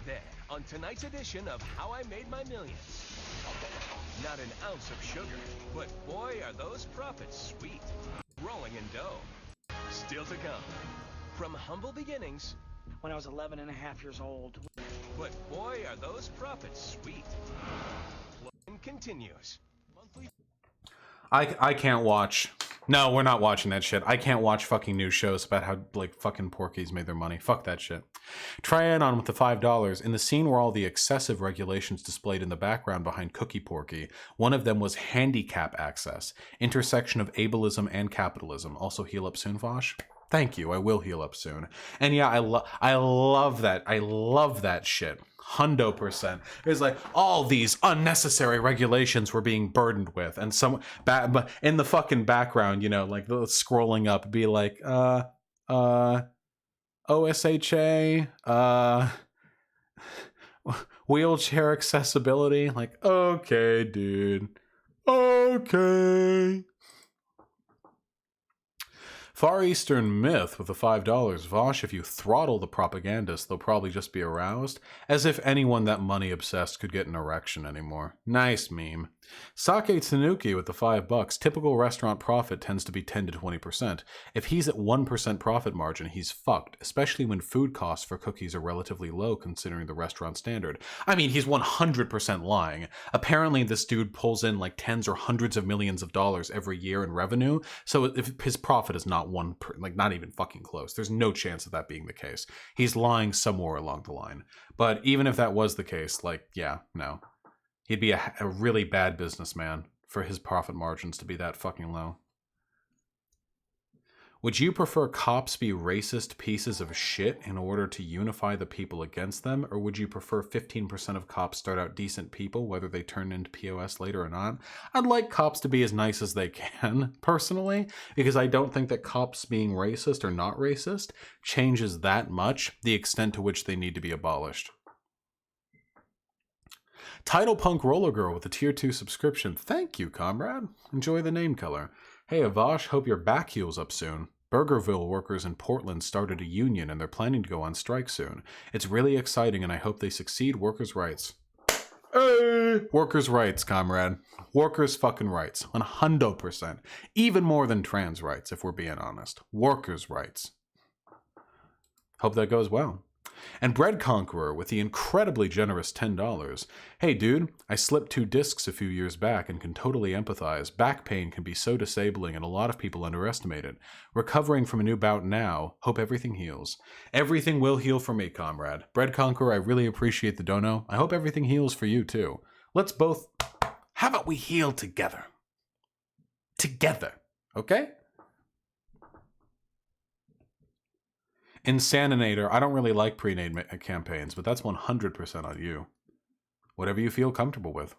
There, on tonight's edition of How I Made My Millions. Not an ounce of sugar, but boy are those profits sweet. Rolling in dough. Still to come. From humble beginnings. When I was 11 and a half years old. But boy are those profits sweet. Plug continues. Monthly. I can't watch. No, we're not watching that shit. I can't watch fucking news shows about how, like, fucking Porkies made their money. Fuck that shit. Trianon with the $5. In the scene where all the excessive regulations displayed in the background behind Cookie Porky, one of them was handicap access. Intersection of ableism and capitalism. Also heal up soon, Vosh? Thank you. I will heal up soon. And yeah, I love that. I love that shit. 100%. It's like all these unnecessary regulations we're being burdened with, and but in the fucking background, you know, like scrolling up, be like, OSHA, wheelchair accessibility. Like, okay, dude. Okay. Far Eastern Myth with the $5. Vosh, if you throttle the propagandists, they'll probably just be aroused. As if anyone that money-obsessed could get an erection anymore. Nice meme. Sake Tanuki with the $5. Typical restaurant profit tends to be 10 to 20%. If he's at 1% profit margin, he's fucked, especially when food costs for cookies are relatively low considering the restaurant standard. I mean, he's 100% lying. Apparently, this dude pulls in like tens or hundreds of millions of dollars every year in revenue, so if his profit is not not even fucking close. There's no chance of that being the case. He's lying somewhere along the line. But even if that was the case, like, yeah, no. He'd be a really bad businessman for his profit margins to be that fucking low. Would you prefer cops be racist pieces of shit in order to unify the people against them? Or would you prefer 15% of cops start out decent people, whether they turn into POS later or not? I'd like cops to be as nice as they can, personally, because I don't think that cops being racist or not racist changes that much the extent to which they need to be abolished. Title Punk Roller Girl with a tier 2 subscription. Thank you, comrade. Enjoy the name color. Hey, Avash, hope your back heals up soon. Burgerville workers in Portland started a union and they're planning to go on strike soon. It's really exciting and I hope they succeed. Workers' rights. Hey! Workers' rights, comrade. Workers' fucking rights. 100%. Even more than trans rights, if we're being honest. Workers' rights. Hope that goes well. And Bread Conqueror with the incredibly generous $10. Hey dude, I slipped 2 discs a few years back and can totally empathize. Back pain can be so disabling and a lot of people underestimate it. Recovering from a new bout now. Hope everything heals. Everything will heal for me, comrade. Bread Conqueror, I really appreciate the dono. I hope everything heals for you too. Let's both... How about we heal together? Together, okay? Insaninator, I don't really like pre-nade campaigns, but that's 100% on you. Whatever you feel comfortable with.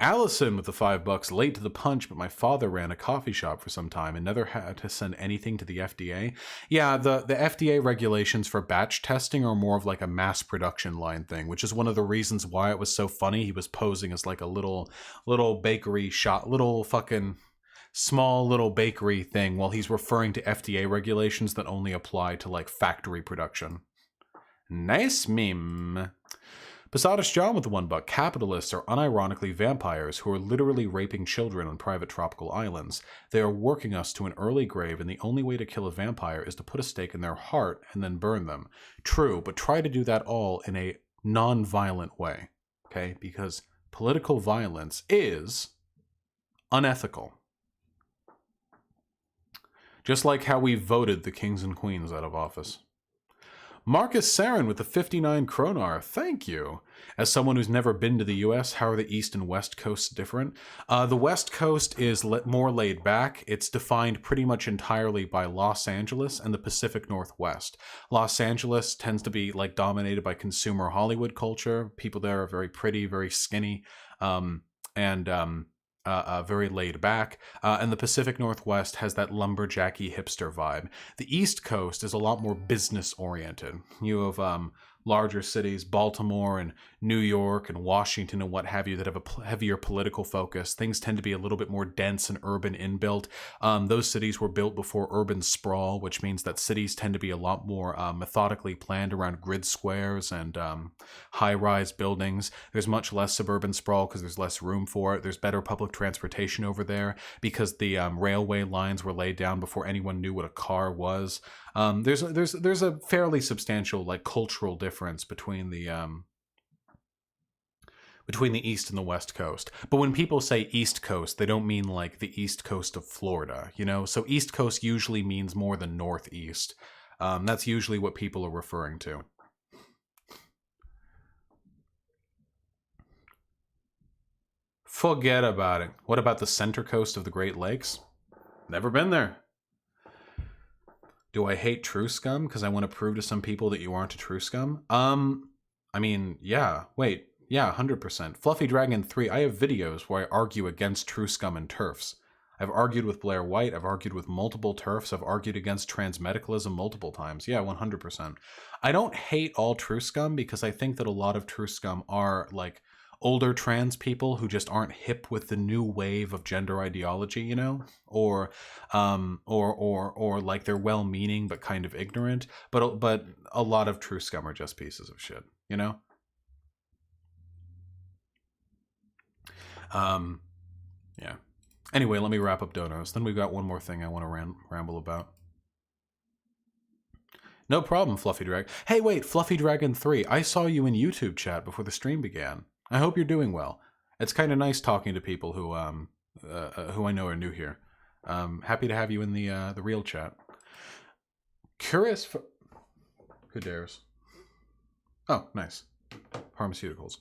Allison with the $5, late to the punch, but my father ran a coffee shop for some time and never had to send anything to the FDA. Yeah, the FDA regulations for batch testing are more of like a mass production line thing, which is one of the reasons why it was so funny. He was posing as like a little bakery shop, little fucking... small little bakery thing while he's referring to FDA regulations that only apply to like factory production. Nice meme. Posadas John with the $1. Capitalists are unironically vampires who are literally raping children on private tropical islands. They are working us to an early grave, and the only way to kill a vampire is to put a stake in their heart and then burn them. True, but try to do that all in a non-violent way, okay? Because political violence is unethical. Just like how we voted the kings and queens out of office. Marcus Sarin with the 59 kronar. Thank you. As someone who's never been to the U.S., how are the East and West Coasts different? The West Coast is more laid back. It's defined pretty much entirely by Los Angeles and the Pacific Northwest. Los Angeles tends to be like dominated by consumer Hollywood culture. People there are very pretty, very skinny, very laid back, and the Pacific Northwest has that lumberjacky hipster vibe. The East Coast is a lot more business oriented. You have larger cities, Baltimore and New York and Washington and what have you, that have a heavier political focus. Things tend to be a little bit more dense and urban inbuilt. Those cities were built before urban sprawl, which means that cities tend to be a lot more methodically planned around grid squares and high-rise buildings. There's much less suburban sprawl because there's less room for it. There's better public transportation over there because the railway lines were laid down before anyone knew what a car was. There's a fairly substantial like cultural difference between the East and the West Coast. But when people say East Coast, they don't mean like the East Coast of Florida, you know? So East Coast usually means more than Northeast. That's usually what people are referring to. Forget about it. What about the center coast of the Great Lakes? Never been there. Do I hate True Scum because I want to prove to some people that you aren't a True Scum? I mean, yeah. Wait. Yeah, 100%. Fluffy Dragon 3, I have videos where I argue against True Scum and TERFs. I've argued with Blair White, I've argued with multiple TERFs, I've argued against transmedicalism multiple times. Yeah, 100%. I don't hate all True Scum because I think that a lot of True Scum are, like, older trans people who just aren't hip with the new wave of gender ideology, you know? Or like they're well-meaning but kind of ignorant. But a lot of True Scum are just pieces of shit, you know? Yeah. Anyway, let me wrap up donos. Then we've got one more thing I want to ramble about. No problem, Fluffy Dragon. Hey, wait, Fluffy Dragon 3. I saw you in YouTube chat before the stream began. I hope you're doing well. It's kind of nice talking to people who I know are new here. Happy to have you in the real chat. Curious for... Who dares? Oh, nice. Pharmaceuticals.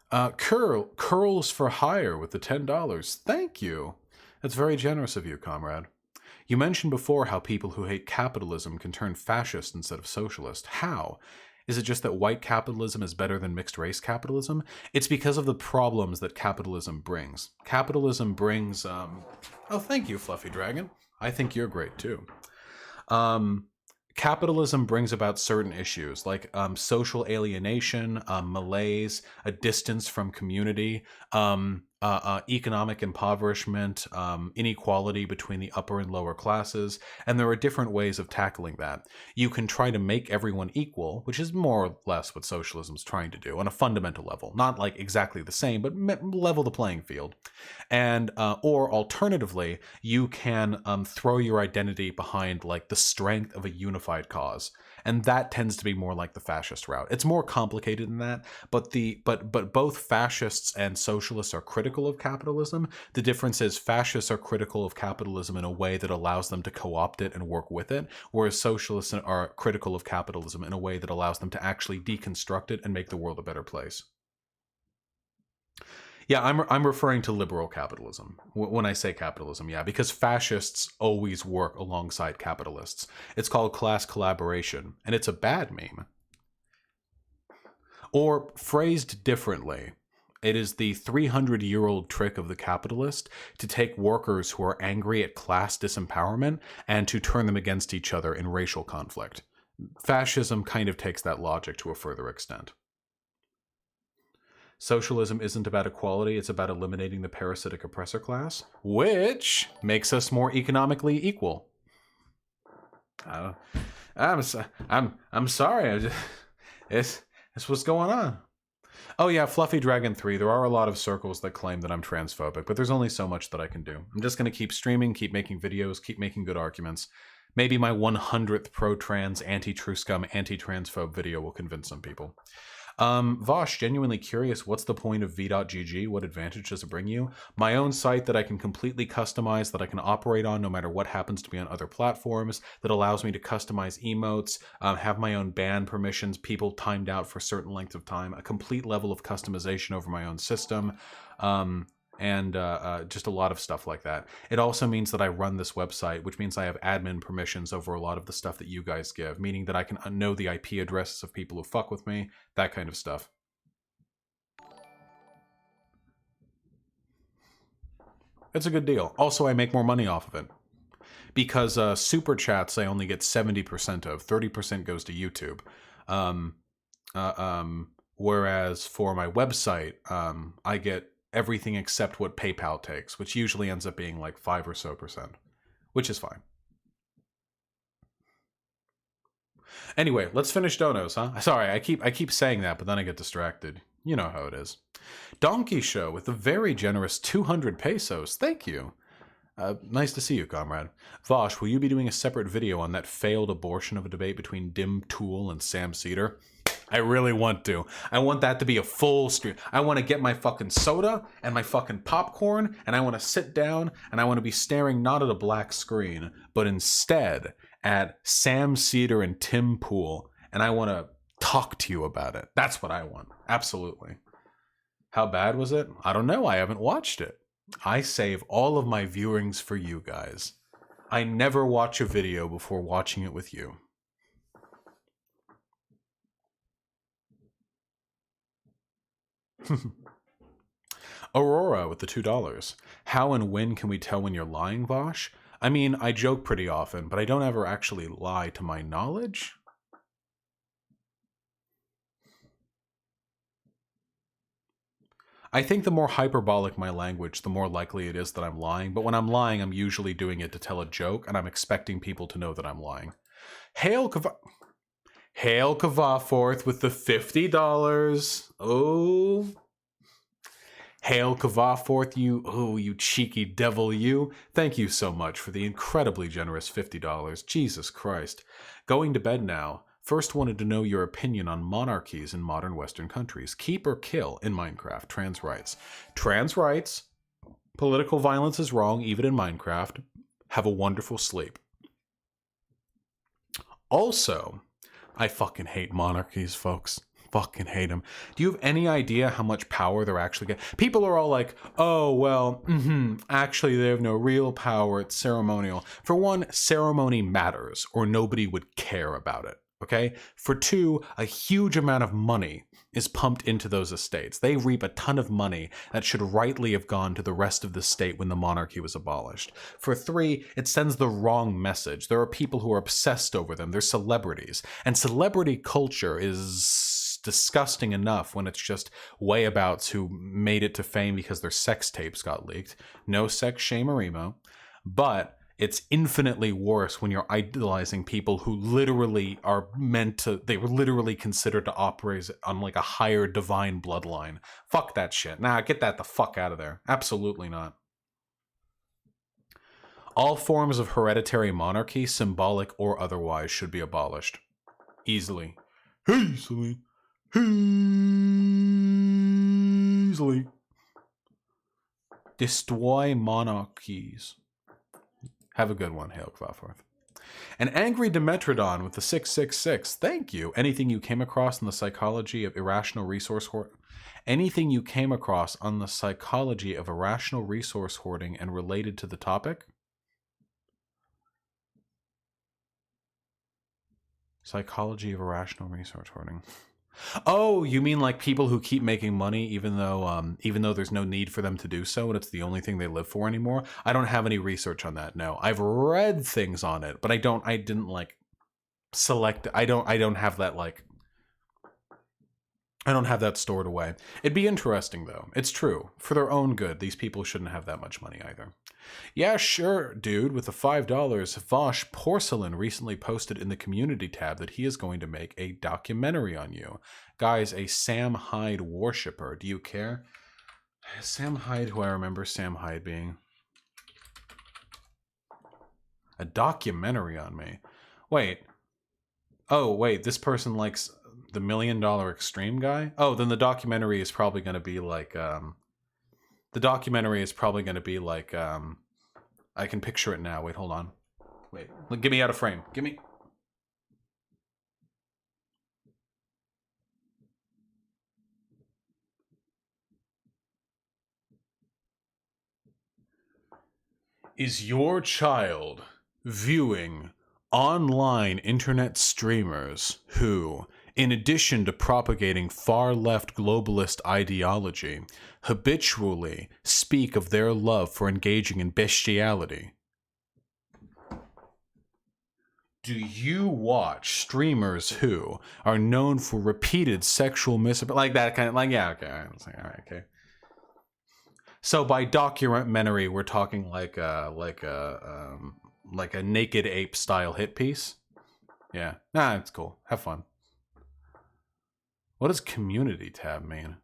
Curls for Hire with the $10. Thank you. That's very generous of you, comrade. You mentioned before how people who hate capitalism can turn fascist instead of socialist. How? Is it just that white capitalism is better than mixed race capitalism? It's because of the problems that capitalism brings. Capitalism brings... Oh, thank you, Fluffy Dragon. I think you're great, too. Capitalism brings about certain issues like social alienation, malaise, a distance from community, economic impoverishment, inequality between the upper and lower classes, and there are different ways of tackling that. You can try to make everyone equal, which is more or less what socialism is trying to do on a fundamental level. Not like exactly the same, but level the playing field. And or alternatively, you can throw your identity behind like the strength of a unified cause. And that tends to be more like the fascist route. It's more complicated than that, but both fascists and socialists are critical of capitalism. The difference is fascists are critical of capitalism in a way that allows them to co-opt it and work with it, whereas socialists are critical of capitalism in a way that allows them to actually deconstruct it and make the world a better place. Yeah, I'm referring to liberal capitalism when I say capitalism, yeah, because fascists always work alongside capitalists. It's called class collaboration, and it's a bad meme. Or phrased differently, it is the 300-year-old trick of the capitalist to take workers who are angry at class disempowerment and to turn them against each other in racial conflict. Fascism kind of takes that logic to a further extent. Socialism isn't about equality, it's about eliminating the parasitic oppressor class, which makes us more economically equal. I'm sorry. It's what's going on. Oh yeah, Fluffy Dragon 3. There are a lot of circles that claim that I'm transphobic, but there's only so much that I can do. I'm just going to keep streaming, keep making videos, keep making good arguments. Maybe my 100th pro-trans, anti-true scum, anti-transphobe video will convince some people. Vosh, genuinely curious, what's the point of v.gg? What advantage does it bring you? My own site that I can completely customize, that I can operate on no matter what happens to be on other platforms, that allows me to customize emotes, have my own ban permissions, people timed out for a certain length of time, a complete level of customization over my own system, and just a lot of stuff like that. It also means that I run this website, which means I have admin permissions over a lot of the stuff that you guys give, meaning that I can know the IP addresses of people who fuck with me, that kind of stuff. It's a good deal. Also, I make more money off of it. Because super chats I only get 70% of, 30% goes to YouTube. Whereas for my website, I get everything except what PayPal takes, which usually ends up being like 5% or so, which is fine. Anyway, let's finish donos, huh? Sorry, I keep saying that, but then I get distracted. You know how it is. Donkey Show with a very generous 200 pesos. Thank you. Nice to see you, comrade. Vosh, will you be doing a separate video on that failed abortion of a debate between Dim Tool and Sam Cedar? I really want to. I want that to be a full stream. I want to get my fucking soda and my fucking popcorn, and I want to sit down, and I want to be staring not at a black screen, but instead at Sam Cedar and Tim Pool, and I want to talk to you about it. That's what I want. Absolutely. How bad was it? I don't know. I haven't watched it. I save all of my viewings for you guys. I never watch a video before watching it with you. Aurora with the $2. How and when can we tell when you're lying, Vosh? I mean, I joke pretty often, but I don't ever actually lie to my knowledge. I think the more hyperbolic my language, the more likely it is that I'm lying, but when I'm lying, I'm usually doing it to tell a joke, and I'm expecting people to know that I'm lying. Hail Kavaforth with the $50. Oh. Hail Kavaforth, you cheeky devil, you. Thank you so much for the incredibly generous $50. Jesus Christ. Going to bed now. First wanted to know your opinion on monarchies in modern Western countries. Keep or kill in Minecraft. Trans rights. Trans rights. Political violence is wrong, even in Minecraft. Have a wonderful sleep. Also, I fucking hate monarchies, folks. Fucking hate them. Do you have any idea how much power they're actually getting? People are all like, oh, well, actually they have no real power. It's ceremonial. For one, ceremony matters, or nobody would care about it. Okay? For two, a huge amount of money is pumped into those estates. They reap a ton of money that should rightly have gone to the rest of the state when the monarchy was abolished. For three, it sends the wrong message. There are people who are obsessed over them. They're celebrities. And celebrity culture is disgusting enough when it's just wayabouts who made it to fame because their sex tapes got leaked. No sex shame or emo. But it's infinitely worse when you're idolizing people who literally are they were literally considered to operate on like a higher divine bloodline. Fuck that shit. Nah, get that the fuck out of there. Absolutely not. All forms of hereditary monarchy, symbolic or otherwise, should be abolished. Easily. Easily. Easily. Destroy monarchies. Have a good one, Hail Crawforth. An angry Demetrodon with the 666. Thank you. Anything you came across in the psychology of irrational resource hoarding? Anything you came across on the psychology of irrational resource hoarding and related to the topic? Psychology of irrational resource hoarding. Oh, you mean like people who keep making money even though there's no need for them to do so and it's the only thing they live for anymore? I don't have any research on that. No, I've read things on it, but I didn't like select. I don't have that like. I don't have that stored away. It'd be interesting though. It's true. For their own good, these people shouldn't have that much money either. Yeah, sure, dude. With the $5, Vosh Porcelain recently posted in the community tab that he is going to make a documentary on you. Guys, a Sam Hyde worshipper. Do you care? Sam Hyde, who I remember Sam Hyde being. A documentary on me. Wait. Oh, wait, this person likes the $1 Million Extreme guy? Oh, then the documentary is probably going to be like, I can picture it now. Wait, hold on. Wait, get me out of frame. Give me. Is your child viewing online internet streamers who, in addition to propagating far-left globalist ideology, habitually speak of their love for engaging in bestiality? Do you watch streamers who are known for repeated sexual like that kind of, like, yeah, okay, all right, okay. So by documentary, we're talking like a Naked Ape style hit piece. Yeah, nah, it's cool. Have fun. What does community tab mean?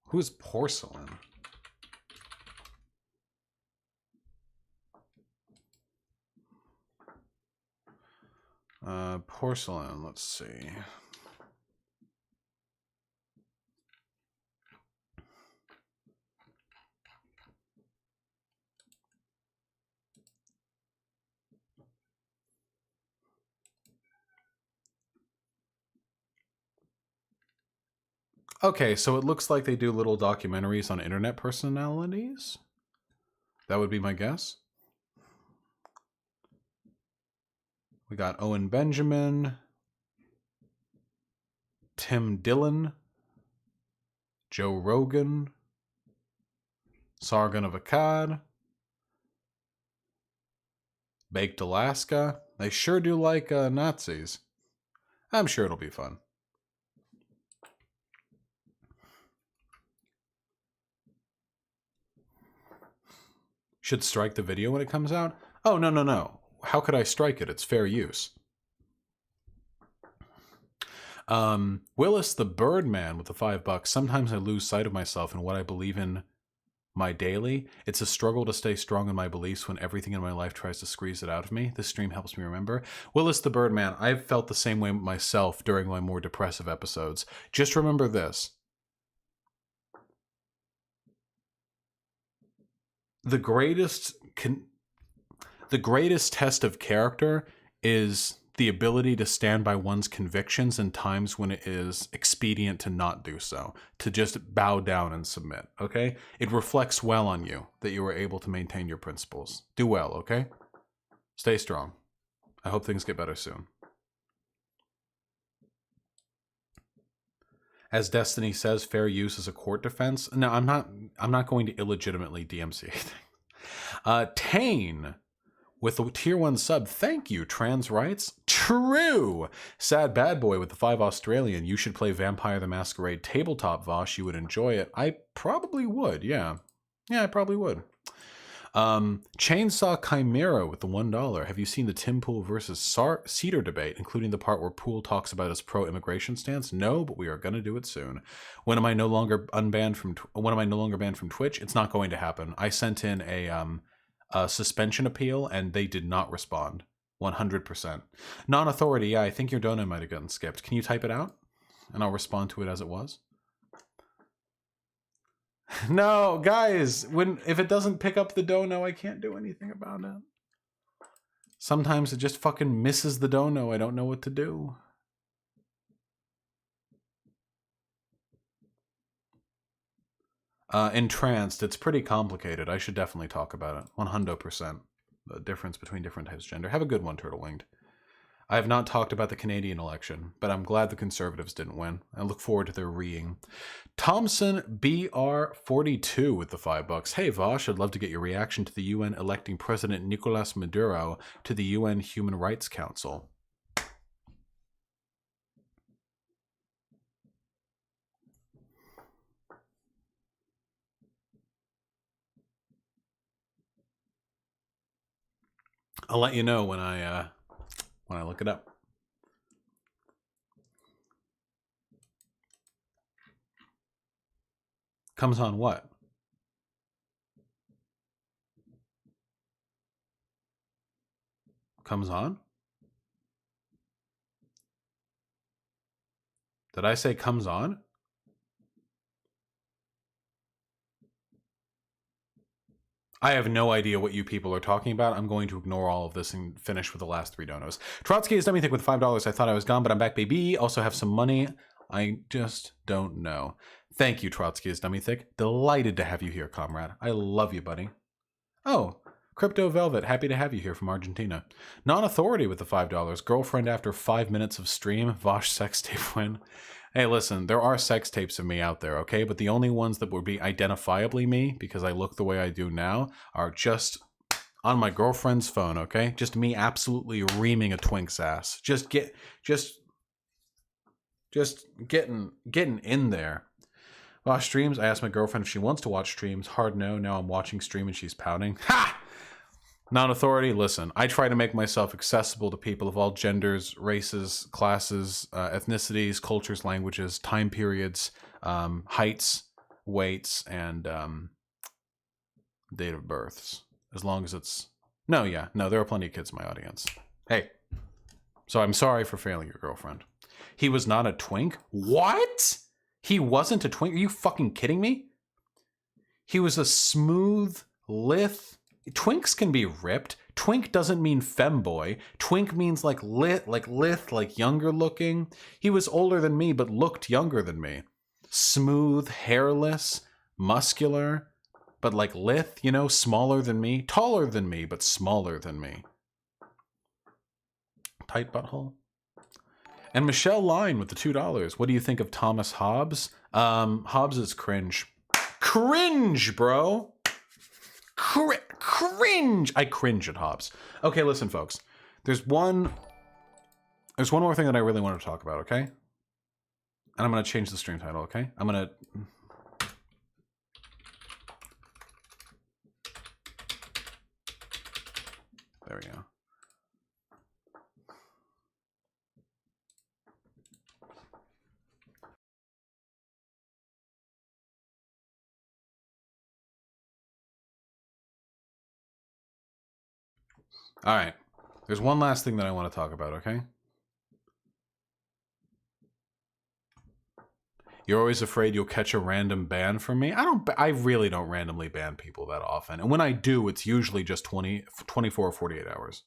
Who's Porcelain? Porcelain, let's see. Okay, so it looks like they do little documentaries on internet personalities. That would be my guess. We got Owen Benjamin, Tim Dillon, Joe Rogan, Sargon of Akkad, Baked Alaska. They sure do like Nazis. I'm sure it'll be fun. Should strike the video when it comes out? Oh, no. How could I strike it? It's fair use. Willis the Birdman with the $5. Sometimes I lose sight of myself and what I believe in my daily. It's a struggle to stay strong in my beliefs when everything in my life tries to squeeze it out of me. This stream helps me remember. Willis the Birdman, I've felt the same way myself during my more depressive episodes. Just remember this. The greatest test of character is the ability to stand by one's convictions in times when it is expedient to not do so, to just bow down and submit, okay? It reflects well on you that you were able to maintain your principles. Do well, okay? Stay strong. I hope things get better soon. As Destiny says, fair use is a court defense. No, I'm not going to illegitimately DMC anything. Tane with the tier 1 sub. Thank you, trans rights. True. Sad Bad Boy with the 5 Australian. You should play Vampire the Masquerade tabletop, Vosh. You would enjoy it. I probably would, yeah. Yeah, I probably would. Chainsaw Chimera with the $1. Have you seen the Tim Pool versus Cedar debate, including the part where Pool talks about his pro-immigration stance? No, but we are going to do it soon. When am I no longer banned from Twitch? It's not going to happen. I sent in a suspension appeal and they did not respond. 100%. Non-authority, yeah, I think your dono might have gotten skipped. Can you type it out? And I'll respond to it as it was. No, guys, if it doesn't pick up the dono, I can't do anything about it. Sometimes it just fucking misses the dono. I don't know what to do. Entranced, it's pretty complicated. I should definitely talk about it. 100%. The difference between different types of gender. Have a good one, Turtle Winged. I have not talked about the Canadian election, but I'm glad the Conservatives didn't win. I look forward to their reeing. Thompson BR42 with the $5. Hey Vosh, I'd love to get your reaction to the UN electing President Nicolas Maduro to the UN Human Rights Council. I'll let you know when I look it up. Comes on what? Comes on? Did I say comes on? I have no idea what you people are talking about. I'm going to ignore all of this and finish with the last 3 donos. Trotsky is dummy thick with $5. I thought I was gone, but I'm back, baby. Also have some money. I just don't know. Thank you, Trotsky is dummy thick. Delighted to have you here, comrade. I love you, buddy. Oh, Crypto Velvet, happy to have you here from Argentina. Non-authority with the $5. Girlfriend after 5 minutes of stream. Vosh sex tape win. Hey, listen, there are sex tapes of me out there, okay? But the only ones that would be identifiably me, because I look the way I do now, are just on my girlfriend's phone, okay? Just me absolutely reaming a twink's ass. Just getting in there. Watch streams. I asked my girlfriend if she wants to watch streams. Hard no. Now I'm watching stream and she's pouting. Ha! Non-authority, listen, I try to make myself accessible to people of all genders, races, classes, ethnicities, cultures, languages, time periods, heights, weights, and date of births. As long as it's... No, there are plenty of kids in my audience. Hey, so I'm sorry for failing your girlfriend. He was not a twink? What? He wasn't a twink? Are you fucking kidding me? He was a smooth, lithe... Twinks can be ripped. Twink doesn't mean femboy. Twink means like lithe, like younger looking. He was older than me, but looked younger than me. Smooth, hairless, muscular, but like lithe, you know, smaller than me. Taller than me, but smaller than me. Tight butthole. And Michelle Line with the $2. What do you think of Thomas Hobbes? Hobbes is cringe. Cringe, bro. Cringe! I cringe at Hobbes. Okay, listen, folks. There's one more thing that I really want to talk about, okay? And I'm going to change the stream title, okay? I'm going to... There we go. All right. There's one last thing that I want to talk about, okay? You're always afraid you'll catch a random ban from me? I really don't randomly ban people that often. And when I do, it's usually just 24 or 48 hours.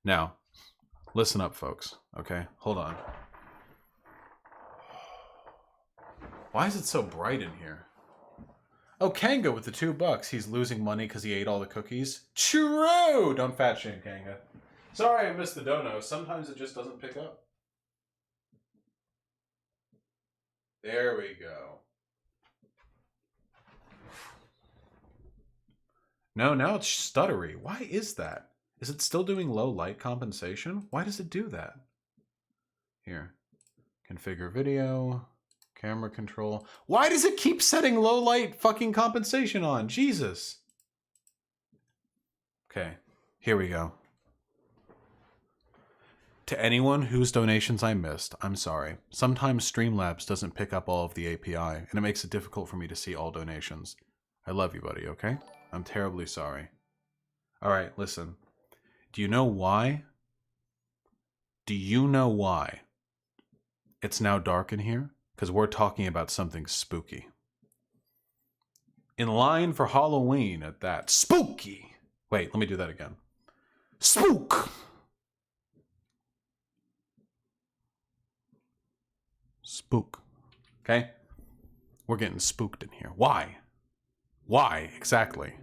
Now, listen up, folks, okay? Hold on. Why is it so bright in here? Oh, Kanga with the $2. He's losing money because he ate all the cookies. True! Don't fat shame, Kanga. Sorry I missed the dono. Sometimes it just doesn't pick up. There we go. No, now it's stuttery. Why is that? Is it still doing low light compensation? Why does it do that? Here. Configure video. Camera control. Why does it keep setting low light fucking compensation on? Jesus. Okay, here we go. To anyone whose donations I missed, I'm sorry. Sometimes Streamlabs doesn't pick up all of the API, and it makes it difficult for me to see all donations. I love you, buddy, okay? I'm terribly sorry. Alright, listen. Do you know why Do you know why it's now dark in here? Because we're talking about something spooky. In line for Halloween at that. Spooky! Wait, let me do that again. Spook! Spook. Okay? We're getting spooked in here. Why? Why, exactly,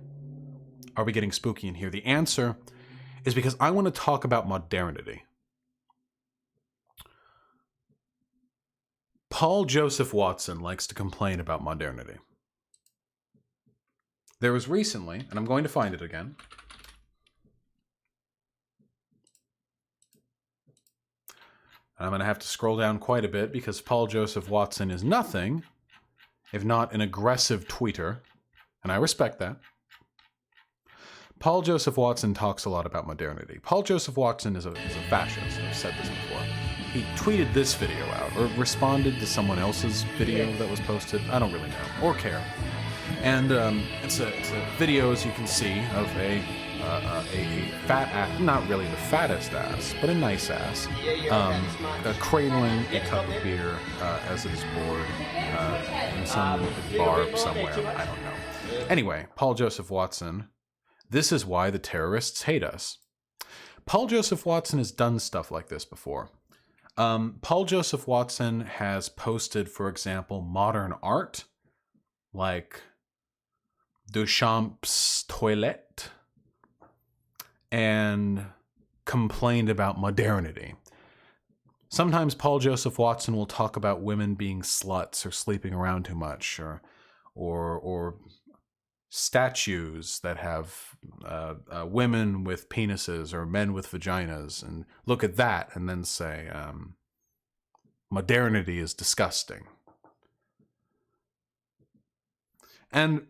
are we getting spooky in here? The answer is because I want to talk about modernity. Paul Joseph Watson likes to complain about modernity. There was recently, and I'm going to find it again, I'm going to have to scroll down quite a bit because Paul Joseph Watson is nothing if not an aggressive tweeter, and I respect that. Paul Joseph Watson talks a lot about modernity. Paul Joseph Watson is a fascist. I've said this before. He tweeted this video out, or responded to someone else's video that was posted. I don't really know, or care. And it's a video, as you can see, of a fat ass, not really the fattest ass, but a nice ass, cradling a cup of beer as it is poured in some bar somewhere. I don't know. Anyway, Paul Joseph Watson. This is why the terrorists hate us. Paul Joseph Watson has done stuff like this before. Paul Joseph Watson has posted, for example, modern art, like Duchamp's toilet, and complained about modernity. Sometimes Paul Joseph Watson will talk about women being sluts or sleeping around too much, or statues that have women with penises or men with vaginas, and look at that and then say modernity is disgusting. And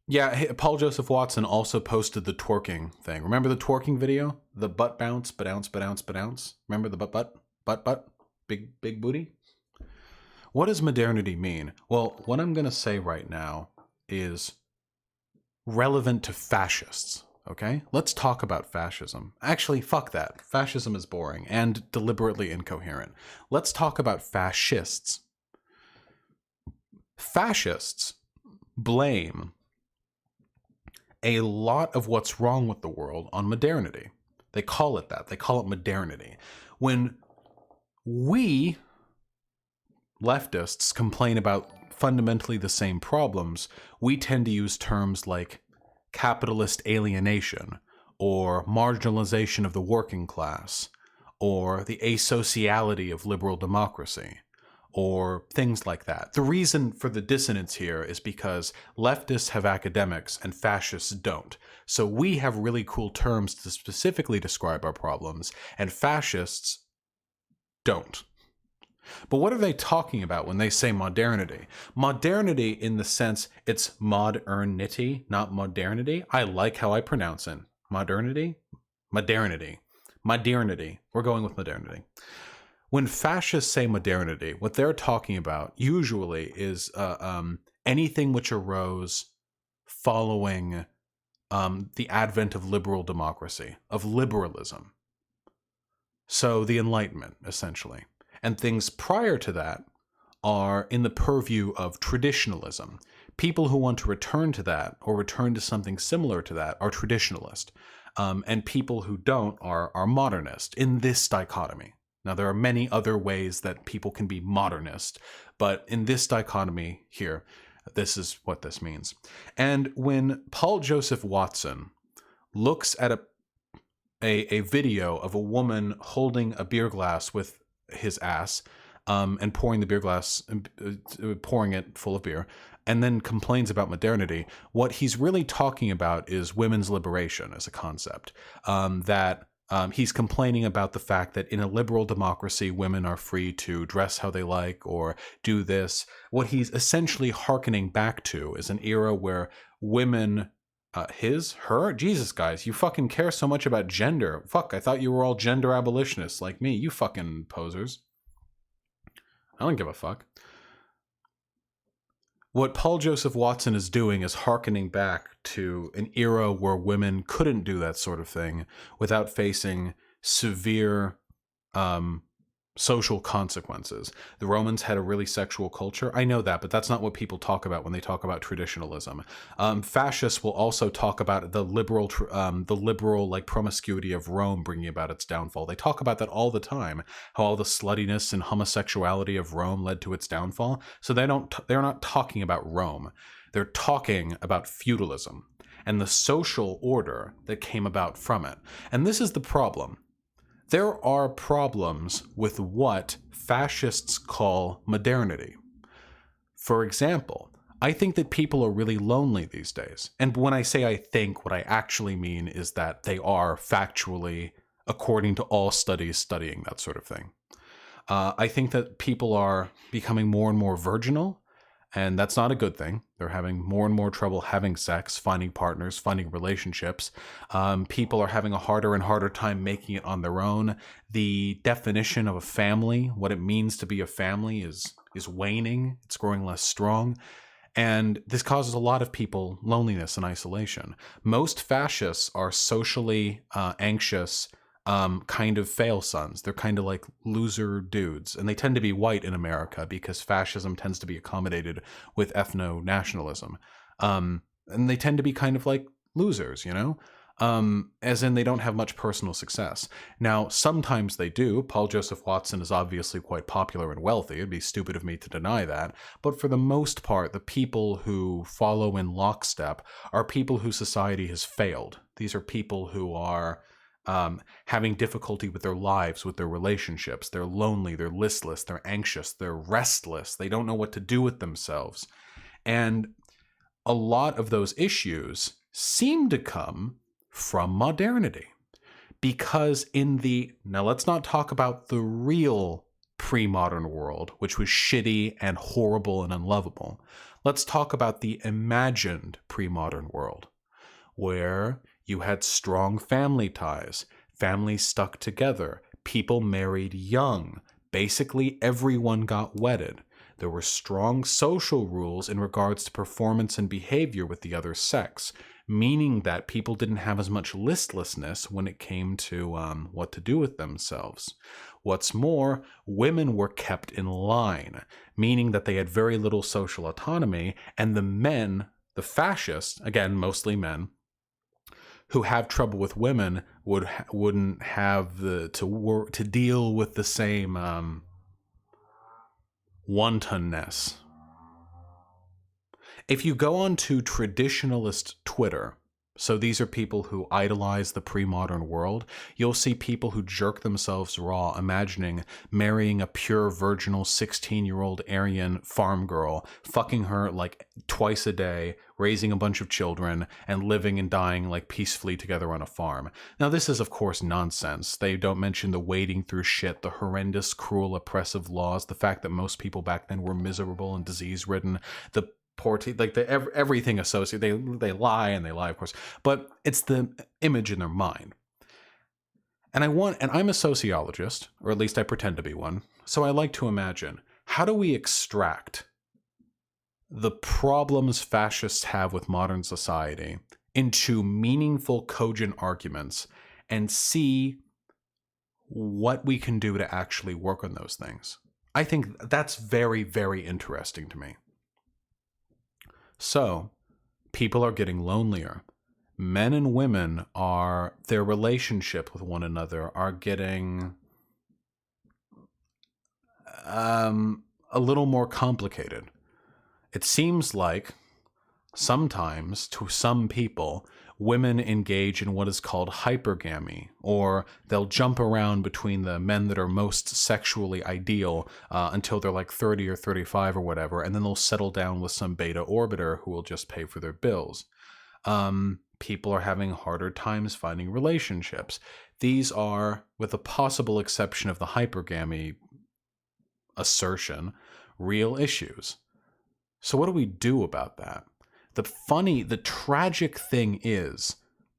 yeah, Paul Joseph Watson also posted the twerking thing. Remember the twerking video? The butt bounce, ba-dounce, ba-dounce, ba-dounce? Remember the butt, big booty? What does modernity mean? Well, what I'm going to say right now is relevant to fascists, okay? Let's talk about fascism. Actually, fuck that. Fascism is boring and deliberately incoherent. Let's talk about fascists. Fascists blame a lot of what's wrong with the world on modernity. They call it that. They call it modernity. When we leftists complain about fundamentally the same problems, we tend to use terms like capitalist alienation, or marginalization of the working class, or the asociality of liberal democracy, or things like that. The reason for the dissonance here is because leftists have academics and fascists don't. So we have really cool terms to specifically describe our problems, and fascists don't. But what are they talking about when they say modernity? Modernity in the sense it's modernity, not modernity. I like how I pronounce it. Modernity? Modernity. Modernity. We're going with modernity. When fascists say modernity, what they're talking about usually is anything which arose following the advent of liberal democracy, of liberalism. So the Enlightenment, essentially. And things prior to that are in the purview of traditionalism. People who want to return to that or return to something similar to that are traditionalist. And people who don't are modernist in this dichotomy. Now, there are many other ways that people can be modernist, but in this dichotomy here, this is what this means. And when Paul Joseph Watson looks at a video of a woman holding a beer glass with his ass and pouring the beer glass, pouring it full of beer, and then complains about modernity, what he's really talking about is women's liberation as a concept. He's complaining about the fact that in a liberal democracy, women are free to dress how they like or do this. What he's essentially hearkening back to is an era where women, her? Jesus, guys, you fucking care so much about gender. Fuck, I thought you were all gender abolitionists like me, you fucking posers. I don't give a fuck. What Paul Joseph Watson is doing is hearkening back to an era where women couldn't do that sort of thing without facing severe social consequences. The Romans had a really sexual culture. I know that, but that's not what people talk about when they talk about traditionalism. Fascists will also talk about the liberal like promiscuity of Rome bringing about its downfall. They talk about that all the time, how all the sluttiness and homosexuality of Rome led to its downfall. So they're not talking about Rome. They're talking about feudalism and the social order that came about from it. And this is the problem. There are problems with what fascists call modernity. For example, I think that people are really lonely these days. And when I say I think, what I actually mean is that they are factually, according to all studies studying that sort of thing. I think that people are becoming more and more virginal, and that's not a good thing. They're having more and more trouble having sex, finding partners, finding relationships. People are having a harder and harder time making it on their own. The definition of a family, what it means to be a family, is waning. It's growing less strong. And this causes a lot of people loneliness and isolation. Most fascists are socially anxious, kind of fail sons. They're kind of like loser dudes, and they tend to be white in America because fascism tends to be accommodated with ethno-nationalism. And they tend to be kind of like losers, you know? As in they don't have much personal success. Now, sometimes they do. Paul Joseph Watson is obviously quite popular and wealthy. It'd be stupid of me to deny that. But for the most part, the people who follow in lockstep are people whose society has failed. These are people who are having difficulty with their lives, with their relationships. They're lonely, they're listless, they're anxious, they're restless. They don't know what to do with themselves. And a lot of those issues seem to come from modernity. Because now let's not talk about the real pre-modern world, which was shitty and horrible and unlovable. Let's talk about the imagined pre-modern world, where you had strong family ties, families stuck together, people married young, basically everyone got wedded. There were strong social rules in regards to performance and behavior with the other sex, meaning that people didn't have as much listlessness when it came to what to do with themselves. What's more, women were kept in line, meaning that they had very little social autonomy, and the men, the fascists, again, mostly men, who have trouble with women wouldn't have to deal with the same wantonness. If you go on to traditionalist Twitter, so these are people who idolize the pre-modern world, you'll see people who jerk themselves raw, imagining marrying a pure virginal 16-year-old Aryan farm girl, fucking her like twice a day, raising a bunch of children, and living and dying like peacefully together on a farm. Now this is of course nonsense. They don't mention the wading through shit, the horrendous, cruel, oppressive laws, the fact that most people back then were miserable and disease-ridden, the everything associated. They lie, of course, but it's the image in their mind. And I'm a sociologist, or at least I pretend to be one, so I like to imagine, how do we extract the problems fascists have with modern society into meaningful, cogent arguments and see what we can do to actually work on those things? I think that's very, very interesting to me. So, people are getting lonelier. Men and women their relationship with one another are getting a little more complicated. It seems like sometimes, to some people, women engage in what is called hypergamy, or they'll jump around between the men that are most sexually ideal until they're like 30 or 35 or whatever, and then they'll settle down with some beta orbiter who will just pay for their bills. People are having harder times finding relationships. These are, with the possible exception of the hypergamy assertion, real issues. So what do we do about that? The tragic thing is,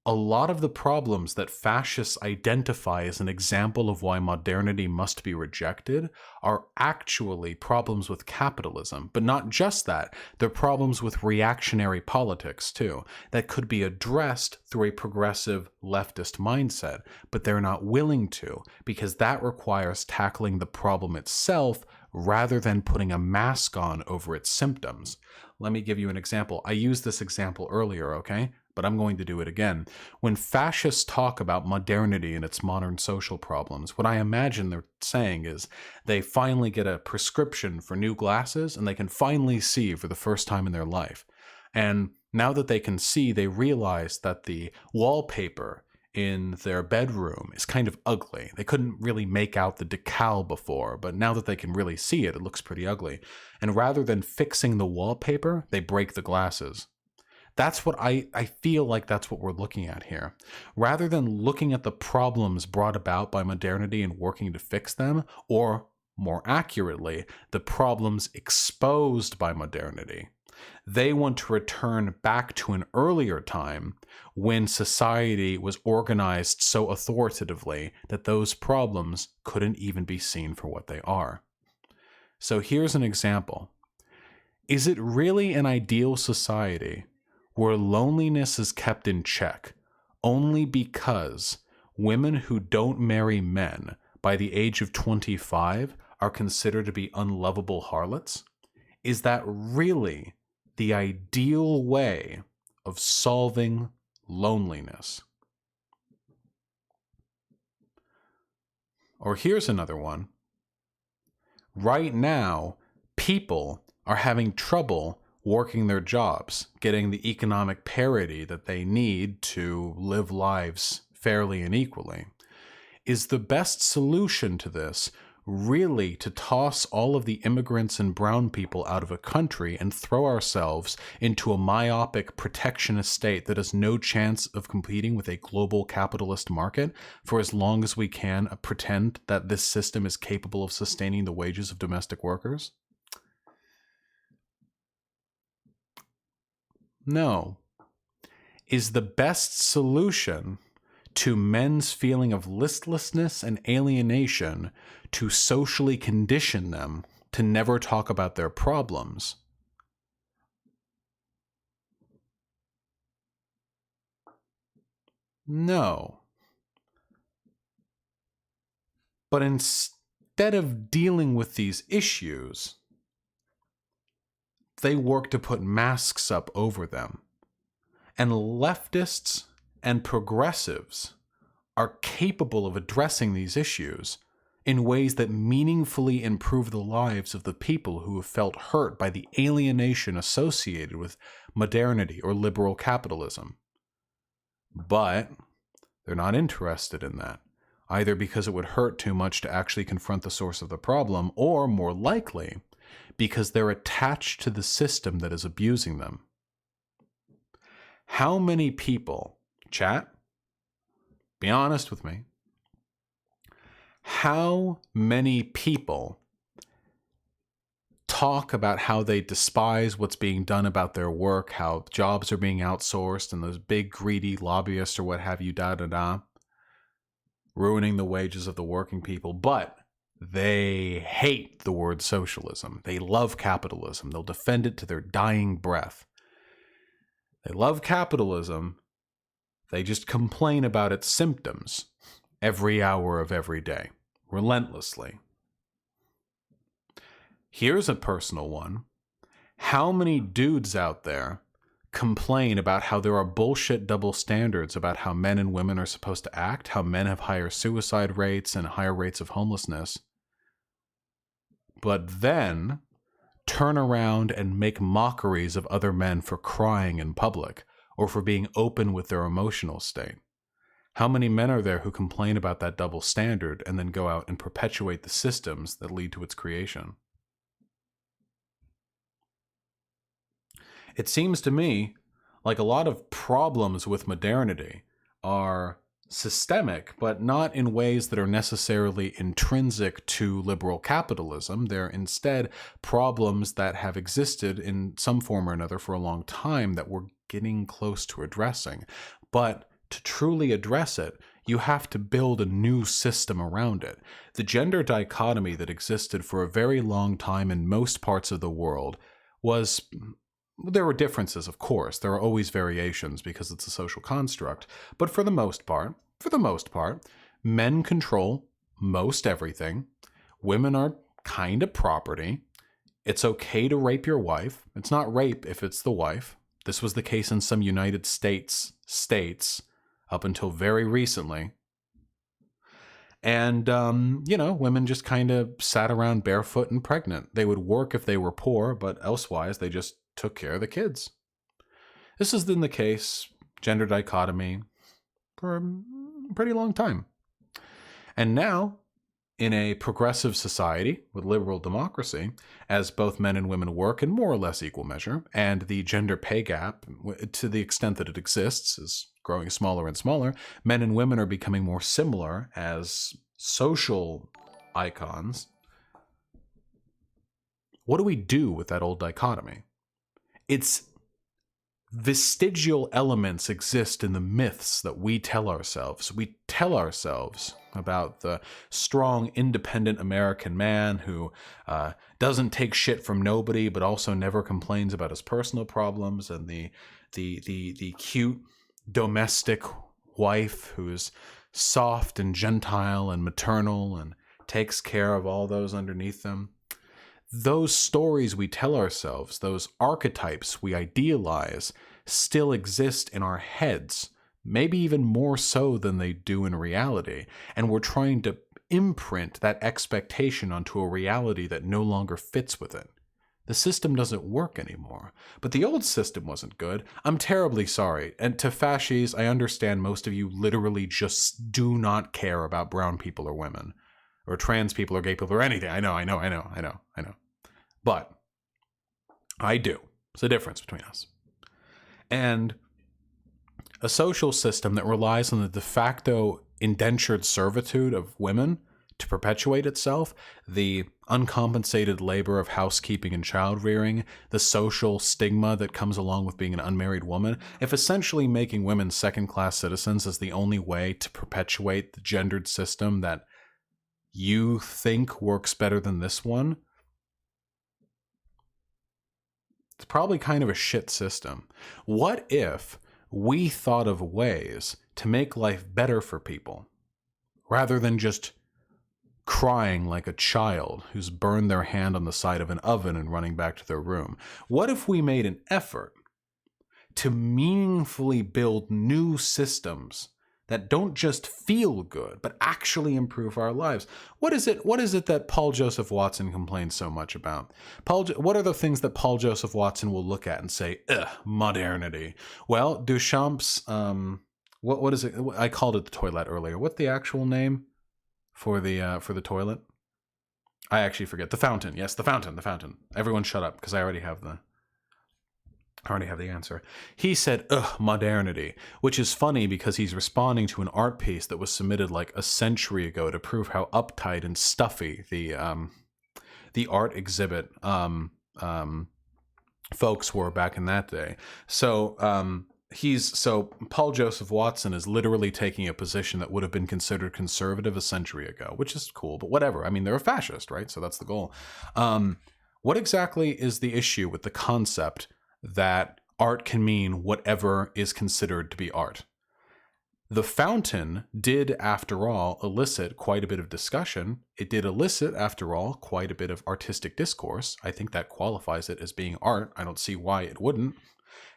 a lot of the problems that fascists identify as an example of why modernity must be rejected are actually problems with capitalism. But not just that, they're problems with reactionary politics too, that could be addressed through a progressive leftist mindset, but they're not willing to, because that requires tackling the problem itself rather than putting a mask on over its symptoms. Let me give you an example. I used this example earlier, okay? But I'm going to do it again. When fascists talk about modernity and its modern social problems, what I imagine they're saying is they finally get a prescription for new glasses and they can finally see for the first time in their life. And now that they can see, they realize that the wallpaper in their bedroom is kind of ugly. They couldn't really make out the decal before, but now that they can really see it, it looks pretty ugly. And rather than fixing the wallpaper, they break the glasses. That's what I feel like that's what we're looking at here. Rather than looking at the problems brought about by modernity and working to fix them, or more accurately, the problems exposed by modernity, they want to return back to an earlier time when society was organized so authoritatively that those problems couldn't even be seen for what they are. So here's an example. Is it really an ideal society where loneliness is kept in check only because women who don't marry men by the age of 25 are considered to be unlovable harlots? Is that really the ideal way of solving loneliness? Or here's another one. Right now, people are having trouble working their jobs, getting the economic parity that they need to live lives fairly and equally. Is the best solution to this really to toss all of the immigrants and brown people out of a country and throw ourselves into a myopic protectionist state that has no chance of competing with a global capitalist market for as long as we can pretend that this system is capable of sustaining the wages of domestic workers? No. Is the best solution to men's feeling of listlessness and alienation to socially condition them to never talk about their problems? No. But instead of dealing with these issues, they work to put masks up over them. And leftists and progressives are capable of addressing these issues in ways that meaningfully improve the lives of the people who have felt hurt by the alienation associated with modernity or liberal capitalism. But they're not interested in that, either because it would hurt too much to actually confront the source of the problem, or more likely, because they're attached to the system that is abusing them. How many people, chat, be honest with me, how many people talk about how they despise what's being done about their work, how jobs are being outsourced, and those big greedy lobbyists or what have you, ruining the wages of the working people, but they hate the word socialism. They love capitalism. They'll defend it to their dying breath. They love capitalism. They just complain about its symptoms every hour of every day, relentlessly. Here's a personal one. How many dudes out there complain about how there are bullshit double standards about how men and women are supposed to act, how men have higher suicide rates and higher rates of homelessness, but then turn around and make mockeries of other men for crying in public or for being open with their emotional state? How many men are there who complain about that double standard and then go out and perpetuate the systems that lead to its creation? It seems to me like a lot of problems with modernity are systemic, but not in ways that are necessarily intrinsic to liberal capitalism. They're instead problems that have existed in some form or another for a long time that we're getting close to addressing. But to truly address it, you have to build a new system around it. The gender dichotomy that existed for a very long time in most parts of the world was... There were differences, of course. There are always variations because it's a social construct. But for the most part, men control most everything. Women are kind of property. It's okay to rape your wife. It's not rape if it's the wife. This was the case in some United States up until very recently. And, women just kind of sat around barefoot and pregnant. They would work if they were poor, but elsewise they just took care of the kids. This has been the case, gender dichotomy, for a pretty long time. And now, in a progressive society with liberal democracy, as both men and women work in more or less equal measure, and the gender pay gap, to the extent that it exists, is growing smaller and smaller, men and women are becoming more similar as social icons. What do we do with that old dichotomy? Its vestigial elements exist in the myths that we tell ourselves. We tell ourselves about the strong, independent American man who doesn't take shit from nobody, but also never complains about his personal problems, and the cute domestic wife who's soft and gentile and maternal and takes care of all those underneath them. Those stories we tell ourselves, those archetypes we idealize, still exist in our heads, maybe even more so than they do in reality, and we're trying to imprint that expectation onto a reality that no longer fits with it. The system doesn't work anymore. But the old system wasn't good. I'm terribly sorry. And to fascies, I understand most of you literally just do not care about brown people or women, or trans people or gay people or anything. I know. But I do. There's a difference between us. And a social system that relies on the de facto indentured servitude of women to perpetuate itself, the uncompensated labor of housekeeping and child rearing, the social stigma that comes along with being an unmarried woman, if essentially making women second-class citizens is the only way to perpetuate the gendered system that you think works better than this one, it's probably kind of a shit system. What if we thought of ways to make life better for people, rather than just crying like a child who's burned their hand on the side of an oven and running back to their room? What if we made an effort to meaningfully build new systems that don't just feel good, but actually improve our lives? What is it that Paul Joseph Watson complains so much about? What are the things that Paul Joseph Watson will look at and say, ugh, modernity? Well, Duchamp's, what is it? I called it the toilet earlier. What's the actual name for the toilet? I actually forget. The fountain. Yes, the fountain. Everyone shut up, because I already have the answer. He said, ugh, modernity, which is funny because he's responding to an art piece that was submitted like a century ago to prove how uptight and stuffy the art exhibit folks were back in that day. So Paul Joseph Watson is literally taking a position that would have been considered conservative a century ago, which is cool, but whatever. I mean, they're a fascist, right? So that's the goal. What exactly is the issue with the concept that art can mean whatever is considered to be art? The fountain did, after all, elicit quite a bit of discussion. It did elicit, after all, quite a bit of artistic discourse. I think that qualifies it as being art. I don't see why it wouldn't.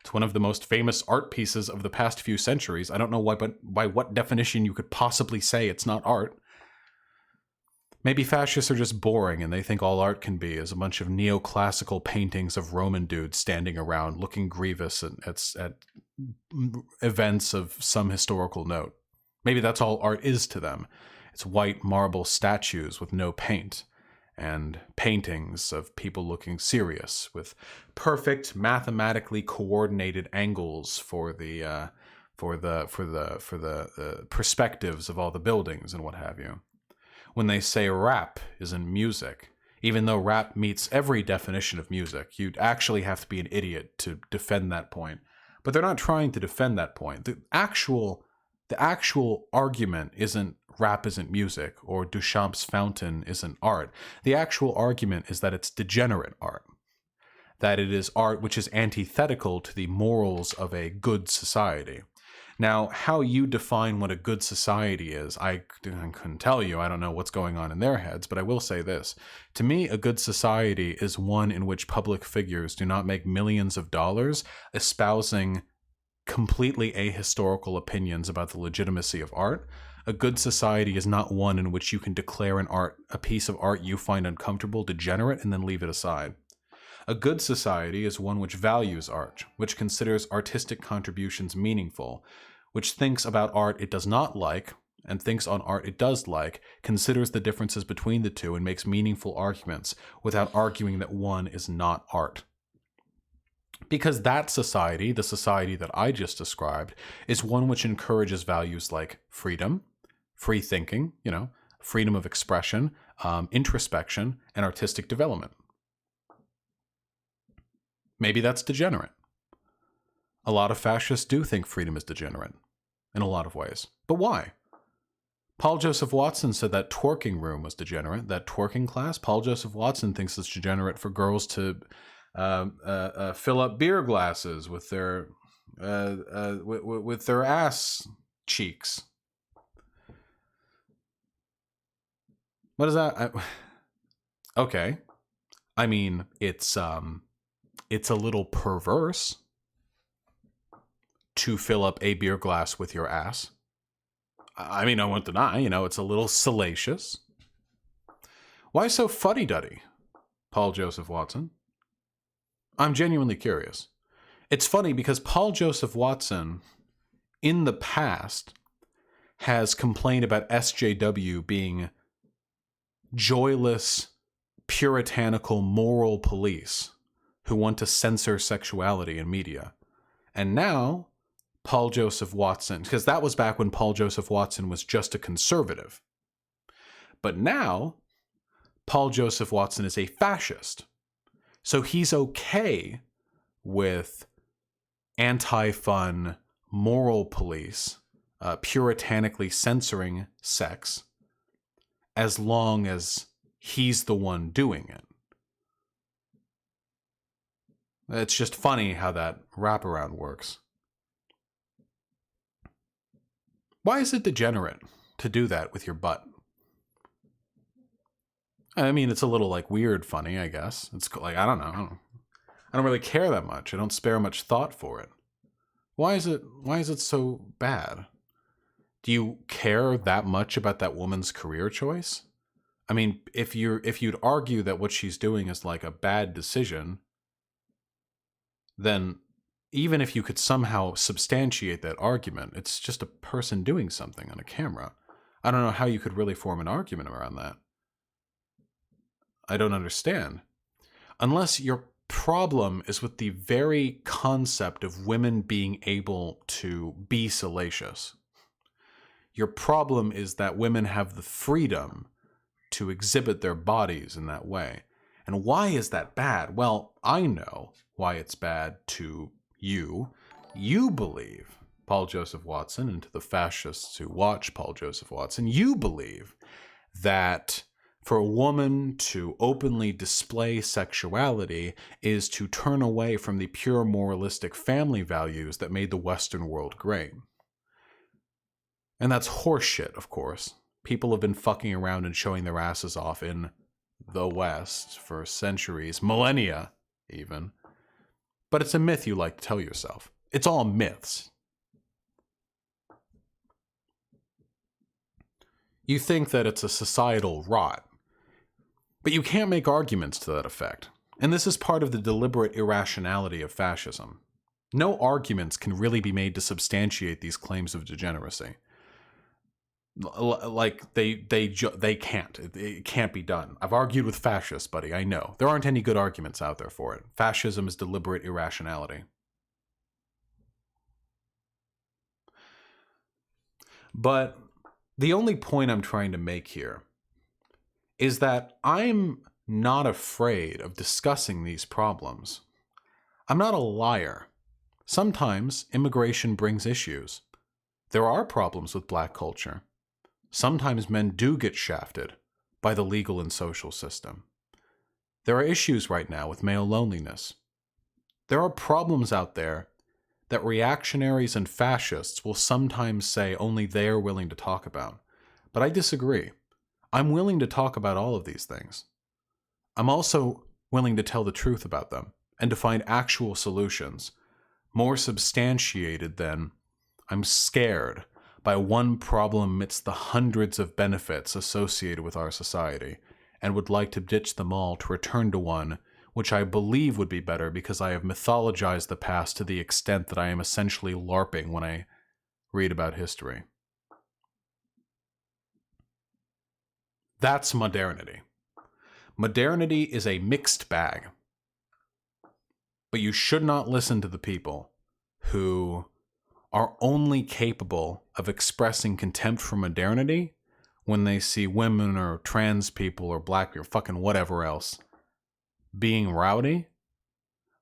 It's one of the most famous art pieces of the past few centuries. I don't know why, but by what definition you could possibly say it's not art. Maybe fascists are just boring and they think all art can be is a bunch of neoclassical paintings of Roman dudes standing around looking grievous at events of some historical note. Maybe that's all art is to them. It's white marble statues with no paint, and paintings of people looking serious with perfect mathematically coordinated angles for the perspectives of all the buildings and what have you. When they say rap isn't music, even though rap meets every definition of music, you'd actually have to be an idiot to defend that point. But they're not trying to defend that point. The actual The actual argument isn't rap isn't music or Duchamp's fountain isn't art. The actual argument is that it's degenerate art. That it is art which is antithetical to the morals of a good society. Now, how you define what a good society is, I couldn't tell you. I don't know what's going on in their heads, but I will say this. To me, a good society is one in which public figures do not make millions of dollars espousing completely ahistorical opinions about the legitimacy of art. A good society is not one in which you can declare a piece of art you find uncomfortable degenerate and then leave it aside. A good society is one which values art, which considers artistic contributions meaningful, which thinks about art it does not like and thinks on art it does like, considers the differences between the two and makes meaningful arguments without arguing that one is not art. Because that society, the society that I just described, is one which encourages values like freedom, free thinking, freedom of expression, introspection, and artistic development. Maybe that's degenerate. A lot of fascists do think freedom is degenerate in a lot of ways. But why? Paul Joseph Watson said that twerking room was degenerate, that twerking class. Paul Joseph Watson thinks it's degenerate for girls to fill up beer glasses with their ass cheeks. What is that? Okay. I mean, it's a little perverse to fill up a beer glass with your ass. I mean, I won't deny, it's a little salacious. Why so fuddy-duddy, Paul Joseph Watson? I'm genuinely curious. It's funny because Paul Joseph Watson, in the past, has complained about SJW being joyless, puritanical, moral police who want to censor sexuality in media. And now, Paul Joseph Watson, because that was back when Paul Joseph Watson was just a conservative. But now, Paul Joseph Watson is a fascist. So he's okay with anti-fun, moral police, puritanically censoring sex, as long as he's the one doing it. It's just funny how that wraparound works. Why is it degenerate to do that with your butt? I mean, it's a little weird funny, I guess. It's I don't know. I don't really care that much. I don't spare much thought for it. Why is it so bad? Do you care that much about that woman's career choice? I mean, if you'd argue that what she's doing is a bad decision, then even if you could somehow substantiate that argument, it's just a person doing something on a camera. I don't know how you could really form an argument around that. I don't understand. Unless your problem is with the very concept of women being able to be salacious. Your problem is that women have the freedom to exhibit their bodies in that way. And why is that bad? Well, I know why it's bad to you. You believe, Paul Joseph Watson, and to the fascists who watch Paul Joseph Watson, you believe that for a woman to openly display sexuality is to turn away from the pure moralistic family values that made the Western world great. And that's horseshit, of course. People have been fucking around and showing their asses off in the West for centuries, millennia even. But it's a myth you like to tell yourself. It's all myths. You think that it's a societal rot, but you can't make arguments to that effect. And this is part of the deliberate irrationality of fascism. No arguments can really be made to substantiate these claims of degeneracy. They can't. It can't be done. I've argued with fascists, buddy. I know. There aren't any good arguments out there for it. Fascism is deliberate irrationality. But the only point I'm trying to make here is that I'm not afraid of discussing these problems. I'm not a liar. Sometimes immigration brings issues. There are problems with black culture. Sometimes men do get shafted by the legal and social system. There are issues right now with male loneliness. There are problems out there that reactionaries and fascists will sometimes say only they are willing to talk about. But I disagree. I'm willing to talk about all of these things. I'm also willing to tell the truth about them and to find actual solutions, more substantiated than I'm scared by one problem amidst the hundreds of benefits associated with our society, and would like to ditch them all to return to one which I believe would be better because I have mythologized the past to the extent that I am essentially LARPing when I read about history. That's modernity. Modernity is a mixed bag. But you should not listen to the people who are only capable of expressing contempt for modernity when they see women or trans people or black or fucking whatever else being rowdy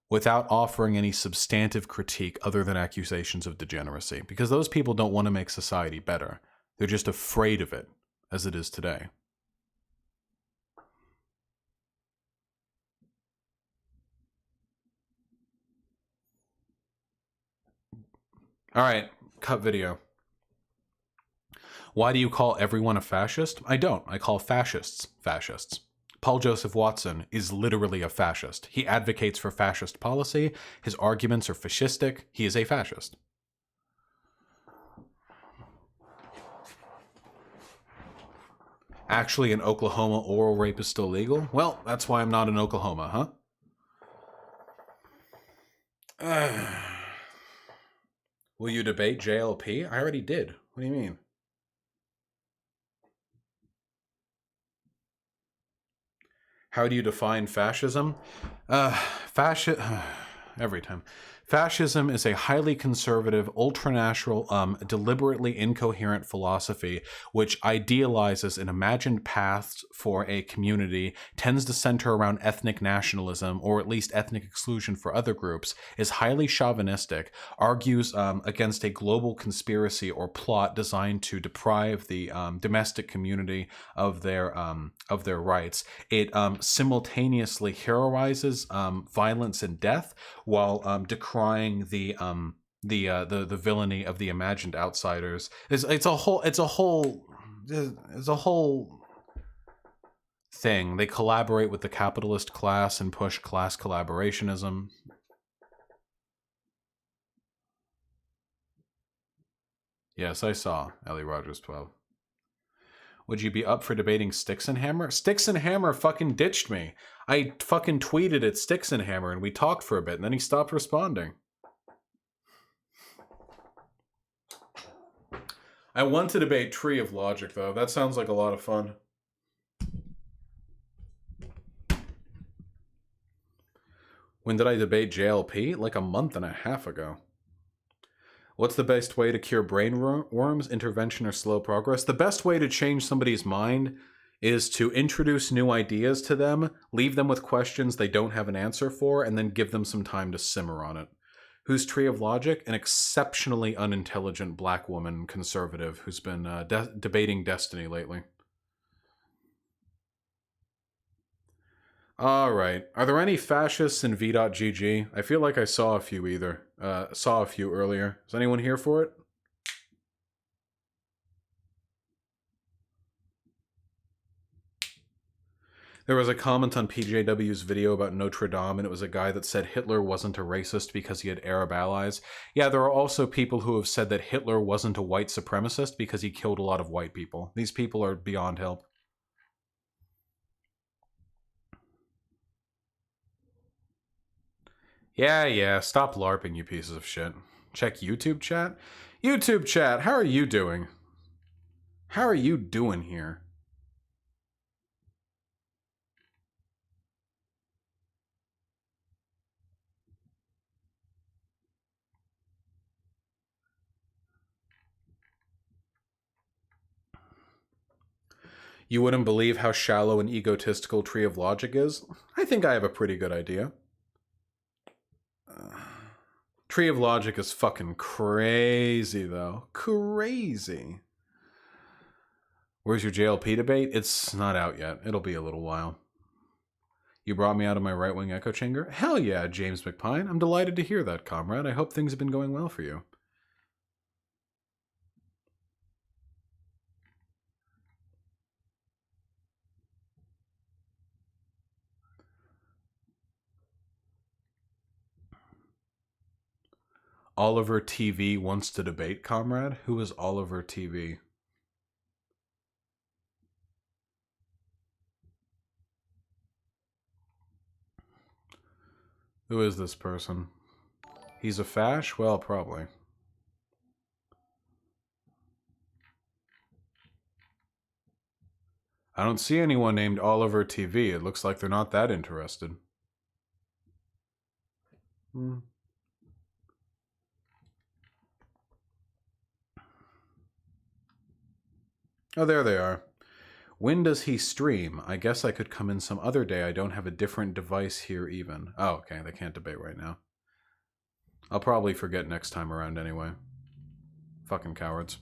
without offering any substantive critique other than accusations of degeneracy. Because those people don't want to make society better. They're just afraid of it as it is today. All right, cut video. Why do you call everyone a fascist? I don't. I call fascists fascists. Paul Joseph Watson is literally a fascist. He advocates for fascist policy. His arguments are fascistic. He is a fascist. Actually, in Oklahoma, oral rape is still legal? Well, that's why I'm not in Oklahoma, huh? Will you debate JLP? I already did. What do you mean? How do you define fascism? Every time. Fascism is a highly conservative, ultranatural, deliberately incoherent philosophy which idealizes an imagined path for a community, tends to center around ethnic nationalism, or at least ethnic exclusion for other groups, is highly chauvinistic, argues against a global conspiracy or plot designed to deprive the domestic community of their rights. It simultaneously heroizes violence and death while decrying the villainy of the imagined outsiders. It's a whole thing. They collaborate with the capitalist class and push class collaborationism. Yes, I saw Ellie Rogers 12. Would you be up for debating Sticks and Hammer? Sticks and Hammer fucking ditched me. I fucking tweeted at Sticks and Hammer and we talked for a bit and then he stopped responding. I want to debate Tree of Logic though. That sounds like a lot of fun. When did I debate JLP? Like a month and a half ago. What's the best way to cure brain worms? Intervention or slow progress? The best way to change somebody's mind is to introduce new ideas to them, leave them with questions they don't have an answer for, and then give them some time to simmer on it. Who's Tree of Logic? An exceptionally unintelligent black woman conservative who's been debating Destiny lately. All right. Are there any fascists in v.gg? I feel like I saw a few earlier. Is anyone here for it? There was a comment on PJW's video about Notre Dame, and it was a guy that said Hitler wasn't a racist because he had Arab allies. Yeah, there are also people who have said that Hitler wasn't a white supremacist because he killed a lot of white people. These people are beyond help. Yeah, stop LARPing, you pieces of shit. Check YouTube chat? YouTube chat, how are you doing? How are you doing here? You wouldn't believe how shallow and egotistical Tree of Logic is? I think I have a pretty good idea. Tree of Logic is fucking crazy, though. Crazy. Where's your JLP debate? It's not out yet. It'll be a little while. You brought me out of my right-wing echo chamber? Hell yeah, James McPine. I'm delighted to hear that, comrade. I hope things have been going well for you. Oliver TV wants to debate, comrade? Who is Oliver TV? Who is this person? He's a fash? Well, probably. I don't see anyone named Oliver TV. It looks like they're not that interested. Oh, there they are. When does he stream? I guess I could come in some other day. I don't have a different device here even. Oh, okay. They can't debate right now. I'll probably forget next time around anyway. Fucking cowards.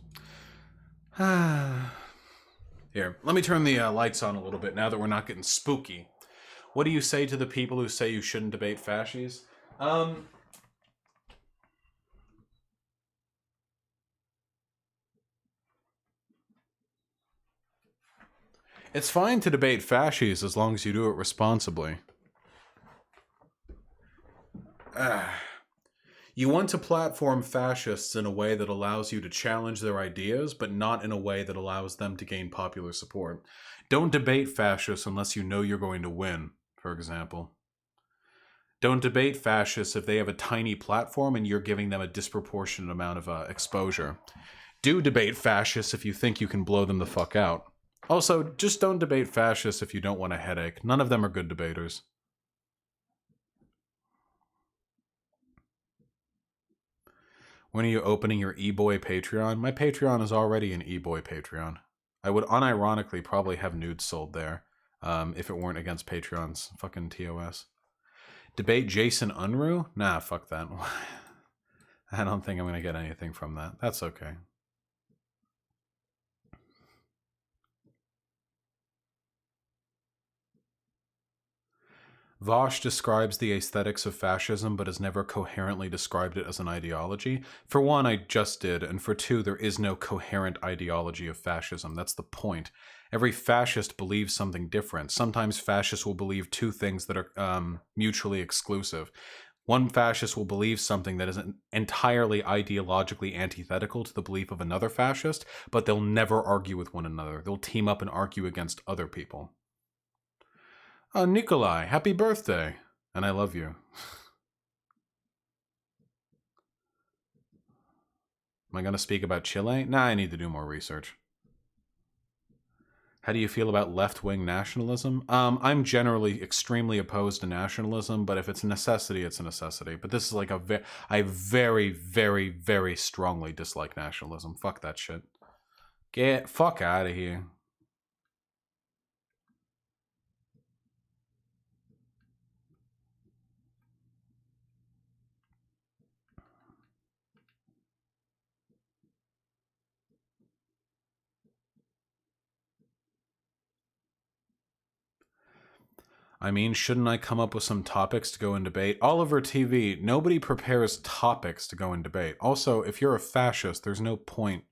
Here, let me turn the lights on a little bit now that we're not getting spooky. What do you say to the people who say you shouldn't debate fascies? It's fine to debate fascies as long as you do it responsibly. You want to platform fascists in a way that allows you to challenge their ideas, but not in a way that allows them to gain popular support. Don't debate fascists unless you know you're going to win, for example. Don't debate fascists if they have a tiny platform and you're giving them a disproportionate amount of exposure. Do debate fascists if you think you can blow them the fuck out. Also, just don't debate fascists if you don't want a headache. None of them are good debaters. When are you opening your eBoy Patreon? My Patreon is already an eBoy Patreon. I would unironically probably have nudes sold there if it weren't against Patreon's fucking TOS. Debate Jason Unruh? Nah, fuck that. I don't think I'm going to get anything from that. That's okay. Vosh describes the aesthetics of fascism, but has never coherently described it as an ideology. For one, I just did, and for two, there is no coherent ideology of fascism. That's the point. Every fascist believes something different. Sometimes fascists will believe two things that are mutually exclusive. One fascist will believe something that is entirely ideologically antithetical to the belief of another fascist, but they'll never argue with one another. They'll team up and argue against other people. Nikolai, happy birthday. And I love you. Am I going to speak about Chile? Nah, I need to do more research. How do you feel about left-wing nationalism? I'm generally extremely opposed to nationalism, but if it's a necessity, it's a necessity. But this is like I very, very, very strongly dislike nationalism. Fuck that shit. Get fuck out of here. I mean, shouldn't I come up with some topics to go in debate? Oliver TV, nobody prepares topics to go in debate. Also, if you're a fascist, there's no point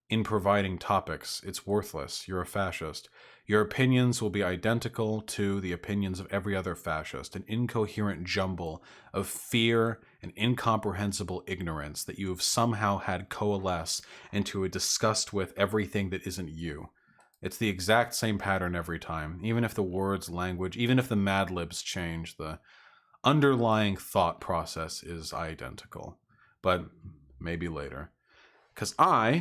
in providing topics. It's worthless. You're a fascist. Your opinions will be identical to the opinions of every other fascist, an incoherent jumble of fear and incomprehensible ignorance that you have somehow had coalesce into a disgust with everything that isn't you. It's the exact same pattern every time. Even if the words, language, even if the Mad Libs change, the underlying thought process is identical. But maybe later. Because I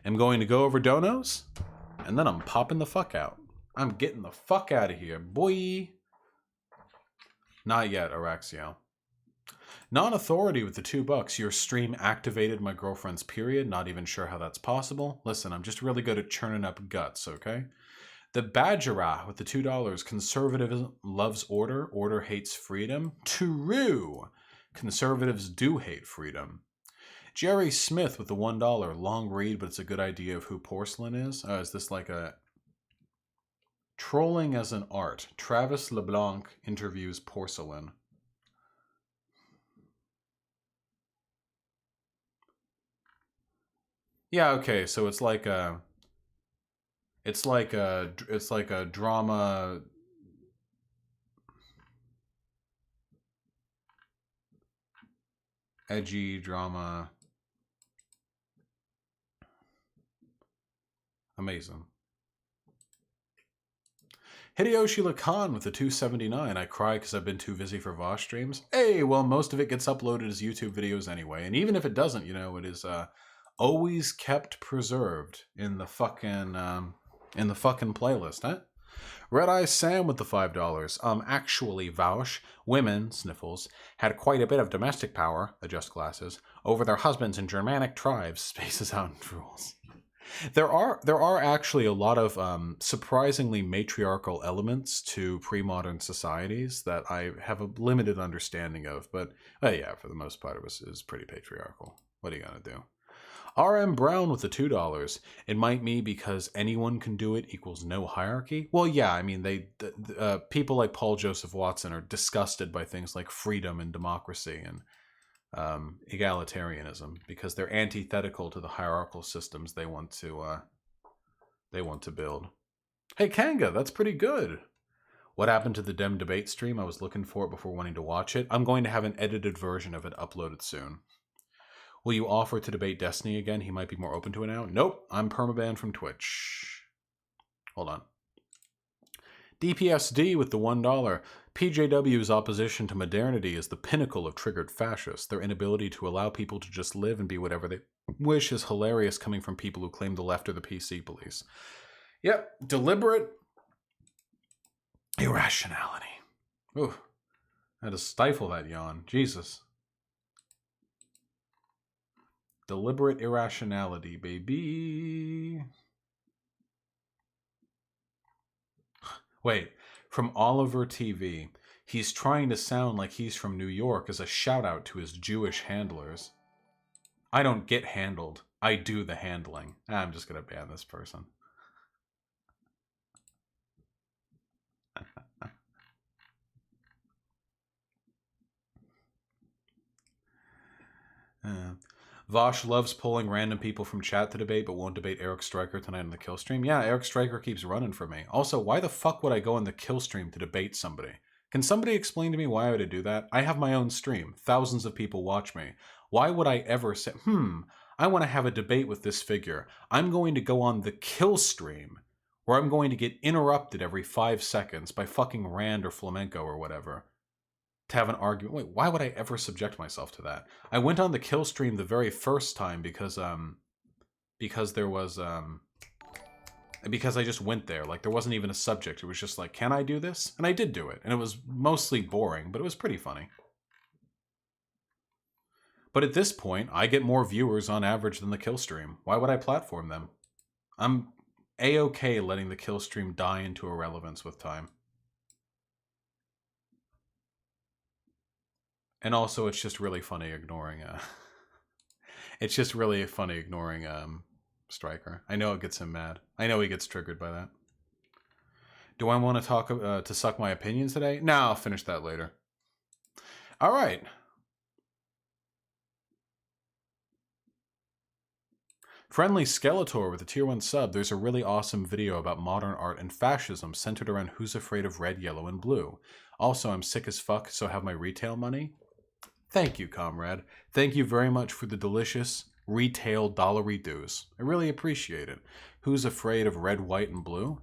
am going to go over donos, and then I'm popping the fuck out. I'm getting the fuck out of here, boy. Not yet, Araxiel. Non-authority with the $2. Your stream activated my girlfriend's period. Not even sure how that's possible. Listen, I'm just really good at churning up guts, okay? The Badgerah with the $2. Conservatism loves order. Order hates freedom. True. Conservatives do hate freedom. Jerry Smith with the $1. Long read, but it's a good idea of who porcelain is. Is this like a... Trolling as an art. Travis LeBlanc interviews porcelain. Yeah, okay, so it's like a... It's like a drama... Edgy drama... Amazing. Hideyoshi Lacan with the 279. I cry because I've been too busy for Vosh streams. Hey, well, most of it gets uploaded as YouTube videos anyway. And even if it doesn't, you know, it is always kept preserved in the fucking playlist, huh? Red Eye Sam with the $5. Actually, Vosh, women, sniffles, had quite a bit of domestic power, adjust glasses, over their husbands in Germanic tribes, spaces out and drools. There are actually a lot of surprisingly matriarchal elements to pre-modern societies that I have a limited understanding of, but yeah, for the most part, it is pretty patriarchal. What are you gonna do? R.M. Brown with the $2. It might be because anyone can do it equals no hierarchy. Well, yeah, I mean, people like Paul Joseph Watson are disgusted by things like freedom and democracy and egalitarianism because they're antithetical to the hierarchical systems they want to build. Hey Kanga, that's pretty good. What happened to the Dem debate stream? I was looking for it before wanting to watch it. I'm going to have an edited version of it uploaded soon. Will you offer to debate Destiny again? He might be more open to it now. Nope, I'm permabanned from Twitch. Hold on. DPSD with the $1. PJW's opposition to modernity is the pinnacle of triggered fascists. Their inability to allow people to just live and be whatever they wish is hilarious coming from people who claim the left are the PC police. Yep, deliberate irrationality. Ooh, I had to stifle that yawn. Jesus. Deliberate irrationality, baby. Wait, from Oliver TV. He's trying to sound like he's from New York as a shout out to his Jewish handlers. I don't get handled. I do the handling. I'm just going to ban this person. Vosh loves pulling random people from chat to debate, but won't debate Eric Stryker tonight on the kill stream. Yeah, Eric Stryker keeps running for me. Also, why the fuck would I go on the kill stream to debate somebody? Can somebody explain to me why I would do that? I have my own stream. Thousands of people watch me. Why would I ever say, I want to have a debate with this figure. I'm going to go on the kill stream where I'm going to get interrupted every 5 seconds by fucking Rand or Flamenco or whatever. To have an argument. Wait, why would I ever subject myself to that? I went on the kill stream the very first time because there was because I just went there. Like there wasn't even a subject. It was just like, can I do this? And I did do it. And it was mostly boring, but it was pretty funny. But at this point, I get more viewers on average than the kill stream. Why would I platform them? I'm A-okay letting the kill stream die into irrelevance with time. And also, it's just really funny ignoring. It's just really funny ignoring Stryker. I know it gets him mad. I know he gets triggered by that. Do I want to talk to suck my opinions today? No, I'll finish that later. All right. Friendly Skeletor with a tier 1 sub. There's a really awesome video about modern art and fascism centered around who's afraid of red, yellow, and blue. Also, I'm sick as fuck, so have my retail money. Thank you, comrade. Thank you very much for the delicious retail dollary dues. I really appreciate it. Who's afraid of red, white, and blue?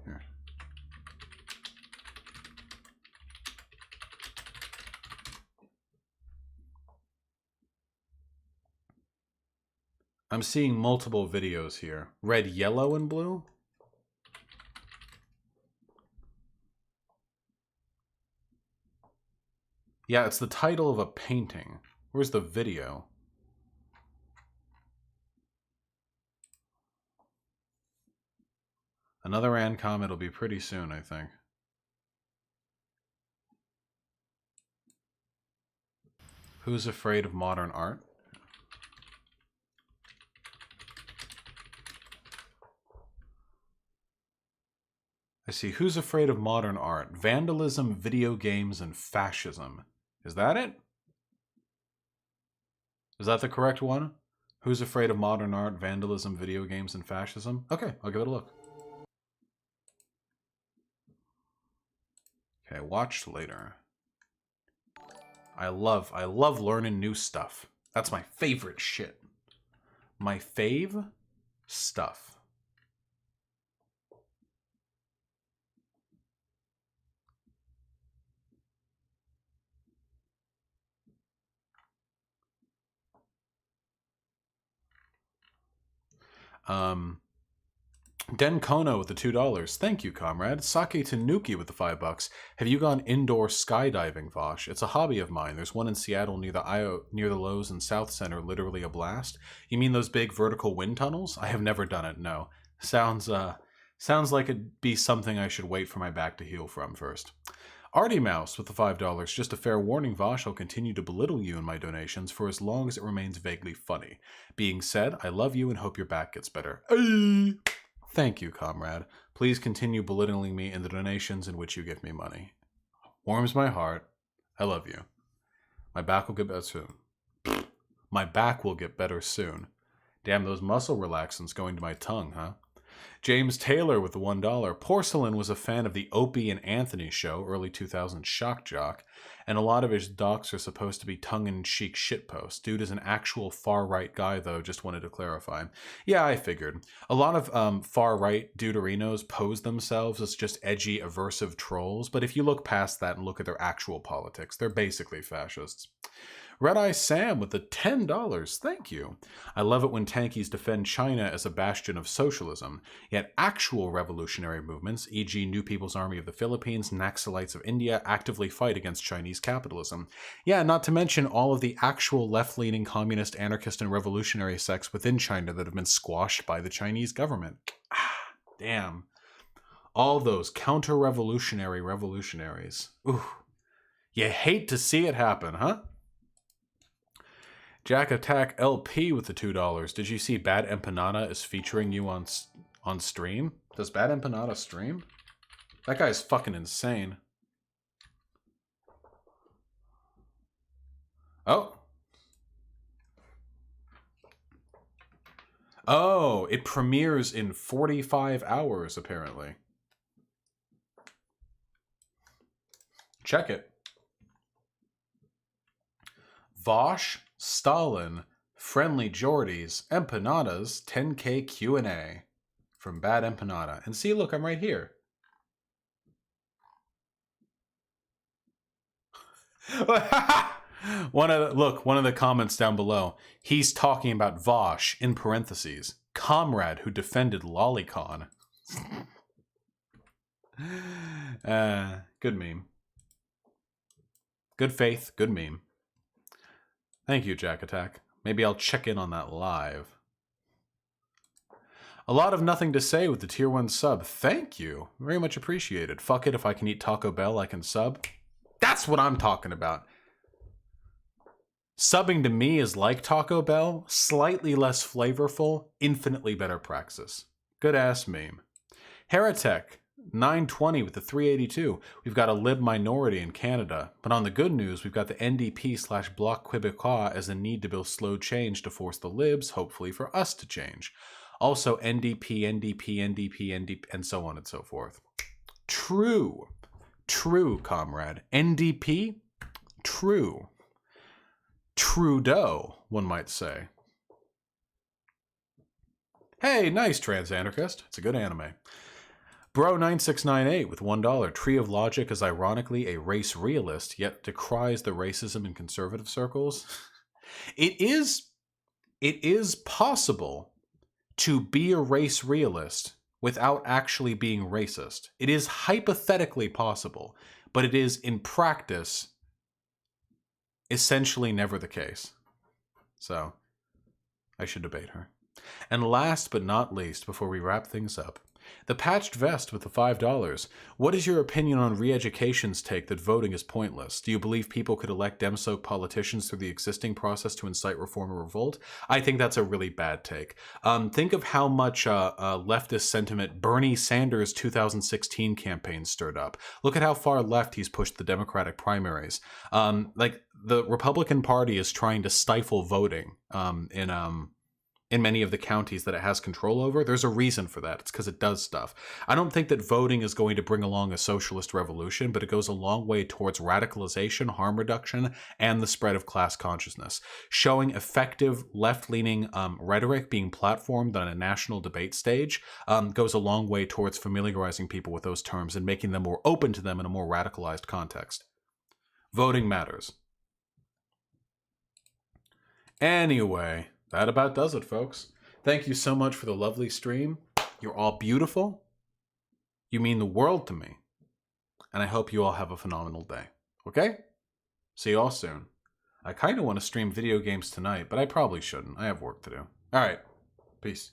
Here. I'm seeing multiple videos here. Red, yellow, and blue? Yeah, it's the title of a painting. Where's the video? Another ANCOM, it'll be pretty soon, I think. Who's afraid of modern art? I see. Who's afraid of modern art? Vandalism, video games, and fascism. Is that it? Is that the correct one? Who's afraid of modern art, vandalism, video games, and fascism? Okay, I'll give it a look. Okay, watch later. I love learning new stuff. That's my favorite shit. My fave stuff. Den Kono with the $2. Thank you, comrade. Sake Tanuki with the $5. Have you gone indoor skydiving, Vosh? It's a hobby of mine. There's one in Seattle near the Lowe's and South Center, literally a blast. You mean those big vertical wind tunnels? I have never done it, no. Sounds like it'd be something I should wait for my back to heal from first. Artie Mouse with the $5. Just a fair warning, Vosh, I'll continue to belittle you in my donations for as long as it remains vaguely funny. Being said, I love you and hope your back gets better. Thank you, comrade. Please continue belittling me in the donations in which you give me money. Warms my heart. I love you. My back will get better soon. My back will get better soon. Damn, those muscle relaxants going to my tongue, huh? James Taylor with the $1. Porcelain was a fan of the Opie and Anthony show, early 2000s shock jock, and a lot of his docs are supposed to be tongue-in-cheek shitposts. Dude is an actual far-right guy, though, just wanted to clarify. Yeah, I figured. A lot of far-right deuterinos pose themselves as just edgy, aversive trolls, but if you look past that and look at their actual politics, they're basically fascists. Red-Eye Sam with the $10. Thank you. I love it when tankies defend China as a bastion of socialism, yet actual revolutionary movements, e.g. New People's Army of the Philippines, Naxalites of India, actively fight against Chinese capitalism. Yeah, not to mention all of the actual left-leaning communist, anarchist, and revolutionary sects within China that have been squashed by the Chinese government. Damn. All those counter-revolutionary revolutionaries. Ooh. You hate to see it happen, huh? Jack Attack LP with the $2. Did you see Bad Empanada is featuring you on stream? Does Bad Empanada stream? That guy's fucking insane. Oh. Oh, it premieres in 45 hours, apparently. Check it. Vosh, Stalin, Friendly Geordies, Empanadas, 10K Q&A from Bad Empanada. And see, look, I'm right here. One of the comments down below. He's talking about Vosh, in parentheses, comrade who defended Lolicon. Good meme. Good faith, good meme. Thank you, Jack Attack. Maybe I'll check in on that live. A lot of nothing to say with the tier 1 sub. Thank you. Very much appreciated. Fuck it, if I can eat Taco Bell, I can sub. That's what I'm talking about. Subbing to me is like Taco Bell, slightly less flavorful, infinitely better praxis. Good ass meme. Heretic, 920 with the 382. We've got a lib minority in Canada. But on the good news, we've got the NDP/Bloc Québécois as a need to build slow change to force the libs, hopefully for us to change. Also NDP, NDP, NDP, NDP, and so on and so forth. True. True, comrade. NDP? True. Trudeau, one might say. Hey, nice, trans anarchist. It's a good anime. Bro9698 with $1. Tree of Logic is ironically a race realist, yet decries the racism in conservative circles. It is possible to be a race realist without actually being racist. It is hypothetically possible, but it is in practice essentially never the case. So, I should debate her. And last but not least, before we wrap things up, The patched vest with the $5. What is your opinion on re-education's take that voting is pointless? Do you believe people could elect Dem-soaked politicians through the existing process to incite reform or revolt? I think that's a really bad take. Think of how much leftist sentiment Bernie Sanders' 2016 campaign stirred up. Look at how far left he's pushed the Democratic primaries. Like, the Republican Party is trying to stifle voting in many of the counties that it has control over. There's a reason for that. It's because it does stuff. I don't think that voting is going to bring along a socialist revolution, but it goes a long way towards radicalization, harm reduction, and the spread of class consciousness. Showing effective left-leaning rhetoric being platformed on a national debate stage goes a long way towards familiarizing people with those terms and making them more open to them in a more radicalized context. Voting matters. Anyway, that about does it, folks. Thank you so much for the lovely stream. You're all beautiful. You mean the world to me. And I hope you all have a phenomenal day. Okay? See you all soon. I kind of want to stream video games tonight, but I probably shouldn't. I have work to do. All right. Peace.